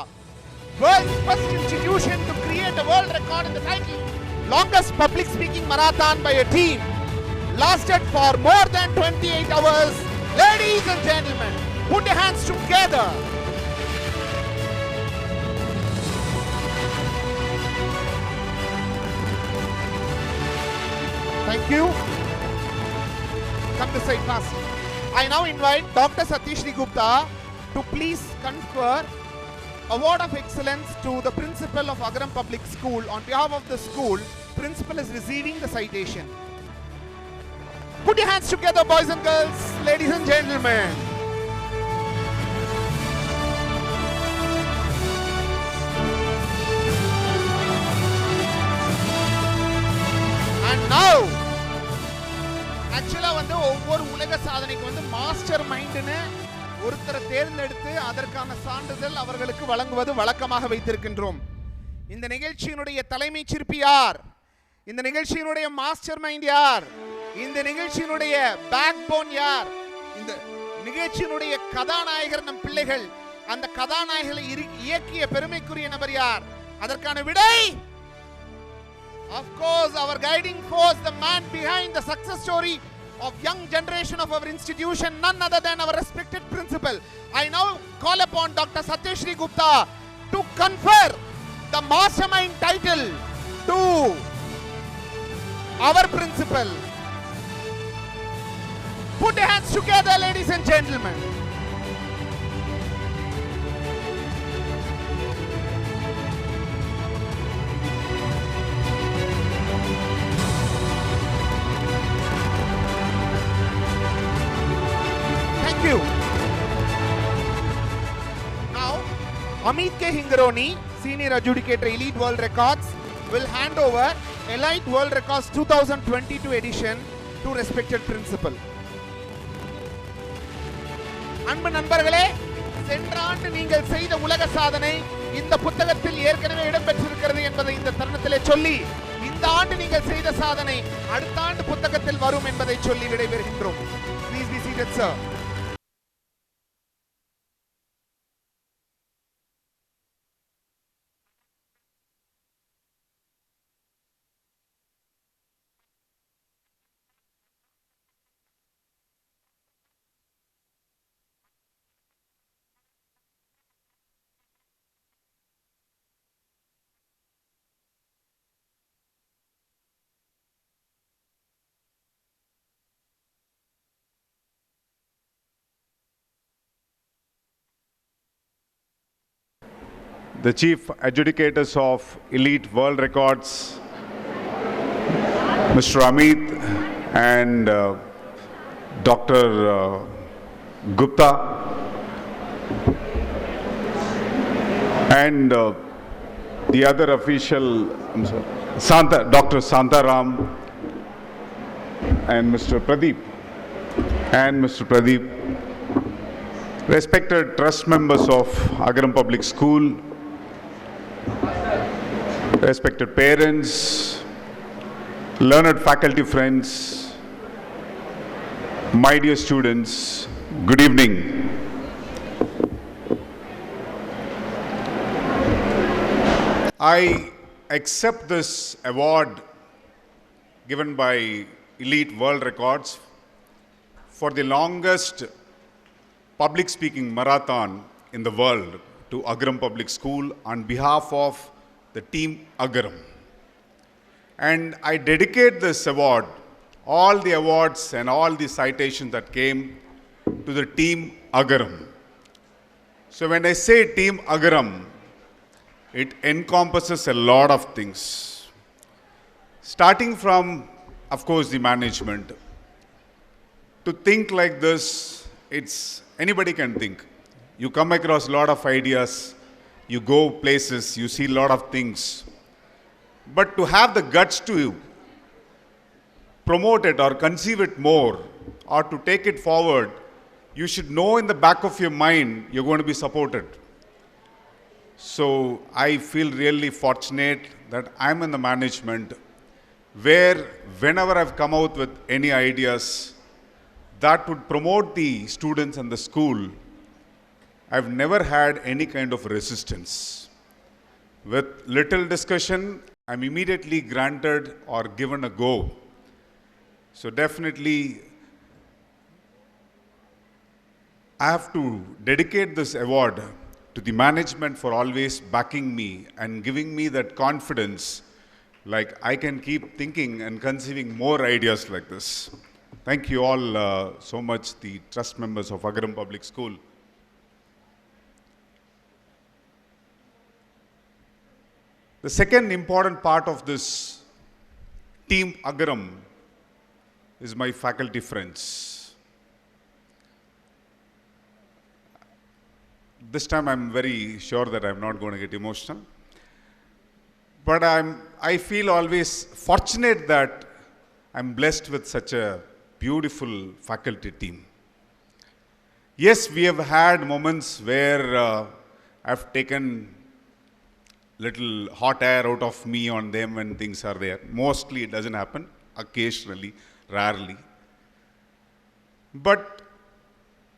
World's first institution to create a world record in the title longest public speaking marathon by a team lasted for more than 28 hours. Ladies and gentlemen, put your hands together. Thank you. Come this side fast. I now invite Dr. Satish Gupta to please confer Award of Excellence to the Principal of Agaram Public School. On behalf of the school, Principal is receiving the citation. Put your hands together, boys and girls, ladies and gentlemen. And now, ஆக்சுவலா ஒவ்வொரு உலக சாதனைக்கு master மைண்ட்னு ஒருத்தரை தேர்ந்தெடுத்து அதற்கான சான்றிதழ் அவர்களுக்கு வழங்குவது வழக்கமாக வைத்திருக்கின்றோம். இந்த நிகழ்ச்சியினுடைய தலைமை சிற்பி யார்? இந்த நிகழ்ச்சியினுடைய மாஸ்டர் மைண்ட் யார்? இந்த நிகழ்ச்சியினுடைய பேக் போன் யார்? இந்த நிகழ்ச்சியினுடைய கதாநாயகர் நம் பிள்ளைகள். அந்த கதாநாயகரை இயக்கிய பெருமைக்குரிய நபர் யார்? அதற்கான விடை, of course, our guiding force, the man behind the success story of young generation of our institution, none other than our respected principal. I now call upon Dr. Satyashri Gupta to confer the mastermind title to our principal. Put your hands together, ladies and gentlemen. Now, Amit K. Hingaroni, Senior Adjudicator Elite World Records, will hand over Elite World Records 2022 edition to respected principal. அன்பு நண்பர்களே, சென்ற ஆண்டு நீங்கள் செய்த உலக சாதனை இந்த புத்தகத்தில் ஏற்கனவே இடம்பெற்றிருக்கிறது என்பதை இந்த தருணத்திலே சொல்லி, இந்த ஆண்டு நீங்கள் செய்த சாதனை அடுத்த ஆண்டு புத்தகத்தில் வரும் என்பதை சொல்லி விடைபெறுகின்றோம். Please be seated, sir. The Chief Adjudicators of Elite World Records, Mr. Amit and Dr. Gupta, and the other official, Dr. Santaram and Mr. Pradeep, respected trust members of Agaram Public School, respected parents, learned faculty friends, my dear students, good evening. I accept this award given by Elite World Records for the longest public speaking marathon in the world to Agaram Public School on behalf of the team Agaram. And I dedicate this award, all the awards and all the citations that came, to the team Agaram. So when I say team Agaram, it encompasses a lot of things. Starting from, of course, the management. To think like this, anybody can think. You come across a lot of ideas, you go places, you see a lot of things. But to have the guts to promote it or conceive it more or to take it forward, you should know in the back of your mind you're going to be supported. So I feel really fortunate that I'm in the management where whenever I've come out with any ideas that would promote the students and the school, I've never had any kind of resistance. With little discussion, I'm immediately granted or given a go. So definitely, I have to dedicate this award to the management for always backing me and giving me that confidence, like I can keep thinking and conceiving more ideas like this. Thank you all so much, the trust members of Agaram Public School. The second important part of this team Agaram is my faculty friends. This time I'm very sure that I'm not going to get emotional. But I feel always fortunate that I'm blessed with such a beautiful faculty team. Yes, we have had moments where I've taken little hot air out of me on them when things are there. Mostly it doesn't happen, occasionally, rarely. But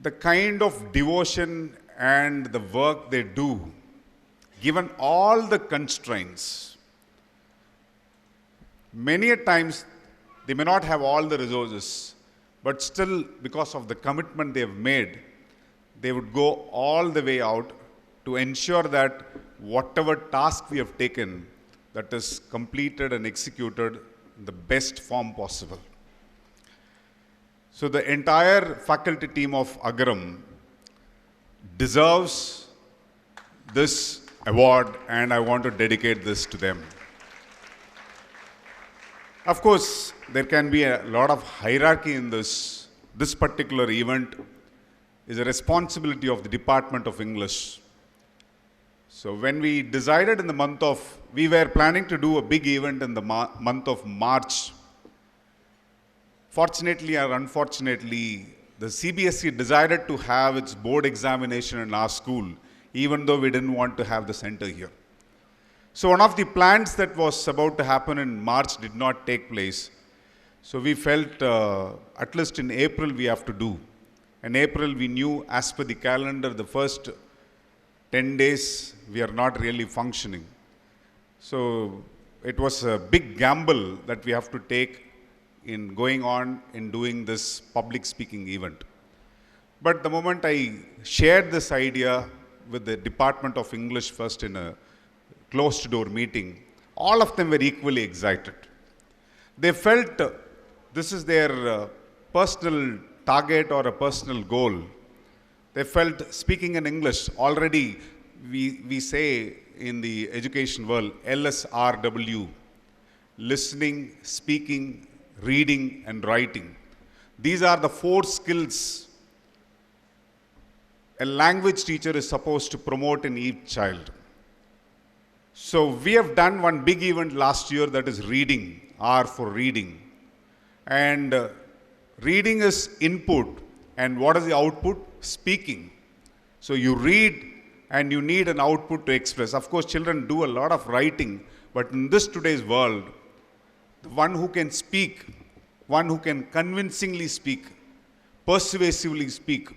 the kind of devotion and the work they do, given all the constraints, many a times they may not have all the resources, but still because of the commitment they have made, they would go all the way out to ensure that whatever task we have taken, that is completed and executed in the best form possible. So the entire faculty team of Agaram deserves this award, and I want to dedicate this to them. Of course, there can be a lot of hierarchy in this. This particular event is a responsibility of the Department of English. So when we decided in the month of, we were planning to do a big event in the month of March. Fortunately or unfortunately, the CBSE decided to have its board examination in our school, even though we didn't want to have the center here. So one of the plans that was about to happen in March did not take place. So we felt at least in April we have to do. In April we knew as per the calendar the first 10 days we are not really functioning. So it was a big gamble that we have to take in going on in doing this public speaking event. But the moment I shared this idea with the Department of English first in a closed door meeting, all of them were equally excited. They felt this is their personal target or a personal goal. They felt speaking in English, already we say in the education world, LSRW, listening, speaking, reading and writing. These are the 4 skills a language teacher is supposed to promote in each child. So we have done one big event last year, that is reading, R for reading. And reading is input, and what is the output? Speaking. So you read and you need an output to express. Of course, children do a lot of writing, but in this today's world, the one who can speak, one who can convincingly speak, persuasively speak,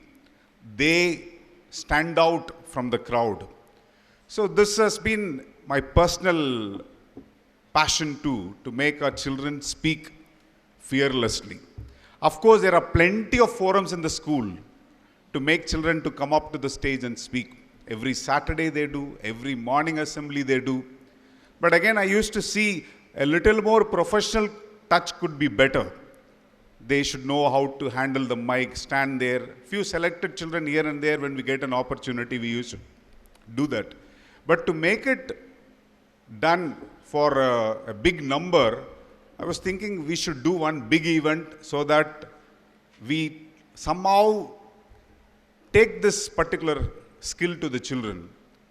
they stand out from the crowd. So this has been my personal passion too, to make our children speak fearlessly. Of course, there are plenty of forums in the school to make children to come up to the stage and speak. Every Saturday they do, every morning assembly they do. But again, I used to see a little more professional touch could be better. They should know how to handle the mic, stand there. Few selected children here and there, when we get an opportunity, we used to do that. But to make it done for a big number, I was thinking we should do one big event so that we somehow take this particular skill to the children.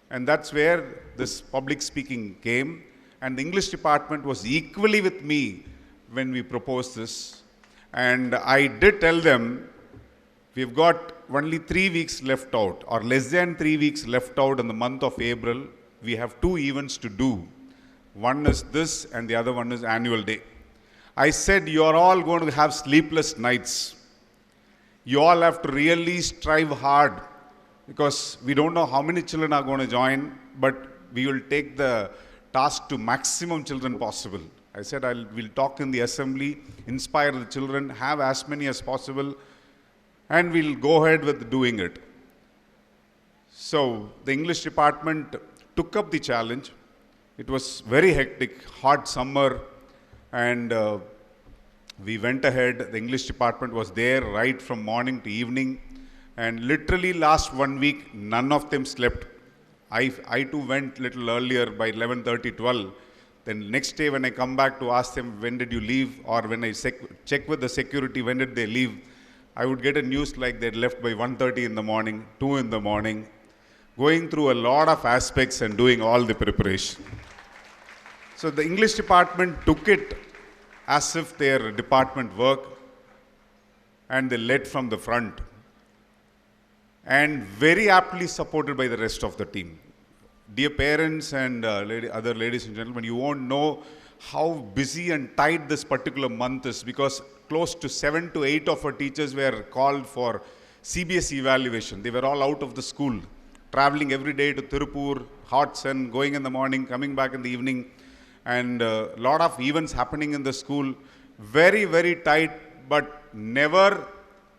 And that's where this public speaking came. And the English department was equally with me when we proposed this. And I did tell them, we've got only 3 weeks left out, or less than 3 weeks left out in the month of April we have two events to do. One is this and the other one is annual day. I said, you are all going to have sleepless nights. You all have to really strive hard because we don't know how many children are going to join, but we will take the task to maximum children possible. I said, we'll talk in the assembly, inspire the children, have as many as possible, and we'll go ahead with doing it. So the English department took up the challenge. It was very hectic, hot summer, and we went ahead. The English department was there right from morning to evening, and literally last 1 week, none of them slept. I too went a little earlier by 11:30, 12. Then next day when I come back to ask them, when did you leave? Or when I check with the security, when did they leave? I would get a news like they'd left by 1:30 in the morning, 2 in the morning, going through a lot of aspects and doing all the preparation. So the English department took it as if their department work, and they led from the front, and very aptly supported by the rest of the team. Dear parents and other ladies and gentlemen, you won't know how busy and tight this particular month is, because close to 7 to 8 of our teachers were called for CBSE evaluation. They were all out of the school, traveling every day to Tirupur, hot sun, going in the morning, coming back in the evening, and a lot of events happening in the school. Very, very tight, but never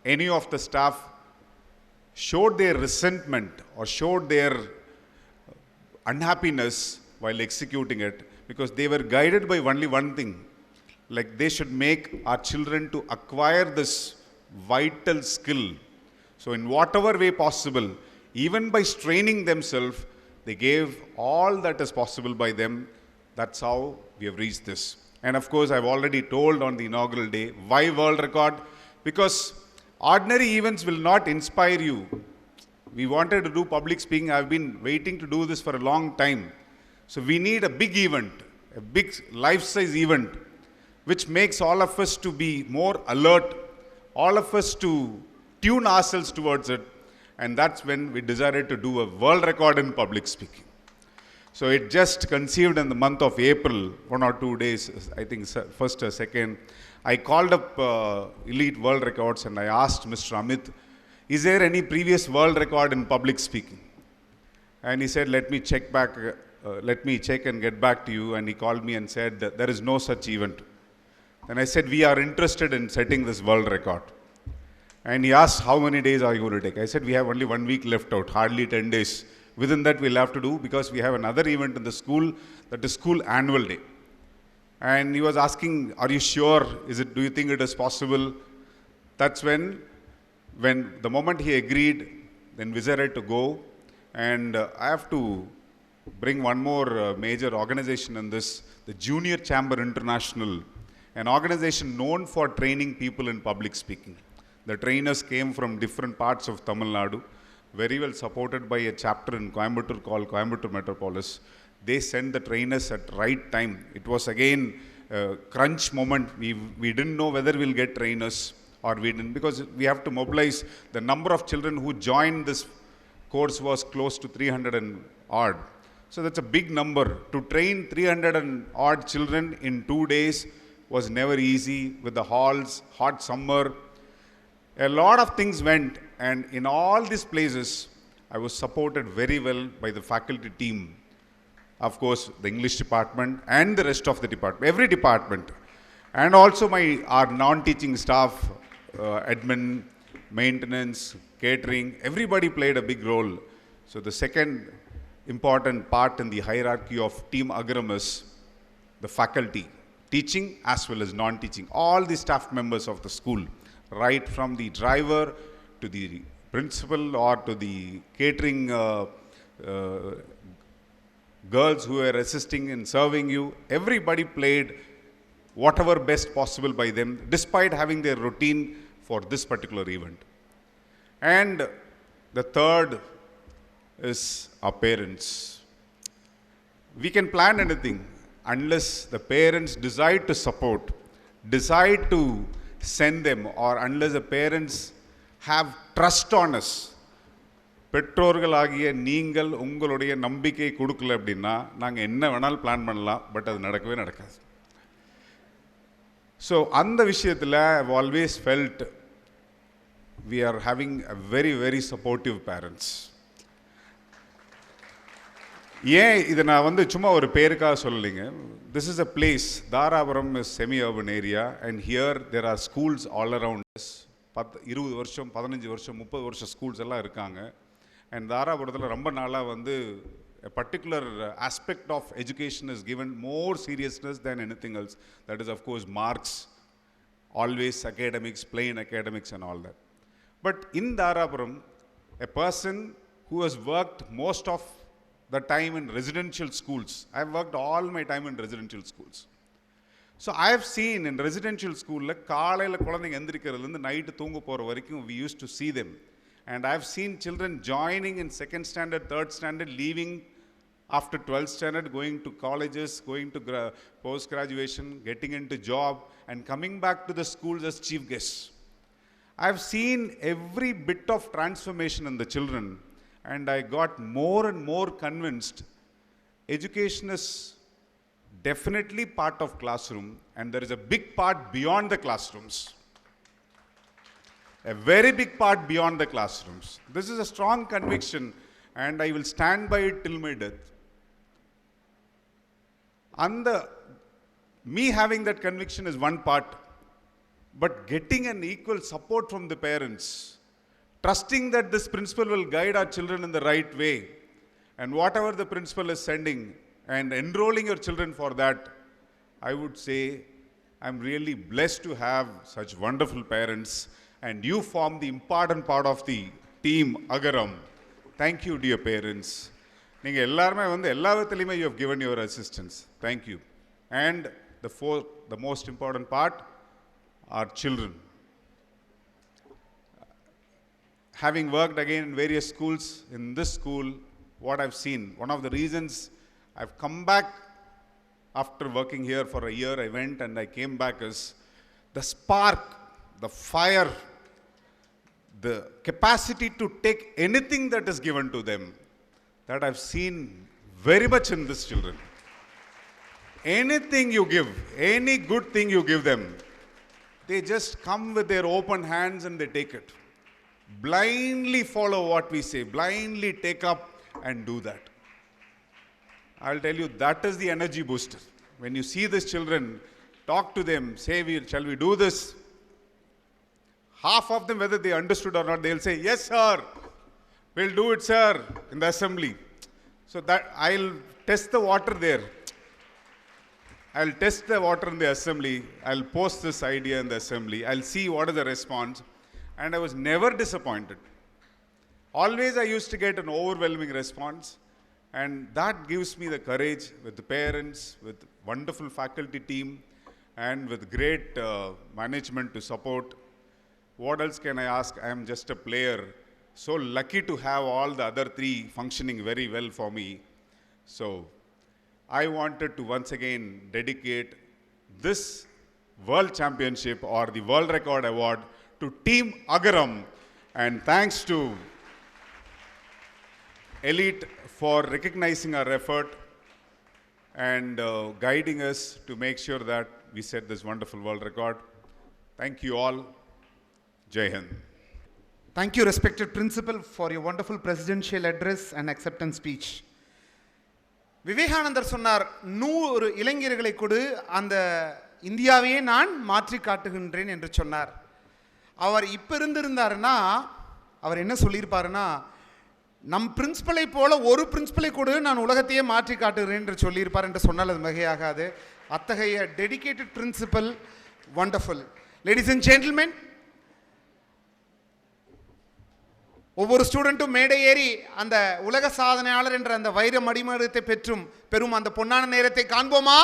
any of the staff showed their resentment or showed their unhappiness while executing it, because they were guided by only one thing, like they should make our children to acquire this vital skill. So in whatever way possible, even by straining themselves, they gave all that is possible by them. That's how we have reached this. And of course, I've already told on the inaugural day, why world record? Because ordinary events will not inspire you. We wanted to do public speaking. I've been waiting to do this for a long time. So we need a big event, a big life-size event, which makes all of us to be more alert, all of us to tune ourselves towards it. And that's when we decided to do a world record in public speaking. So it just conceived in the month of April, 1 or 2 days, I think first or second. I called up Elite World Records and I asked Mr. Amit, is there any previous world record in public speaking? And he said, let me check and get back to you. And he called me and said, there is no such event. And I said, we are interested in setting this world record. And he asked, how many days are you going to take? I said, we have only 1 week left out, hardly 10 days. Within that, we'll have to do, because we have another event in the school, that is school annual day. And he was asking, are you sure? Do you think it is possible? That's when the moment he agreed, then we decided to go. And I have to bring one more major organization in this, the Junior Chamber International, an organization known for training people in public speaking. The trainers came from different parts of Tamil Nadu, very well supported by a chapter in Coimbatore called Coimbatore Metropolis. They sent the trainers at right time. It was again a crunch moment. We didn't know whether we'll get trainers or we didn't, because we have to mobilize. The number of children who joined this course was close to 300 and odd. So that's a big number. To train 300 and odd children in 2 days was never easy, with the halls, hot summer. A lot of things went, and in all these places, I was supported very well by the faculty team. Of course, the English department and the rest of the department, every department. And also our non-teaching staff, admin, maintenance, catering, everybody played a big role. So the second important part in the hierarchy of Team Agaram is the faculty, teaching as well as non-teaching, all the staff members of the school, right from the driver to the principal or to the catering girls who were assisting in serving you. Everybody played whatever best possible by them, despite having their routine for this particular event. And the third is our parents. We can plan anything unless the parents decide to support, decide to send them, or unless the parents have trust on us. பெற்றோர்களாகிய நீங்கள் உங்களுடைய நம்பிக்கை கொடுக்கல அப்படின்னா நாங்கள் என்ன வேணாலும் plan பண்ணலாம், but அது நடக்கவே நடக்காது. ஸோ அந்த விஷயத்தில் I've always felt we are having a very, very supportive parents. ஏன் இதை நான் வந்து சும்மா ஒரு பேருக்காக சொல்லலைங்க. This is a place, Dharapuram is semi-urban area and here there are schools all around us. 20 வருஷம் 15 வருஷம் 30 வருஷம் ஸ்கூல்ஸ் எல்லாம் இருக்காங்க. அண்ட் தாராபுரத்தில் ரொம்ப நாளாக வந்து a particular aspect of education is given more seriousness than anything else. That is of course marks, always academics, plain academics and all that. But in Darapuram, a person who has worked most of the time in residential schools, I have worked all my time in residential schools. So I have seen in residential school, காலையில் குழந்தைங்க எந்திரிக்கிறதுலேருந்து night தூங்க போகிற வரைக்கும் we used to see them. And I have seen children joining in 2nd standard, 3rd standard, leaving after 12th standard, going to colleges, going to post-graduation, getting into job, and coming back to the schools as chief guests. I've seen every bit of transformation in the children, and I got more and more convinced education is definitely part of classroom, and there is a big part beyond the classrooms. A very big part beyond the classrooms. This is a strong conviction, and I will stand by it till my death. And me having that conviction is one part, but getting an equal support from the parents, trusting that this principal will guide our children in the right way, and whatever the principal is sending, and enrolling your children for that, I would say I'm really blessed to have such wonderful parents, and you form the important part of the team Agaram. Thank you, dear parents. நீங்கள் எல்லாருமே வந்து எல்லா விதத்துலையுமே you have given your assistance. Thank you. And the most important part, our children. Having worked again in various schools, in this school, what I've seen, one of the reasons I've come back after working here for a year, I went and I came back, is the spark, the fire, the capacity to take anything that is given to them, that I've seen very much in these children. Anything you give, any good thing you give them, they just come with their open hands and they take it. Blindly follow what we say, blindly take up and do that. I'll tell you, that is the energy booster. When you see these children, talk to them, say, shall we do this? Half of them, whether they understood or not, they'll say, yes, sir, we'll do it, sir, in the assembly. So that I'll test the water there. I'll test the water in the assembly. I'll post this idea in the assembly. I'll see what is the response. And I was never disappointed. Always I used to get an overwhelming response. And that gives me the courage with the parents, with wonderful faculty team, and with great management to support. What else can I ask? I am just a player. So lucky to have all the other three functioning very well for me. So I wanted to once again dedicate this World Championship or the World Record Award to Team Agaram, and thanks to Elite for recognizing our effort and guiding us to make sure that we set this wonderful world record. Thank you all. Jai Hind. Thank you, respected principal, for your wonderful presidential address and acceptance speech. விவேகானந்தர் சொன்னார், 100 இளைஞர்களை கொடு, அந்த இந்தியாவையே நான் மாற்றி காட்டுகின்றேன் என்று சொன்னார். அவர் இப்போ இருந்திருந்தாருன்னா அவர் என்ன சொல்லியிருப்பாருன்னா, நம் பிரின்சிபலை போல ஒரு பிரின்சிபலை கொடு, நான் உலகத்தையே மாற்றி காட்டுகிறேன் என்று சொல்லியிருப்பார் என்று சொன்னால் அது மிகையாகாது. அத்தகைய dedicated principal, wonderful. Ladies and gentlemen, ஒவ்வொரு ஸ்டூடெண்ட்டும் மேடை ஏறி அந்த உலக சாதனையாளர் என்ற அந்த வைர மடிமடத்தை பெறும் அந்த பொன்னான நேரத்தை காண்போமா?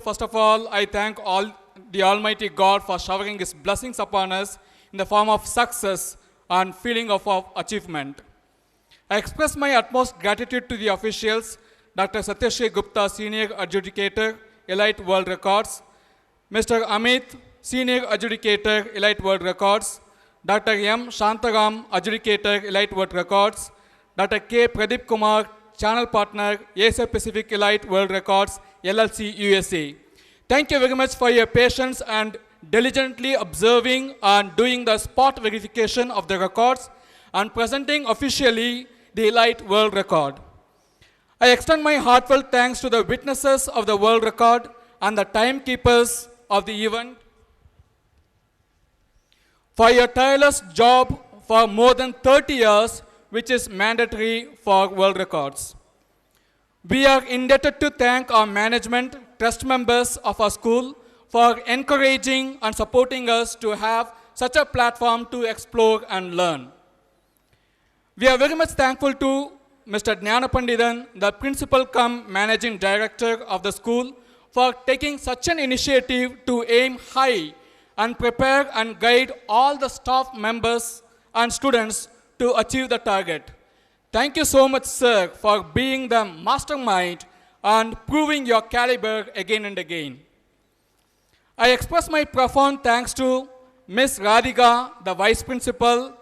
First of all, I thank the Almighty God for showering His blessings upon us in the form of success and feeling of achievement. I express my utmost gratitude to the officials, Dr. Satyashri Gupta, Senior Adjudicator, Elite World Records, Mr. Amit, Senior Adjudicator, Elite World Records, Dr. M. Shantaram, adjudicator, Elite World Records, Dr. K. Pradeep Kumar, channel partner, Asia Pacific Elite World Records, LLC, USA. Thank you very much for your patience and diligently observing and doing the spot verification of the records and presenting officially the Elite World Record. I extend my heartfelt thanks to the witnesses of the world record and the timekeepers of the event for your tireless job for more than 30 years, which is mandatory for world records. We are indebted to thank our management, trust members of our school for encouraging and supporting us to have such a platform to explore and learn. We are very much thankful to Mr. Jnanapanditan, the principal cum managing director of the school, for taking such an initiative to aim high and prepare and guide all the staff members and students to achieve the target. Thank you so much, sir, for being the mastermind and proving your caliber again and again. I express my profound thanks to Ms. Radhika, the vice principal,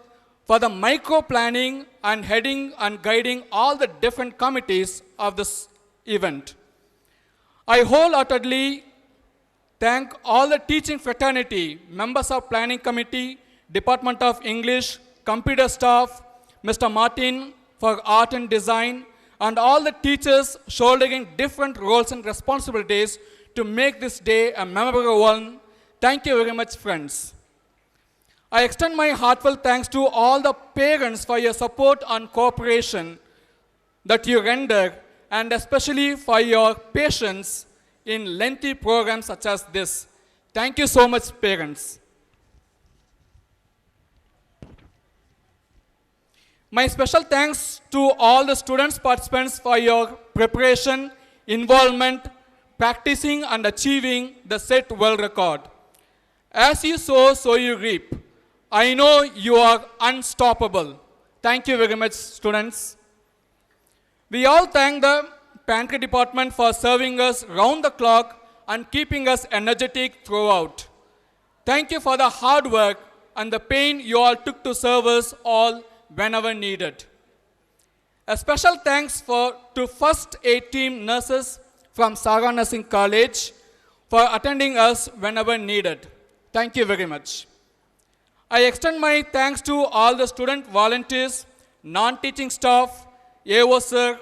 for the micro-planning and heading and guiding all the different committees of this event. I wholeheartedly thank all the teaching fraternity, members of planning committee, Department of English, computer staff, Mr. Martin for art and design, and all the teachers shouldering different roles and responsibilities to make this day a memorable one. Thank you very much, friends. I extend my heartfelt thanks to all the parents for your support and cooperation that you render, and especially for your patience in lengthy programs such as this. Thank you so much, parents. My special thanks to all the students participants for your preparation, involvement, practicing and achieving the set world record. As you sow, so you reap. I know you are unstoppable. Thank you very much, students. We all thank the pantry department for serving us round the clock and keeping us energetic throughout. Thank you for the hard work and the pain you all took to serve us all whenever needed. A special thanks to first aid team nurses from Saga Nursing College for attending us whenever needed. Thank you very much. I extend my thanks to all the student volunteers, non-teaching staff, AO sir,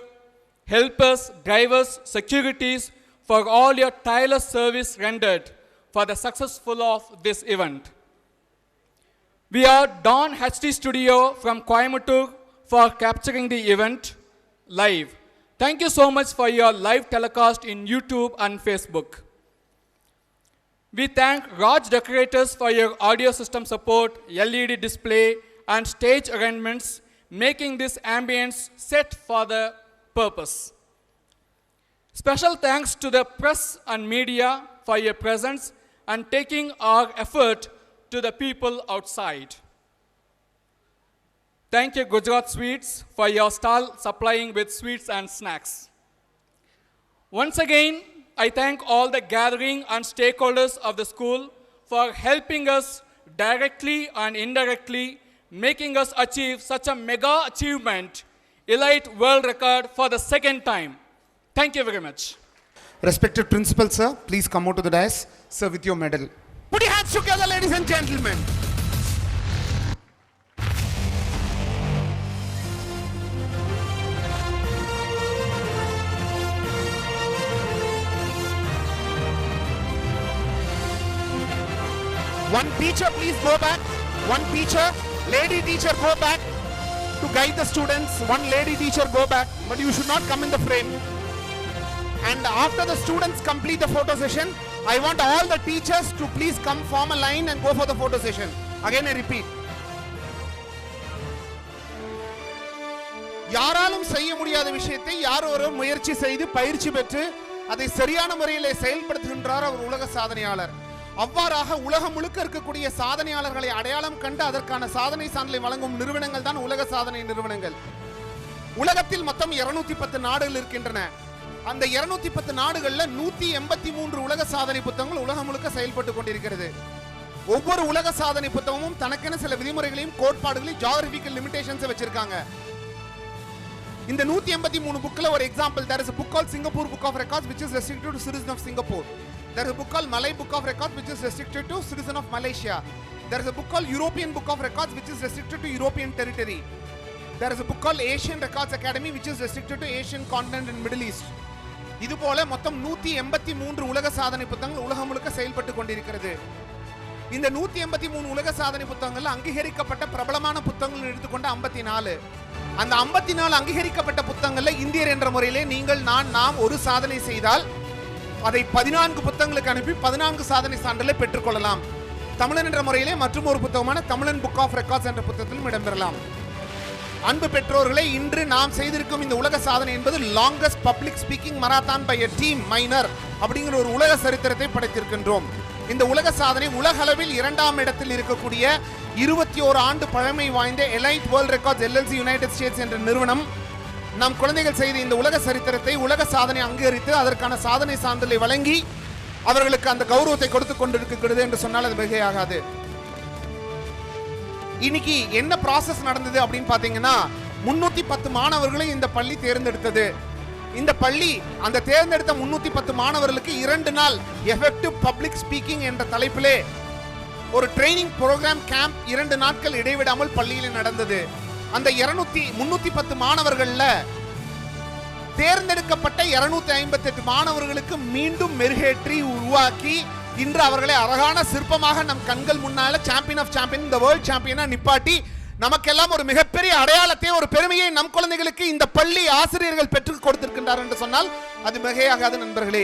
helpers, drivers, securities for all your tireless service rendered for the success of this event. We are Dawn HD Studio from Coimbatore for capturing the event live. Thank you so much for your live telecast in YouTube and Facebook. We thank Raj Decorators for your audio system support, LED display, and stage arrangements, making this ambience set for the purpose. Special thanks to the press and media for your presence and taking our effort to the people outside. Thank you, Gujarat Sweets, for your stall supplying with sweets and snacks. Once again, I thank all the gathering and stakeholders of the school for helping us directly and indirectly, making us achieve such a mega achievement, Elite World Record for the second time. Thank you very much. Respected principal, sir, please come out to the dais, sir, with your medal. Put your hands together, ladies and gentlemen. One teacher, please go back. One teacher, lady teacher, go back to guide the students. One lady teacher, go back, but you should not come in the frame. And after the students complete the photo session, I want all the teachers to please come form a line and go for the photo session. Again, I repeat. யாராலும் செய்ய முடியாத விஷயத்தை யாரோ ஒரு முயற்சி செய்து பயிற்சி பெற்று அதை சரியான முறையில் செயல்படுத்துகின்றார் அவர் உலக சாதனையாளர். அவ்வாறாக உலகம் முழுக்க இருக்கக்கூடிய சாதனையாளர்களை அடையாளம் கண்டு அதற்கான சாதனை சான்றிதழை வழங்கும் நிறுவனங்கள் தான் உலக சாதனை நிறுவனங்கள். உலகத்தில் மொத்தம் 210 நாடுகள் இருக்கின்றன. அந்த 210 நாடுகளில் 183 உலக சாதனை புத்தகங்கள் உலகம் முழுக்க செயல்பட்டு கொண்டிருக்கிறது. ஒவ்வொரு உலக சாதனை புத்தகமும் தனக்கென சில விதிமுறைகளையும் கோட்பாடுகளையும் ஜியோகிராபிக்கல் லிமிடேஷன்ஸ் வச்சிருக்காங்க. இந்த 183 புக்ல ஒரு example, there is a book called Singapore Book of Records which is restricted to citizens of Singapore. There is a book called Malay Book of Records which is restricted to citizen of Malaysia. There is a book called European Book of Records which is restricted to European territory. There is a book called Asian Records Academy which is restricted to Asian continent and Middle East. இது போல மொத்தம் 183 உலக சாதனை புத்தகங்கள் உலகம் முழுக்க செயல்பட்டு கொண்டிருக்கிறது. இந்த 183 உலக சாதனை புத்தகங்கள் அங்கீகரிக்கப்பட்ட பிரபலமான புத்தகங்கள் எடுத்துக்கொண்ட 54. அந்த 54 அங்கீகரிக்கப்பட்ட புத்தகங்கள்ல இந்தியர் என்ற முறையிலே நீங்கள் நாம் ஒரு சாதனை செய்தால் அதை 14 புத்தகங்களுக்கு அனுப்பி 14 சாதனை சான்றிதழை பெற்றுக்கொள்ளலாம். தமிழன் என்ற முறையிலே மற்றும் ஒரு புத்தகமான தமிழன் புக் ஆஃப் ரெக்கார்ட்ஸ் என்ற புத்தகத்திலும் இடம்பெறலாம். அன்பு பெற்றோர்களே, இன்று நாம் செய்திருக்கும் இந்த உலக சாதனை என்பது longest public speaking marathon by a team minor அப்படிங்கிற ஒரு உலக சரித்திரத்தை படைத்திருக்கின்றோம். இந்த உலக சாதனை உலக அளவில் 2ஆம் இடத்தில் இருக்கக்கூடிய 21 ஆண்டு பழமை வாய்ந்த elite world records LLC United states என்ற நிறுவனம் நம் குழந்தைகள் செய்த இந்த உலக சரித்திரத்தை உலக சாதனை அங்கீகரித்து அதற்கான சாதனை சான்றிதழை வழங்கி அவர்களுக்கு அந்த கௌரவத்தை கொடுத்து கொண்டிருக்கிறது என்று சொன்னால் அது மிகையாகாது. இன்னைக்கு என்ன ப்ராசஸ் நடந்தது அப்படின்னு பாத்தீங்கன்னா 310 மாணவர்களை இந்த பள்ளி தேர்ந்தெடுத்தது. இந்த பள்ளி அந்த தேர்ந்தெடுத்த 310 மாணவர்களுக்கு 2 நாள் எஃபெக்டிவ் பப்ளிக் ஸ்பீக்கிங் என்ற தலைப்பிலே ஒரு ட்ரைனிங் ப்ரோக்ராம் கேம்ப் 2 நாட்கள் இடைவிடாமல் பள்ளியில் நடந்தது. அந்த 310 மாணவர்கள்ல தேர்ந்தெடுக்கப்பட்ட 258 மாணவர்களுக்கு மீண்டும் மெருகேற்றி உருவாக்கி இன்று அவர்களை அழகான சிற்பமாக நம் கண்கள் முன்னால சாம்பியன் ஆஃப் சாம்பியன், இந்த வேர்ல்ட் சாம்பியனா நிப்பாட்டி நமக்கெல்லாம் ஒரு மிகப்பெரிய அடையாளத்தை, ஒரு பெருமையை நம் குழந்தைகளுக்கு இந்த பள்ளி ஆசிரியர்கள் பெற்றுக் கொடுத்திருக்கின்றார் என்று சொன்னால் அது மிகையாகாது நண்பர்களே.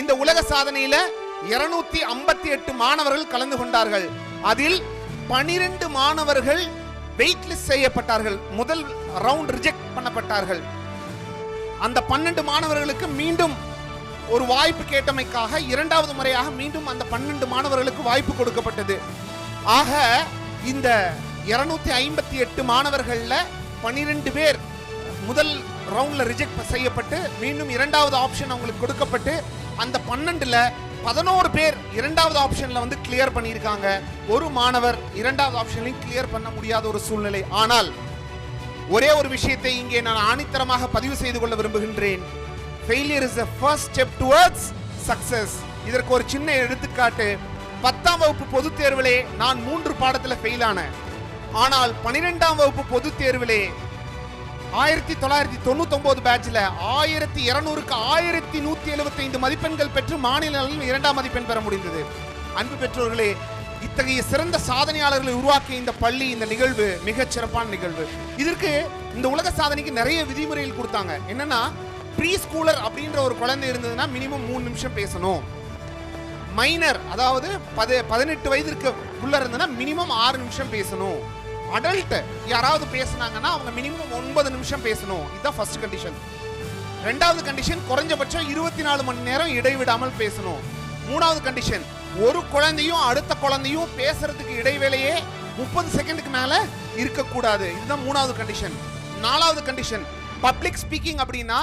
இந்த உலக சாதனையில 258 மாணவர்கள் கலந்து கொண்டார்கள். அதில் 12 மாணவர்கள் வெயிட் லிஸ்ட் செய்யப்பட்டார்கள், முதல் ரவுண்ட் ரிஜெக்ட் பண்ணப்பட்டார்கள். அந்த 12 மாணவர்களுக்கு மீண்டும் ஒரு வாய்ப்பு கேட்டமைக்காக 2வது முறையாக மீண்டும் அந்த 12 மாணவர்களுக்கு வாய்ப்பு கொடுக்கப்பட்டது. ஆக இந்த 258 மாணவர்கள்ல 12 பேர் முதல் ரவுண்ட்ல ரிஜெக்ட் செய்யப்பட்டு மீண்டும் 2வது ஆப்ஷன் அவங்களுக்கு கொடுக்கப்பட்டு அந்த 12ல 11 பேர் 2வது ஆப்ஷன்ல வந்து கிளியர் பண்ணியிருக்காங்க. ஒரு மாணவர் 2வது ஆப்ஷன்லையும் கிளியர் பண்ண முடியாத ஒரு சூழ்நிலை. ஆனால் ஒரே ஒரு விஷயத்தை இங்கே நான் ஆணித்தரமாக பதிவு செய்து கொள்ள விரும்புகின்றேன். Failure is the first step towards success. இதற்கு ஒரு சின்ன எடுத்துக்காட்டு. 10ஆம் வகுப்பு பொதுத் தேர்விலே நான் 3 பாடத்தில் ஃபெயில் ஆனேன். ஆனால் 12ஆம் வகுப்பு பொதுத் தேர்விலே 1999 பேட்ச்ல 1200க்கு 1175 மதிப்பெண்கள் பெற்று மாநில அளவில் 2ஆம் மதிப்பெண் பெற முடிந்தது. அன்பு பெற்றோர்களே, இத்தகைய சிறந்த சாதனையாளர்களை உருவாக்கிய இந்த பள்ளி, இந்த நிகழ்வு மிகச் சிறப்பான நிகழ்வு. இதற்கு இந்த உலக சாதனைக்கு நிறைய விதிமுறைகள் கொடுத்தாங்க. என்னன்னா, ப்ரீ ஸ்கூலர் அப்படின்ற ஒரு குழந்தை இருந்ததுன்னா மினிமம் 3 நிமிஷம் பேசணும். மைனர், அதாவது 18 வயதிற்கு உள்ள இருந்ததுன்னா மினிமம் 6 நிமிஷம் பேசணும். அடல்ட் யாராவது பேசினாங்கன்னா அவங்க மினிமம் 9 நிமிஷம் பேசணும். இதுதான் ஃபர்ஸ்ட் கண்டிஷன். 2வது கண்டிஷன், குறைஞ்சபட்சம் 24 மணி நேரம் இடைவிடாமல் பேசணும். 3வது கண்டிஷன், ஒரு குழந்தையும் அடுத்த குழந்தையும் பேசுறதுக்கு இடைவேளையே 30 செகண்டுக்கு மேல இருக்கக்கூடாது. இதுதான் 3வது கண்டிஷன். 4வது கண்டிஷன், பப்ளிக் ஸ்பீக்கிங் அப்படின்னா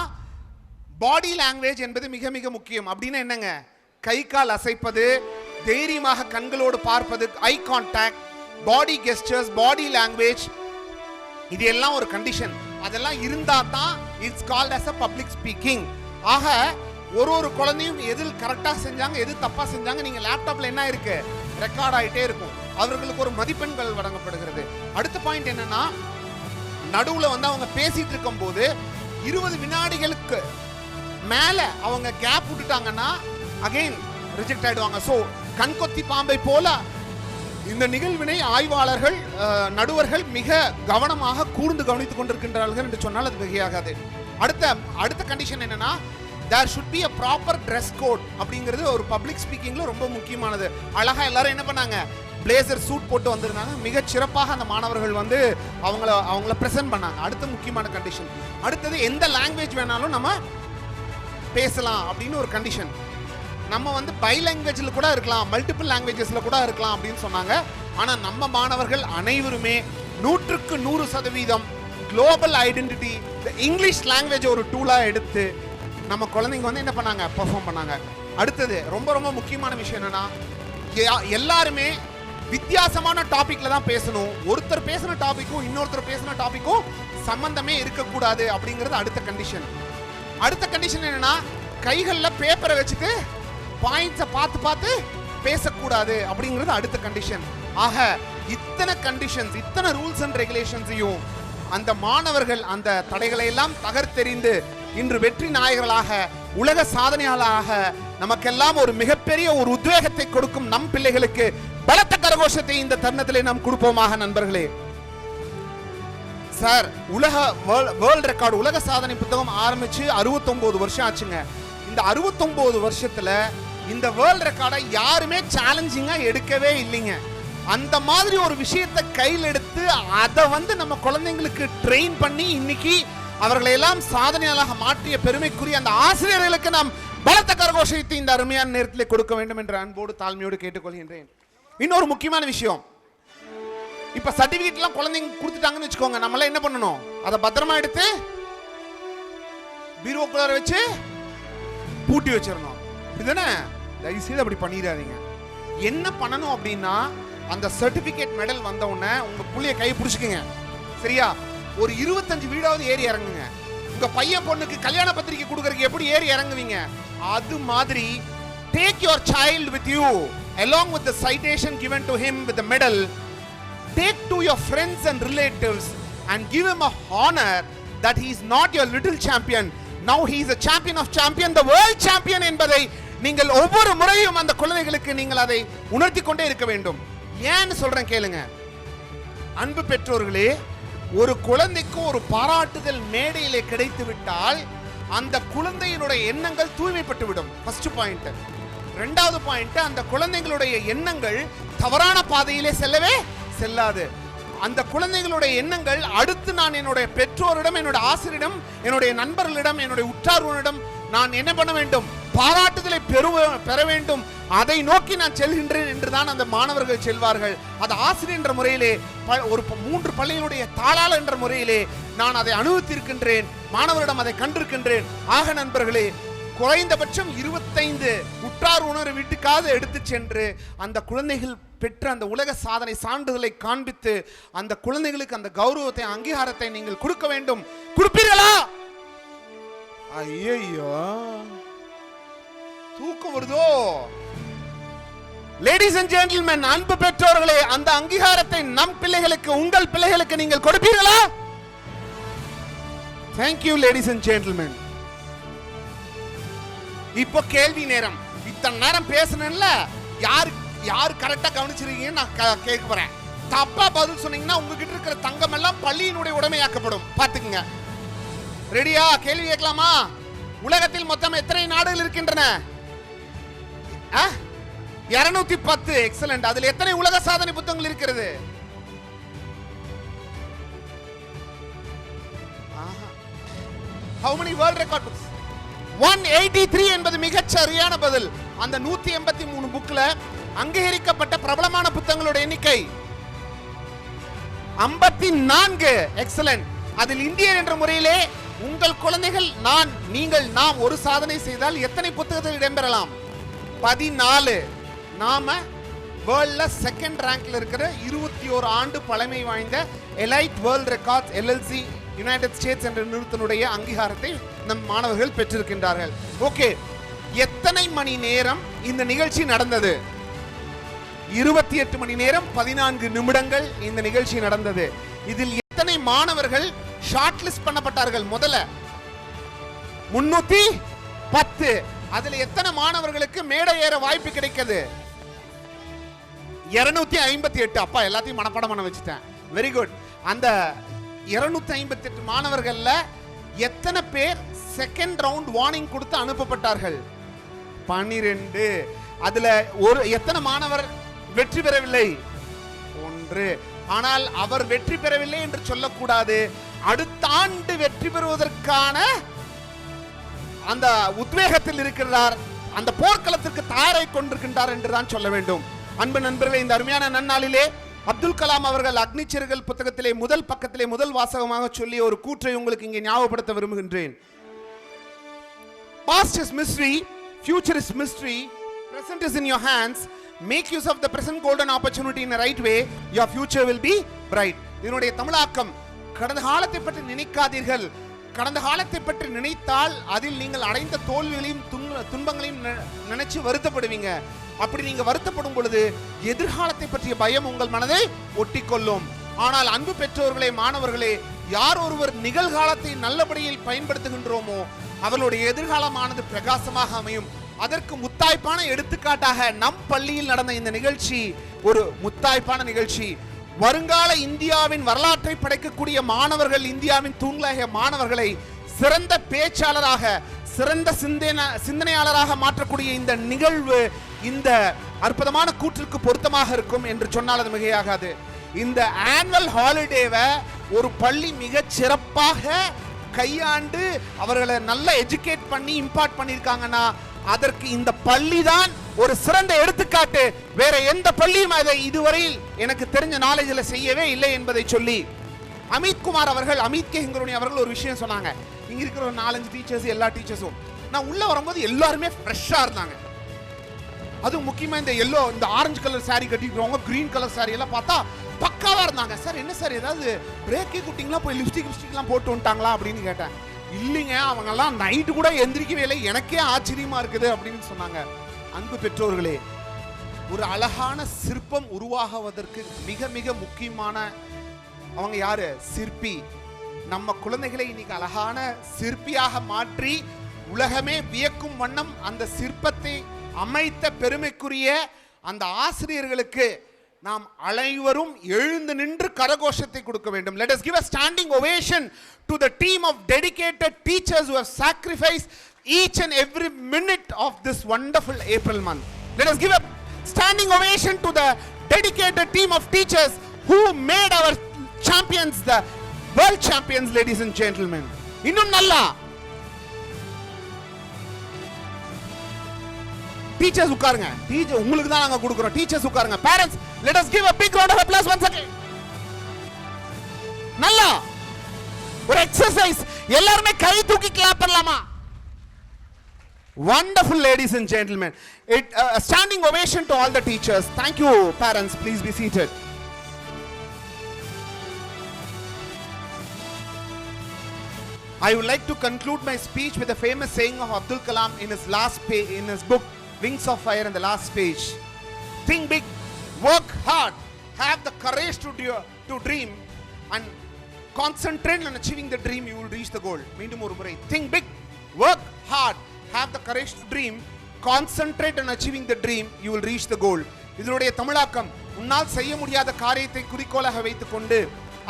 பாடி லாங்குவேஜ் என்பது மிக மிக முக்கியம். அப்படின்னா என்னங்க, கை கால் அசைப்பது, தைரியமாக கண்களோடு பார்ப்பது, ஐ கான்டாக்ட், பாடி கெஸ்டர்ஸ், பாடி லாங்குவேஜ், இது எல்லாம் ஒரு கண்டிஷன். அதெல்லாம் இருந்தா தான் it's called as a public speaking. ஆக ஒரு குழந்தையும் எது கரெக்டாக செஞ்சாங்க, எது தப்பா செஞ்சாங்க, நீங்க லேப்டாப்ல என்ன இருக்கு, ரெக்கார்ட் ஆகிட்டே இருக்கும். அவர்களுக்கு ஒரு மதிப்பெண்கள் வழங்கப்படுகிறது. அடுத்த பாயிண்ட் என்னன்னா, நடுவுல வந்து அவங்க பேசிட்டு இருக்கும் போது 20 வினாடிகளுக்கு மேல அவங்க கேப் விட்டுட்டாங்கன்னா அகைன் ரிஜெக்ட் ஆயிடுவாங்க. ஸோ கண்கொத்தி பாம்பை போல இந்த நிகழ்வினை ஆய்வாளர்கள், நடுவர்கள் மிக கவனமாக கூர்ந்து கவனித்துக் கொண்டிருக்கின்றார்கள் என்று சொன்னால் அது மிகையாகாது. அடுத்த கண்டிஷன் என்னன்னா, there should be a proper dress code அப்படிங்கிறது ஒரு பப்ளிக் ஸ்பீக்கிங்ல ரொம்ப முக்கியமானது. அழகா எல்லாரும் என்ன பண்ணாங்க, பிளேசர் சூட் போட்டு வந்திருந்தாங்க. மிக சிறப்பாக அந்த மாணவர்கள் வந்து அவங்கள பிரசன்ட் பண்ணாங்க. அடுத்த முக்கியமான கண்டிஷன். அடுத்தது, எந்த லாங்குவேஜ் வேணாலும் நம்ம பேசலாம் அப்படின்னு ஒரு கண்டிஷன். நம்ம வந்து பை லாங்குவேஜில் கூட இருக்கலாம், மல்டிபிள் லாங்குவேஜஸில் கூட இருக்கலாம் அப்படின்னு சொன்னாங்க. ஆனால் நம்ம மாணவர்கள் அனைவருமே 100க்கு 100% குளோபல் ஐடென்டிட்டி, இங்கிலீஷ் லாங்குவேஜ் ஒரு டூலாக எடுத்து நம்ம குழந்தைங்க வந்து என்ன பண்ணாங்க, பெர்ஃபார்ம் பண்ணாங்க. அடுத்தது ரொம்ப ரொம்ப முக்கியமான விஷயம் என்னன்னா, எல்லாருமே வித்தியாசமான டாபிக்ல தான் பேசணும். ஒருத்தர் பேசின டாபிக்கும் இன்னொருத்தர் பேசின டாபிக்கும் சம்பந்தமே இருக்கக்கூடாது அப்படிங்கிறது அடுத்த கண்டிஷன். அடுத்த கண்டிஷன் என்னன்னா, கைகள்ல பேப்பரை வச்சுட்டு பாயிண்ட்ஸை பார்த்து பார்த்து பேசக்கூடாது அப்படிங்கிறது அடுத்த கண்டிஷன். ஆக இத்தனை கண்டிஷன்ஸ், இத்தனை ரூல்ஸ் அண்ட் ரெகுலேஷன்ஸையும் அந்த மாணவர்கள் அந்த தடைகளை எல்லாம் தகர்த்தெறிந்து இன்று வெற்றி நாயகர்களாக, உலக சாதனையாளராக நமக்கெல்லாம் ஒரு மிகப்பெரிய ஒரு உத்வேகத்தை கொடுக்கும் நம் பிள்ளைகளுக்கு பலத்த கரகோஷத்தை இந்த தருணத்திலே நாம் கொடுப்போமாக. நண்பர்களே, சார், உலக வேர்ல்ட் ரெக்கார்டு உலக சாதனை புத்தகம் ஆரம்பிச்சு 69 வருஷம் ஆச்சுங்க. இந்த 69 வருஷத்துல இந்த வேர்ல்ட் ரெக்கார்டை யாருமே சேலஞ்சிங்கா எடுக்கவே இல்லைங்க. அந்த மாதிரி ஒரு விஷயத்தை கையில் எடுத்து அதை நம்ம குழந்தைங்களுக்கு ட்ரெயின் பண்ணி இன்னைக்கு அவர்களை எல்லாம் சாதனையாளராக மாற்றிய பெருமைக்குரிய அந்த ஆசிரியர்களுக்கு நாம் பலத்த கரகோஷத்தை இந்த அருமையான நேரத்தில் கொடுக்க வேண்டும் என்ற அன்போடு தாழ்மையோடு கேட்டுக்கொள்கின்றேன். இன்னொரு முக்கியமான விஷயம், இப்ப சர்டிபிகேட் எல்லாம் குழந்தைங்க கொடுத்துட்டாங்கன்னு வச்சுக்கோங்க, நம்மளாம் என்ன பண்ணணும்? அதை பத்திரமா எடுத்து பீரோக்குள்ளார வச்சு பூட்டி வச்சிடணும். இதுதானே? தயவுசெய்து அப்படி பண்ணிடாதீங்க. என்ன பண்ணணும் அப்படின்னா, அந்த சர்டிபிகேட் மெடல் வந்த உடனே உங்க புள்ளைய கை பிடிச்சுக்குங்க. சரியா? ஒரு 25 வீடாவது ஏறி இறங்குங்க. உங்க பையன் பொண்ணுக்கு கல்யாண பத்திரிக்கை கொடுக்கறதுக்கு எப்படி ஏறி இறங்குவீங்க, அது மாதிரி take your child with you along with the citation given to him with the medal. Take to your friends and relatives and give him a honor that he is not your little champion. Now he is a champion of champion, the world champion என்பதை நீங்கள் ஒவ்வொரு முறையும் அந்த குழந்தைகளுக்கு நீங்கள் அதை உணர்த்தி கொண்டே இருக்க வேண்டும். ஏன்னு சொல்றேன் கேளுங்க. அன்பு பெற்றோர்களே, ஒரு குழந்தைக்கு ஒரு பாராட்டுதல் மேடையிலே கிடைத்து விட்டால் அந்த குழந்தையினுடைய எண்ணங்கள் தூய்மைப்பட்டு விடும். First point. இரண்டாவது பாயிண்ட், அந்த குழந்தைகளுடைய எண்ணங்கள் தவறான பாதையிலே செல்லவே செல்லாது. அந்த குழந்தைகளுடைய எண்ணங்கள் அடுத்து நான் என்னுடைய பெற்றோரிடம், என்னுடைய ஆசிரியரிடம், என்னுடைய நண்பர்களிடம், என்னுடைய உற்றார்களிடம் நான் என்ன பண்ண வேண்டும்? பாராட்டுதலை பெற வேண்டும். அதை நோக்கி நான் செல்கின்றேன் என்றுதான் அந்த மாணவர்கள் செல்வார்கள். அது ஆசிரியர் என்ற முறையிலே, ஒரு 3 பள்ளிகளுடைய தாளாளர் என்ற முறையிலே நான் அதை அனுபவித்திருக்கின்றேன், மாணவரிடம் அதை கண்டிருக்கின்றேன். ஆக நண்பர்களே, குறைந்தபட்சம் 25 உற்றார் உணர்வு வீட்டுக்காவது எடுத்து சென்று அந்த குழந்தைகள் பெற்ற அந்த உலக சாதனை சான்றிதழை காண்பித்து அந்த குழந்தைகளுக்கு அந்த கௌரவத்தை, அங்கீகாரத்தை நீங்கள் கொடுக்க வேண்டும். கொடுப்பீர்களா? ஐயோ, தூக்கம் வருதோ? லேடிஸ் அண்ட் ஜென்டில்மேன், அன்பு பெற்றோர்களே, அந்த அங்கீகாரத்தை நம் பிள்ளைகளுக்கு, உங்கள் பிள்ளைகளுக்கு நீங்கள் கொடுப்பீர்களா? Thank you ladies and gentlemen. இப்போ கேள்வி நேரம். இத்தனை நேரம் பேசணும்ல, யார் கரெக்டா கவனிச்சிருக்கீங்கன்னு நான் கேட்க போறேன். தப்பா பதில் சொன்னீங்கன்னா உங்ககிட்ட இருக்கிற தங்கம் எல்லாம் பள்ளியினுடைய உடைமையாக்கப்படும். பாத்துக்குங்க. ரெடியா? கேள்வி கேட்கலாமா? உலகத்தில் மொத்தம் எத்தனை நாடுகள் இருக்கின்றன? 210. எக்ஸலென்ட். அதில் எத்தனை உலக சாதனை புத்தகங்கள் இருக்கிறது? How many world record books? 183 என்பது மிகச் சரியான பதில். அந்த 183 புக்ல அங்கீகரிக்கப்பட்ட பிரபலமான புத்தகங்களுடைய எண்ணிக்கை 54. எக்ஸலென்ட். அதில் இந்தியர் என்ற முறையிலே உங்கள் குழந்தைகள், நாம் ஒரு சாதனை செய்தால் எத்தனை புத்தகத்தில் இடம்பெறலாம்? 14. நாம வேர்ல்ட்ல செகண்ட் ரேங்க்ல இருக்கிற 21 ஆண்டு பழமை வாய்ந்த elite world records LLC United states என்ற நிறுவனத்தினுடைய அங்கீகாரத்தை நம் மாணவர்கள் பெற்றிருக்கின்றார்கள். ஓகே, எத்தனை மணி நேரம் இந்த நிகழ்ச்சி நடந்தது? 28 மணி நேரம் 14 நிமிடங்கள் இந்த நிகழ்ச்சி நடந்தது. இதில் எத்தனை மாணவர்கள் ஷார்ட் லிஸ்ட் பண்ணப்பட்டார்கள்? முதல்ல 310. அதுல எத்தனை மாணவர்களுக்கு மேடை ஏற வாய்ப்பு கிடைக்கிறது? 258. அப்பா, எல்லாத்தையும் மனப்பாடம் பண்ண வச்சுட்டேன். Very good. அந்த 258 மாணவர்கள்ல எத்தனை பேர் செகண்ட் ரவுண்ட் வார்னிங் கொடுத்து அனுப்பப்பட்டார்கள்? 12. அதுல எத்தனை மாணவர் வெற்றி பெறவில்லை? 1. ஆனால் அவர் வெற்றி பெறவில்லை என்று சொல்லக்கூடாது, அடுத்த ஆண்டு வெற்றி பெறுவதற்கான அந்த உத்வேகத்தில் இருக்கிறார், அந்த போர்க்களத்திற்கு தயாராய் கொண்டிருக்கின்றார் என்றுதான் சொல்ல வேண்டும். அன்பு நண்பர்களே, இந்த அருமையான நன்னாளிலே அப்துல் கலாம் அவர்கள் அக்னிச்சிறகுகள் புத்தகத்திலே முதல் பக்கத்திலே முதல் வாசகமாக சொல்லி ஒரு கூற்றை உங்களுக்கு இங்கே ஞாபகப்படுத்த விரும்புகின்றேன். Past is mystery, future is mystery, present is in your hands, Make use of the present golden opportunity in the right way. Your future will be bright. இதனுடைய தமிழாக்கம், கடந்த காலத்தை பற்றி நினைக்காதீர்கள். கடந்த காலத்தை பற்றி நினைத்தால் அதில் நீங்கள் அடைந்த தோல்விகளையும் துன்பங்களையும் நினைச்சு வருத்தப்படுவீங்க. அப்படி நீங்க வருத்தப்படும் பொழுது எதிர்காலத்தை பற்றிய பயம் உங்கள் மனதை ஒட்டிக்கொள்ளும். ஆனால் அன்பு பெற்றோர்களே, மாணவர்களே, யார் ஒருவர் நிகழ்காலத்தை நல்லபடியில் பயன்படுத்துகின்றோமோ அவர்களுடைய எதிர்காலமானது பிரகாசமாக அமையும். அதற்கு முத்தாய்ப்பான எடுத்துக்காட்டாக நம் பள்ளியில் நடந்த இந்த நிகழ்ச்சி ஒரு முத்தாய்ப்பான நிகழ்ச்சி. வருங்கால இந்தியாவின் வரலாற்றை படைக்கக்கூடிய மாணவர்கள், இந்தியாவின் தூண்களாகிய மாணவர்களை சிறந்த பேச்சாளராக, சிறந்த சிந்தனையாளராக மாற்றக்கூடிய இந்த நிகழ்வு இந்த அற்புதமான கூற்றுக்கு பொருத்தமாக இருக்கும் என்று சொன்னால் அது மிகையாகாது. இந்த ஆனுவல் ஹாலிடேவை ஒரு பள்ளி மிக சிறப்பாக கையாண்டு அவர்களை நல்லா எஜுகேட் பண்ணி இம்பார்ட் பண்ணியிருக்காங்கன்னா அதற்கு இந்த பள்ளி தான் ஒரு சிறந்த எடுத்துக்காட்டு. வேற எந்த பள்ளியும் அதை இதுவரையில் எனக்கு தெரிஞ்ச நாலேஜில் செய்யவே இல்லை என்பதை சொல்லி அமித் குமார் அவர்கள், அமித் கே ஹிங்குருனி அவர்கள் ஒரு விஷயம் சொன்னாங்க. இங்க இருக்கிற ஒரு 4-5 டீச்சர்ஸ், எல்லா டீச்சர்ஸும் நான் உள்ள வரும்போது எல்லாருமே ஃப்ரெஷ்ஷா இருந்தாங்க. அதுவும் முக்கியமா இந்த எல்லோ, இந்த ஆரஞ்சு கலர் சாரி கட்டிக்கிறவங்க, கிரீன் கலர் சாரி எல்லாம் பார்த்தா பக்காவா இருந்தாங்க. சார் என்ன சார் ஏதாவது பிரேக்கே குட்டிங்களா, போய் லிப்ஸ்டிக்லாம் போட்டு வந்துட்டாங்களா அப்படின்னு கேட்டேன். இல்லைங்க, அவங்கெல்லாம் நைட்டு கூட எந்திரிக்கவே இல்லை, எனக்கே ஆச்சரியமா இருக்குது அப்படின்னு சொன்னாங்க. அன்பு பெற்றோர்களே, ஒரு அழகான சிற்பம் உருவாகுவதற்கு மிக மிக முக்கியமான அவங்க யாரு? சிற்பி. நம்ம குழந்தைகளை இன்னைக்கு அழகான சிற்பியாக மாற்றி உலகமே வியக்கும் வண்ணம் அந்த சிற்பத்தை அமைத்த பெருமைக்குரிய அந்த ஆசிரியர்களுக்கு நாம் அனைவரும் எழுந்து நின்று கரகோஷத்தை கொடுக்க வேண்டும். Let us give a standing ovation to the team of dedicated teachers who have sacrificed each and every minute of this wonderful April month. Let us give a standing ovation to the dedicated team of teachers who made our champions the world champions, ladies and gentlemen. இன்னும் நல்லா teachers உட்காருங்க. Teacher உங்களுக்கு தான் நாங்க கொடுக்கிறோம். Teachers உட்காருங்க. Parents, let us give a big round of applause once again. நல்லா ஒரு எக்ஸர்சைஸ், எல்லாரும் கை தூக்கி கிளாப் பண்ணலாமா? Wonderful, ladies and gentlemen. A standing ovation to all the teachers. Thank you, parents. Please be seated. I would like to conclude my speech with a famous saying of Abdul Kalam in his last page, in his book Wings of Fire, in the last page. Think big, work hard, have the courage to dream, and concentrate on achieving the dream. You will reach the goal. மீண்டும் ஒரு முறை. Think big, work hard, have the courage to dream, concentrate on achieving the dream. You will reach the goal. இதனுடைய தமிழாக்கம், உன்னால் செய்ய முடியாத காரியத்தை குறிக்கோளாக வைத்துக்கொண்டு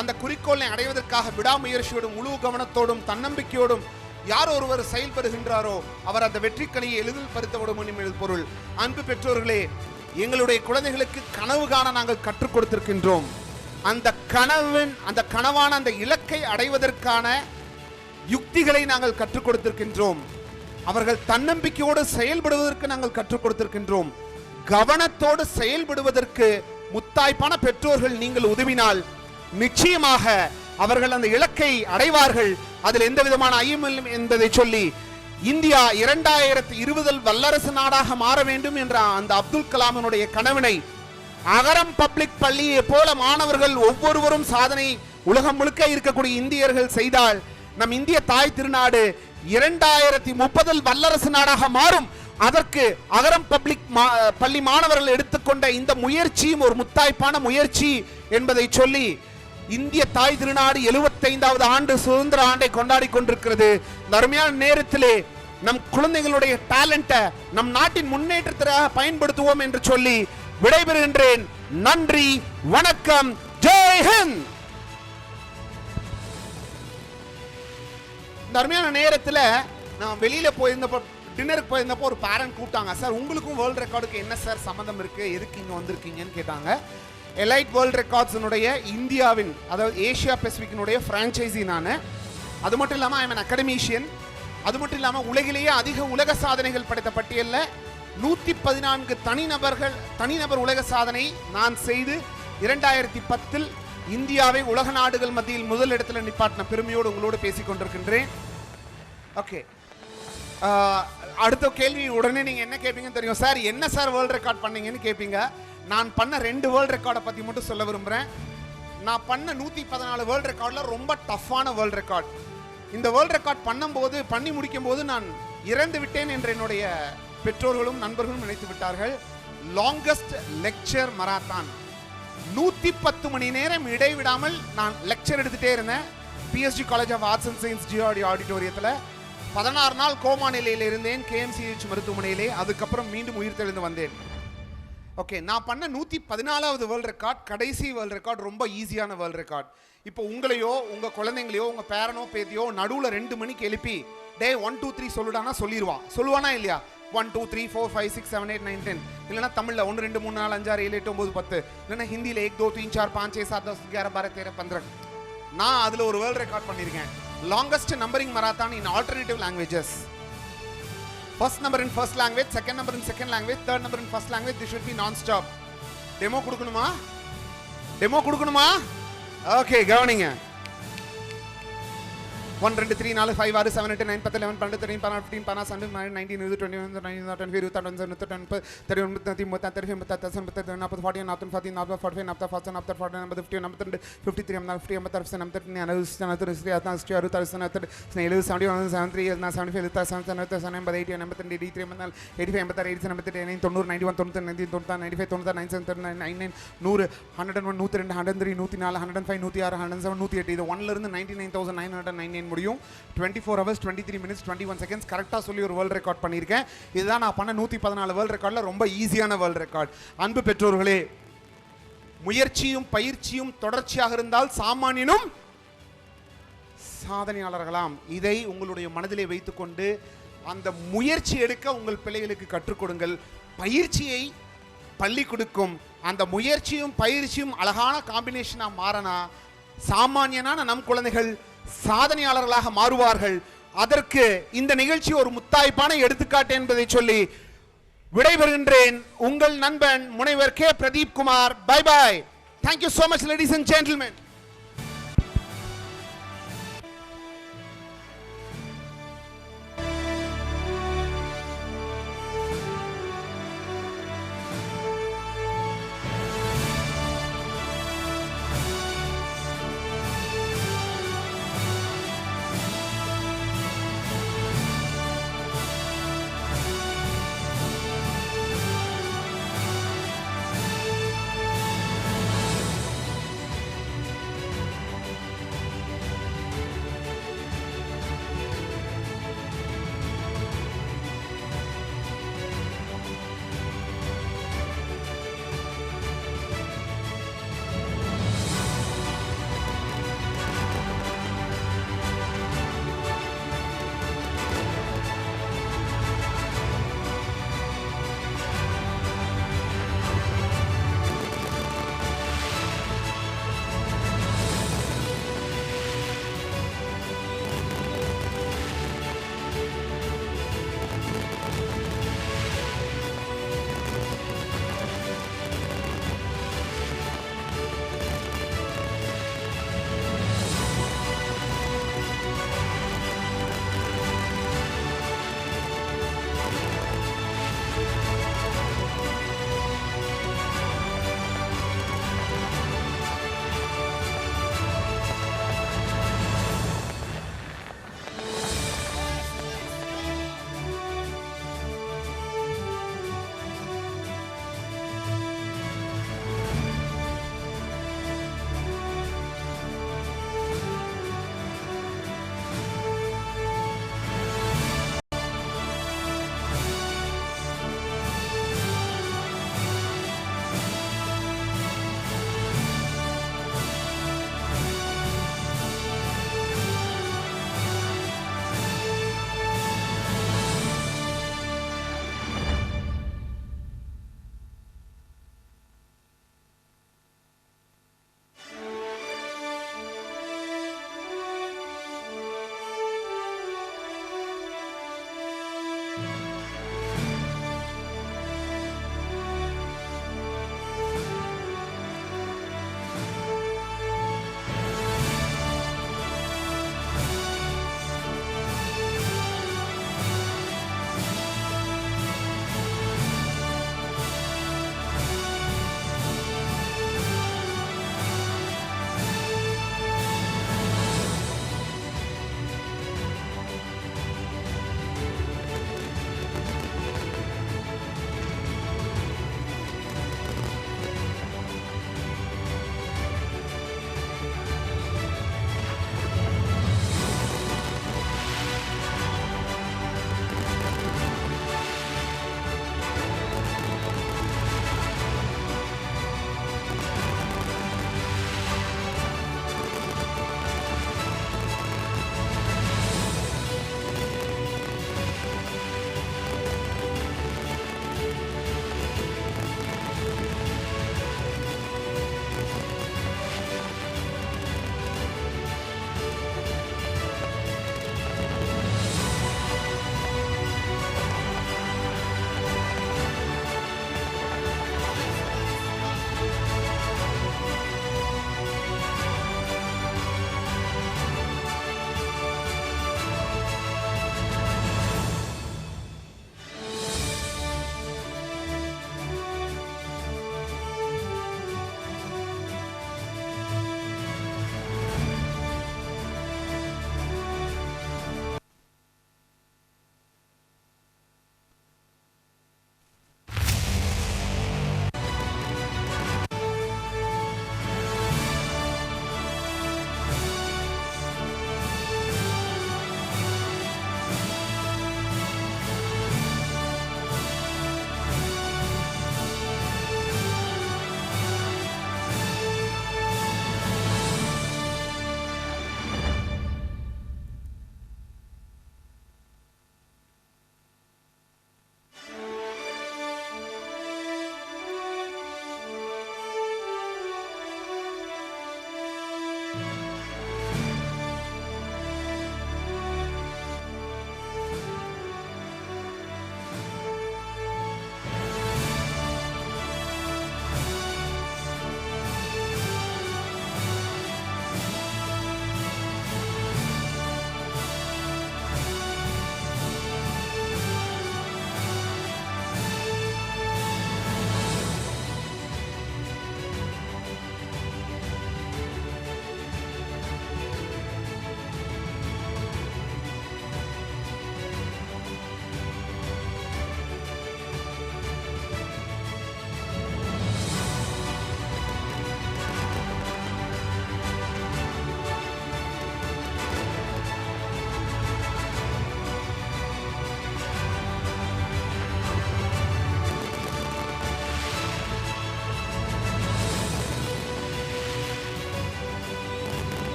அந்த குறிக்கோளை அடைவதற்காக விடாமுயற்சியோடும் முழு கவனத்தோடும் தன்னம்பிக்கையோடும் யார் ஒருவர் செயல்படுகின்றாரோ அவர் அந்த வெற்றிக்கனியை எளிதில் பறித்துவிட முடியும் என்று பொருள். அன்பு பெற்றோர்களே, எங்களுடைய குழந்தைகளுக்கு கனவு காண நாங்கள் கற்றுக் கொடுத்திருக்கின்றோம். அந்த கனவான அந்த இலக்கை அடைவதற்கான யுக்திகளை நாங்கள் கற்றுக் கொடுத்திருக்கின்றோம். அவர்கள் தன்னம்பிக்கையோடு செயல்படுவதற்கு நாங்கள் கற்றுக் கொடுத்திருக்கின்றோம். கவனத்தோடு செயல்படுவதற்கு முத்தாய்ப்பான பெற்றோர்கள் நீங்கள் உதவினால் நிச்சயமாக அவர்கள் அந்த இலக்கை அடைவார்கள். அதில் எந்த விதமான ஐயமில்லை என்பதை சொல்லி இந்தியா 2020 வல்லரசு நாடாக மாற வேண்டும் என்ற அந்த அப்துல் கலாமினுடைய கனவினை அகரம் பப்ளிக் பள்ளியை போல மாணவர்கள் ஒவ்வொருவரும் சாதனை உலகம் முழுக்க இருக்கக்கூடிய இந்தியர்கள் செய்தால் நம் இந்திய தாய் திருநாடு 2030 வல்லரசு நாடாக மாறும். அதற்கு அகரம் பப்ளிக் பள்ளி மாணவர்கள் எடுத்துக்கொண்ட இந்த முயற்சியும் ஒரு முத்தாய்ப்பான முயற்சி என்பதை சொல்லி இந்திய தாய் திருநாடு 75வது ஆண்டு சுதந்திர ஆண்டை கொண்டாடி கொண்டிருக்கிறது. அருமையான நேரத்திலே நம் குழந்தைகளுடைய டேலண்ட நம் நாட்டின் முன்னேற்றத்திற்காக பயன்படுத்துவோம் என்று சொல்லி விடைபெறுகின்றேன். நன்றி, வணக்கம், ஜெய் ஹிந்த். இந்த அருமையான நேரத்தில் நான் வெளியில போயிருந்தப்போ, டின்னருக்கு போயிருந்தப்போ ஒரு பேரண்ட் கூப்பிட்டாங்க. சார், உங்களுக்கும் வேர்ல்டு ரெக்கார்டுக்கு என்ன சார் சம்மந்தம் இருக்கு, எதுக்கு இங்கே வந்திருக்கீங்கன்னு கேட்டாங்க. எலைட் வேர்ல்ட் ரெக்கார்ட்ஸினுடைய இந்தியாவின், அதாவது ஏஷியா பெசிபிக்கினுடைய ஃப்ரான்ச்சைசி நான். அது மட்டும் இல்லாமல் ஐ எம் அன் அகடமிஷியன். அது மட்டும் இல்லாமல் உலகிலேயே அதிக உலக சாதனைகள் படைத்த பட்டியலில் 114 தனிநபர் உலக சாதனை நான் செய்து 2010 இந்தியாவை உலக நாடுகள் மத்தியில் முதல் இடத்துல நிப்பாட்டின பெருமையோடு உங்களோடு பேசிக் கொண்டிருக்கின்றேன். ஓகே, அடுத்த கேள்வி உடனே நீங்கள் என்ன கேட்பீங்கன்னு தெரியும். சார் என்ன சார் வேர்ல்டு ரெக்கார்ட் பண்ணீங்கன்னு கேட்பீங்க. நான் பண்ண 2 வேர்ல்டு ரெக்கார்டை பற்றி மட்டும் சொல்ல விரும்புகிறேன். நான் பண்ண 114 வேர்ல்டு ரெக்கார்டில் ரொம்ப டஃப்பான வேர்ல்டு ரெக்கார்ட். இந்த வேர்ல்டு ரெக்கார்ட் பண்ணி முடிக்கும் போது நான் இறந்து விட்டேன் என்று என்னுடைய பெற்றோர்களும் நண்பர்களும் நினைத்து விட்டார்கள். லாங்கஸ்ட் லெக்சர் மராத்தான், 110 மணி நேரம் இடைவிடாமல் நான் லெக்சர் எடுத்துகிட்டே இருந்தேன். PSG college of arts and science GRD ஆடிட்டோரியத்தில் 16 நாள் கோமா நிலையில் இருந்தேன் கேஎம்சிஹெச் மருத்துவமனையிலே. அதுக்கப்புறம் மீண்டும் உயிர் தெளிந்து வந்தேன். ஓகே, நான் பண்ண 114வது வேர்ல்டு ரெக்கார்ட், கடைசி வேர்ல்டு ரெக்கார்ட், ரொம்ப ஈஸியான வேர்ல்டு ரெக்கார்ட். இப்போ உங்களையோ உங்கள் குழந்தைங்களையோ உங்கள் பேரனோ பேத்தியோ நடுவில் 2 மணிக்கு எழுப்பி டே 1 2 3 சொல்லுடானா சொல்லுவானா இல்லையா? 1 2 3 4 5 6 7 8 9 10. இல்லைனா தமிழில் 1 2 3 4 5 6 7 8 9 10. இல்லைனா ஹிந்தியில் 1 2 3 4 5 6 7 10 11 12 13 15. நான் அதில் ஒரு வேர்ல்டு ரெக்கார்ட் பண்ணியிருக்கேன். Longest numbering marathon in alternative languages. First number in first language, second number in second language, third number in first language. This should be non-stop. Demo கொடுக்கணுமா? ஓகே, கவனிங்க. 1 2 3 4 5 6 7 8 9 10 11 12 13 14 15 16 17 19 20 21 22 23 24 25 30 31 32 33 34 40 40 45 46 47 53 இது 1 ல இருந்து 99,999 முடியும். 24 hours 23 minutes 21 seconds கரெக்டாக சொல்லி ஒரு வேர்ல்டு ரெக்கார்ட் பண்ணியிருக்கேன். இதுதான் நான் பண்ண 114 வேர்ல்டு ரெக்கார்டில் ரொம்ப ஈஸியான வேர்ல்டு ரெக்கார்ட். அன்பு பெற்றோர்களே, முயற்சியும் பயிற்சியும் தொடர்ச்சியாக இருந்தால் சாமானியனும் சாதனையாளர்களாம். இதை உங்களுடைய மனதிலே வைத்துக்கொண்டு அந்த முயற்சி எடுக்க உங்கள் பிள்ளைகளுக்கு கற்றுக் கொடுங்கள். பயிற்சியை பள்ளி கொடுக்கும். அந்த முயற்சியும் பயிற்சியும் அழகான காம்பினேஷனாக மாறினா சாமானியனான நம் குழந்தைகள் சாதனையாளர்களாக மாறுவார்கள். அதற்கு இந்த நிகழ்ச்சி ஒரு முத்தாய்ப்பான எடுத்துக்காட்டு என்பதை சொல்லி விடைபெறுகின்றேன். உங்கள் நண்பன் முனைவர் K. Pradeep Kumar. Bye bye. Thank you so much, ladies and gentlemen.